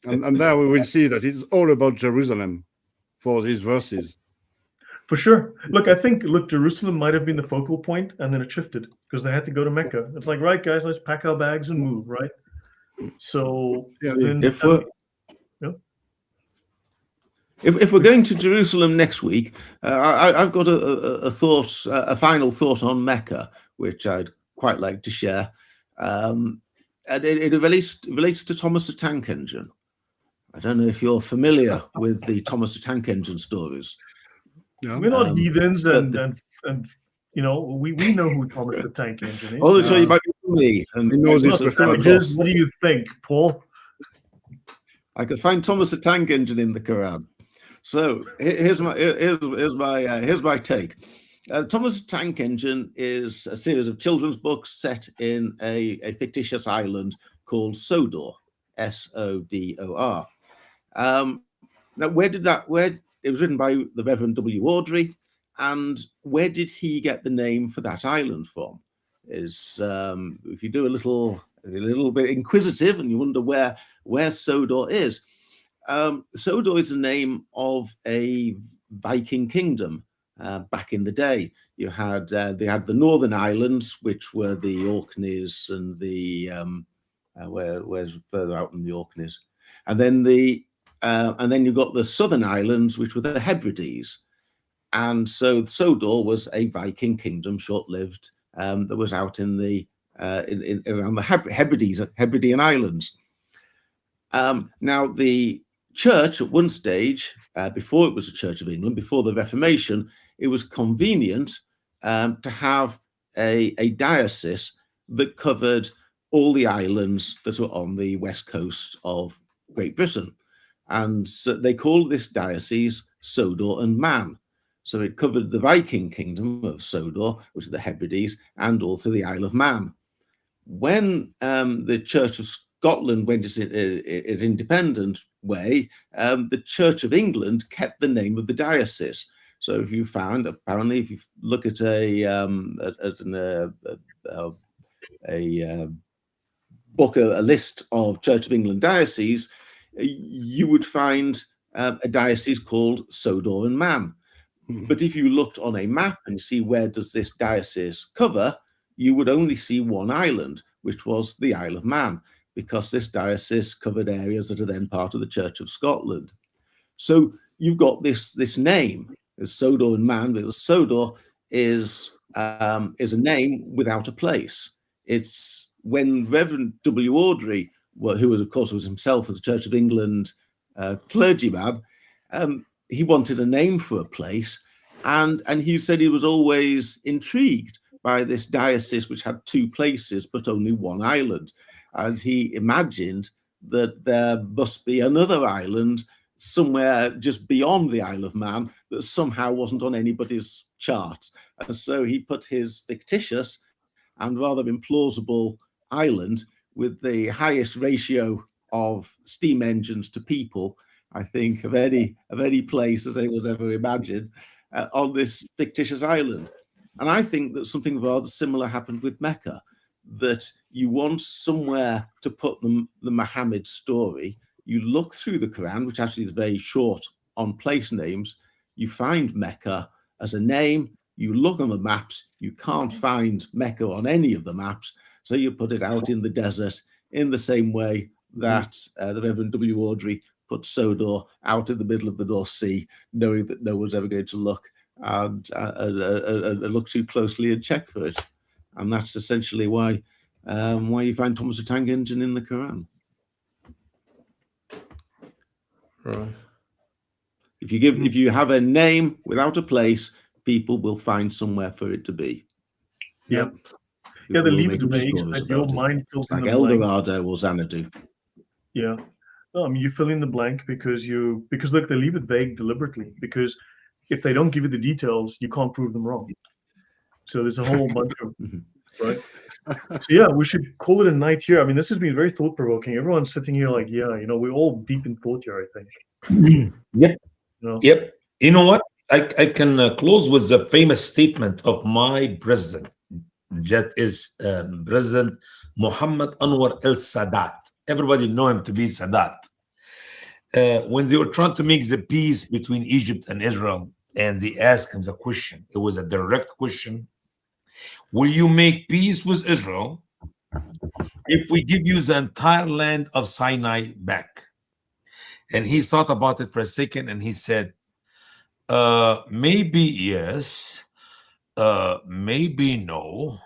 B: and there we will see that it's all about Jerusalem for these verses.
A: For sure. Look, I think Jerusalem might have been the focal point, and then it shifted because they had to go to Mecca. It's like, right, guys, let's pack our bags and move, right? So
B: Yeah,
A: then,
E: If we're
A: yeah.
E: if we're going to Jerusalem next week, I've got a thought, a final thought on Mecca, which I'd quite like to share. And it relates to Thomas the Tank Engine. I don't know if you're familiar with the Thomas the Tank Engine stories.
B: yeah.
A: We're not heathens,
E: but
A: and you know, we know who Thomas the Tank Engine is.
E: I'll show you might be me, and
B: He knows
E: I
B: his
E: must have come
B: references.
E: across.
A: What do you think, Paul?
E: I could find Thomas the Tank Engine in the Quran. So here's my take. Thomas the Tank Engine is a series of children's books set in a fictitious island called Sodor, Sodor. Now, where it was written by the Reverend W. Awdry, and where did he get the name for that island from? Is if you do a little bit inquisitive and you wonder where Sodor is. Sodor is the name of a Viking kingdom back in the day. You had they had the Northern Islands, which were the Orkneys and the where's further out in the Orkneys, and then you got the Southern Islands, which were the Hebrides. And so Sodor was a Viking kingdom, short-lived, that was out in the around the Hebridean Islands. Now the church at one stage, before it was the Church of England, before the Reformation, it was convenient to have a diocese that covered all the islands that were on the west coast of Great Britain. And so they called this diocese Sodor and Man. So it covered the Viking kingdom of Sodor, which is the Hebrides, and also the Isle of Man. When the Church of Scotland went its independent way, the Church of England kept the name of the diocese. So if you found, apparently, if you look at a list of Church of England dioceses, you would find a diocese called Sodor and Man. But if you looked on a map and see where does this diocese cover, you would only see one island, which was the Isle of Man, because this diocese covered areas that are then part of the Church of Scotland. So you've got this name, Sodor and Man, because Sodor is a name without a place. It's when Reverend W. Awdry, who was, of course, was himself as a Church of England clergyman, he wanted a name for a place, and he said he was always intrigued by this diocese which had two places but only one island, and he imagined that there must be another island somewhere just beyond the Isle of Man that somehow wasn't on anybody's chart. And so he put his fictitious and rather implausible island with the highest ratio of steam engines to people, I think, of any place as anyone's ever imagined, on this fictitious island. And I think that something rather similar happened with Mecca, that you want somewhere to put the Muhammad story. You look through the Quran, which actually is very short on place names. You find Mecca as a name. You look on the maps. You can't find Mecca on any of the maps. So you put it out in the desert in the same way that the Reverend W. Awdry put Sodor out in the middle of the North Sea, knowing that no one's ever going to look and look too closely and check for it. And that's essentially why you find Thomas the Tank Engine in the Quran.
D: Right.
E: If you have a name without a place, people will find somewhere for it to be.
A: Yep.
E: People
A: They
E: will
A: leave
E: make
A: it
E: up
A: vague,
E: stories
A: that your
E: about it.
A: mind fills in
E: Like
A: the
E: El
A: blank.
E: Dorado or Xanadu.
A: Yeah. No, I mean, you fill in the blank because look, they leave it vague deliberately, because if they don't give you the details, you can't prove them wrong. So there's a whole bunch of, right? So yeah, we should call it a night here. I mean, this has been very thought-provoking. Everyone's sitting here like, yeah, we're all deep in thought here, I think.
F: Yep.
A: No?
F: Yep. You know what? I can close with the famous statement of my president. That is President Muhammad Anwar el-Sadat. Everybody know him to be Sadat. When they were trying to make the peace between Egypt and Israel, and they asked him the question, it was a direct question: will you make peace with Israel, if we give you the entire land of Sinai back? And he thought about it for a second and he said, maybe yes, maybe no,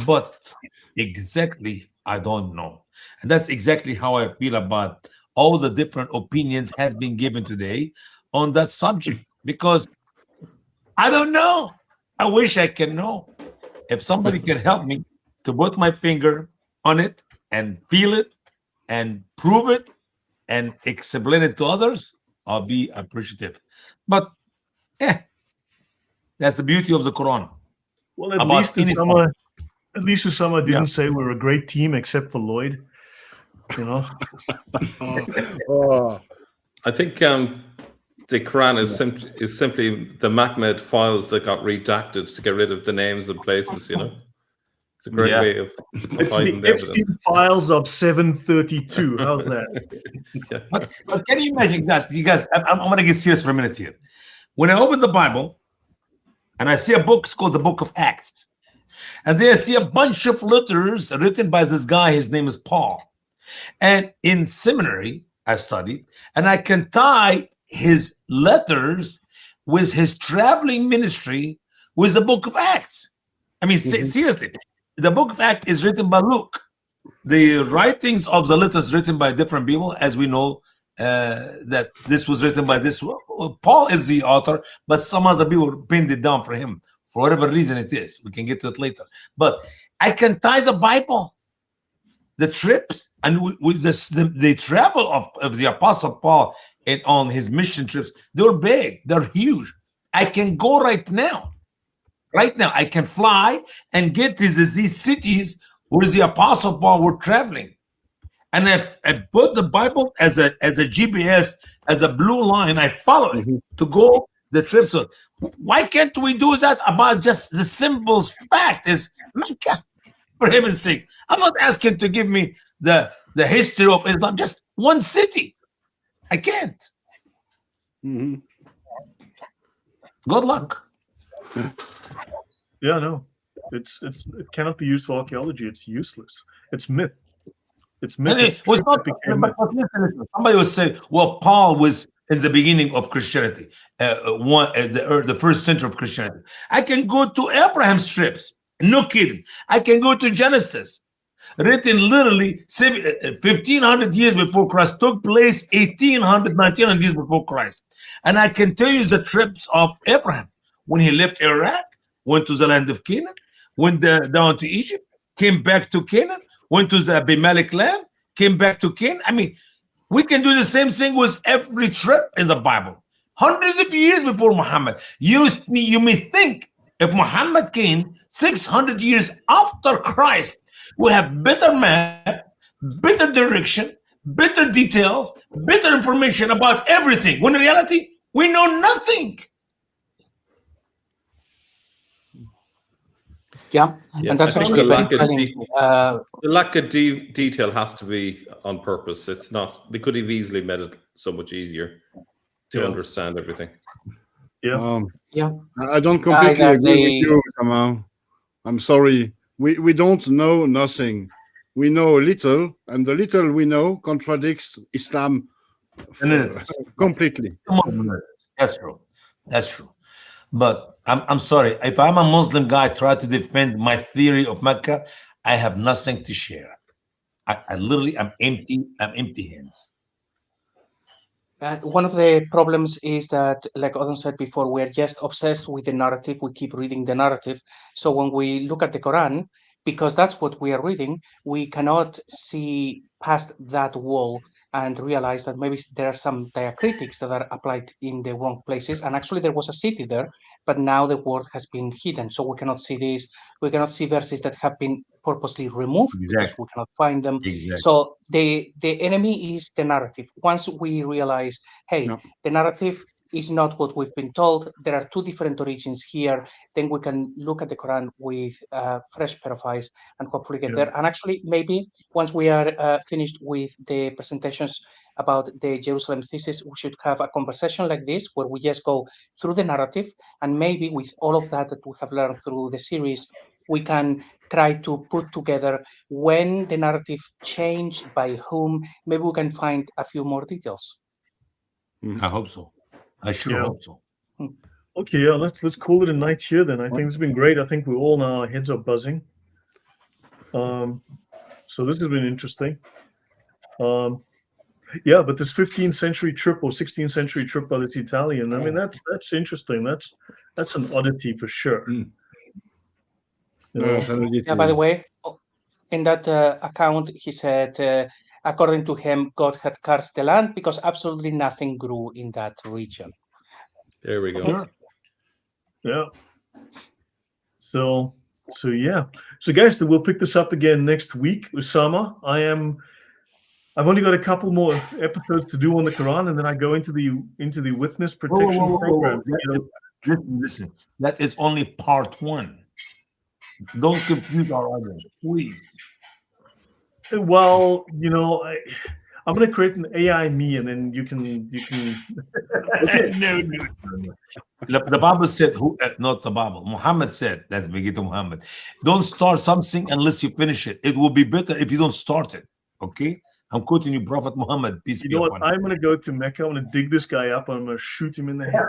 F: but exactly, I don't know. And that's exactly how I feel about all the different opinions has been given today on that subject, because I don't know. I wish I can know. If somebody can help me to put my finger on it and feel it and prove it and explain it to others, I'll be appreciative. But that's the beauty of the Quran.
A: Well, at
F: About
A: least
F: any
A: Usama didn't
F: Yeah.
A: say we're a great team except for Lloyd. You know,
B: Oh,
D: I think the Quran is simply the Mahmed files that got redacted to get rid of the names and places. You know, it's a great
F: Yeah.
D: way of
A: it's
D: hiding
A: the
D: the
A: Epstein
D: evidence.
A: files of 732. How's that?
F: But can you imagine, guys? I'm going to get serious for a minute here. When I open the Bible and I see a book called the Book of Acts, and then I see a bunch of letters written by this guy, his name is Paul. And in seminary, I studied, and I can tie his letters with his traveling ministry with the Book of Acts. I mean, seriously, the Book of Acts is written by Luke. The writings of the letters written by different people, as we know, that this was written by this. Paul is the author, but some other people pinned it down for him for whatever reason it is. We can get to it later. But I can tie the Bible, the trips, and with the travel of the Apostle Paul on his mission trips. They're big, they're huge. I can go right now. Right now, I can fly and get to these cities where the Apostle Paul were traveling. And if I put the Bible as a GPS, as a blue line, I follow it to go the trips. So why can't we do that about just the simple fact is Mecca? For heaven's sake, I'm not asking to give me the history of Islam, just one city. I can't.
B: mhm.
F: Good luck.
A: Yeah, no, it cannot be used for archaeology. It's useless. It's myth. It's myth.
F: And
A: It's
F: it was
A: truth
F: not,
A: that became
F: but
A: myth.
F: listen, somebody was saying, well, Paul was in the beginning of Christianity, the first century of Christianity. I can go to Abraham's trips. No kidding. I can go to Genesis, written literally 1,500 years before Christ, took place 1,800, 1,900 years before Christ. And I can tell you the trips of Abraham when he left Iraq, went to the land of Canaan, went down to Egypt, came back to Canaan, went to the Abimelech land, came back to Canaan. I mean, we can do the same thing with every trip in the Bible. Hundreds of years before Muhammad. You may think if Muhammad came 600 years after Christ, we have better map, better direction, better details, better information about everything. When in reality, we know nothing.
C: Yeah,
D: Yeah,
C: and that's
D: I think
C: actually
D: the
C: very
D: lack of
C: telling.
D: the lack of detail has to be on purpose. It's not. They could have easily made it so much easier to
A: Yeah.
D: understand everything.
A: Yeah.
C: Yeah,
B: I don't completely
C: that
B: agree with
C: they-
B: you, Usama. I'm sorry. We don't know nothing. We know little, and the little we know contradicts Islam completely.
F: That's true. That's true. But I'm sorry. If I'm a Muslim guy try to defend my theory of Mecca, I have nothing to share. I literally I'm empty. I'm empty hands.
C: One of the problems is that, like Odon said before, we're just obsessed with the narrative. We keep reading the narrative. So when we look at the Quran, because that's what we are reading, we cannot see past that wall and realize that maybe there are some diacritics that are applied in the wrong places. And actually, there was a city there, but now the word has been hidden. So we cannot see this. We cannot see verses that have been purposely removed because we cannot find them.
F: Exactly.
C: So the enemy is the narrative. Once we realize, hey,
B: No.
C: the narrative is not what we've been told, there are two different origins here, then we can look at the Quran with a fresh pair of eyes and hopefully get
A: Yeah.
C: there. And actually, maybe once we are finished with the presentations about the Jerusalem thesis, we should have a conversation like this where we just go through the narrative, and maybe with all of that we have learned through the series, we can try to put together when the narrative changed, by whom. Maybe we can find a few more details.
F: I hope so. I sure hope so.
A: Okay, yeah, let's call it a night here then. I think this has been great. I think we're all now, our heads are buzzing. So this has been interesting. Yeah, but this 15th century trip or 16th century trip by this Italian, I mean, that's interesting. That's an oddity for sure. You know?
C: Yeah, by the way, in that account, he said, according to him, God had cursed the land because absolutely nothing grew in that region.
D: There we go.
F: Sure.
A: Yeah. So yeah. So guys, we'll pick this up again next week. Usama, I've only got a couple more episodes to do on the Quran, and then I go into the witness protection program.
F: Listen, that is only part 1. Don't confuse our audience, please.
A: Well, you know, I'm going to create an AI me, and then you can.
F: No. The Bible said, not the Bible. Muhammad said, let's begin to Muhammad. Don't start something unless you finish it. It will be better if you don't start it. Okay? I'm quoting you, Prophet Muhammad. Peace be upon him.
A: I'm going to go to Mecca. I'm going to dig this guy up, and I'm going to shoot him in the head.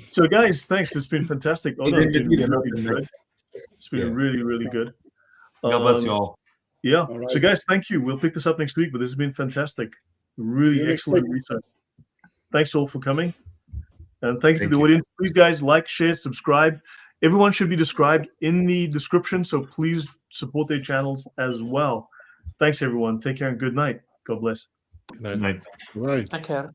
A: So, guys, thanks. It's been fantastic. It's been really, really good.
F: God bless you all.
A: Yeah.
B: Right.
A: So, guys, thank you. We'll pick this up next week, but this has been fantastic. Really excellent research. Thanks all for coming. And thank you to the audience. Please, guys, like, share, subscribe. Everyone should be described in the description, so please support their channels as well. Thanks, everyone. Take care and good night. God bless.
D: Good night.
B: Right.
C: Take care.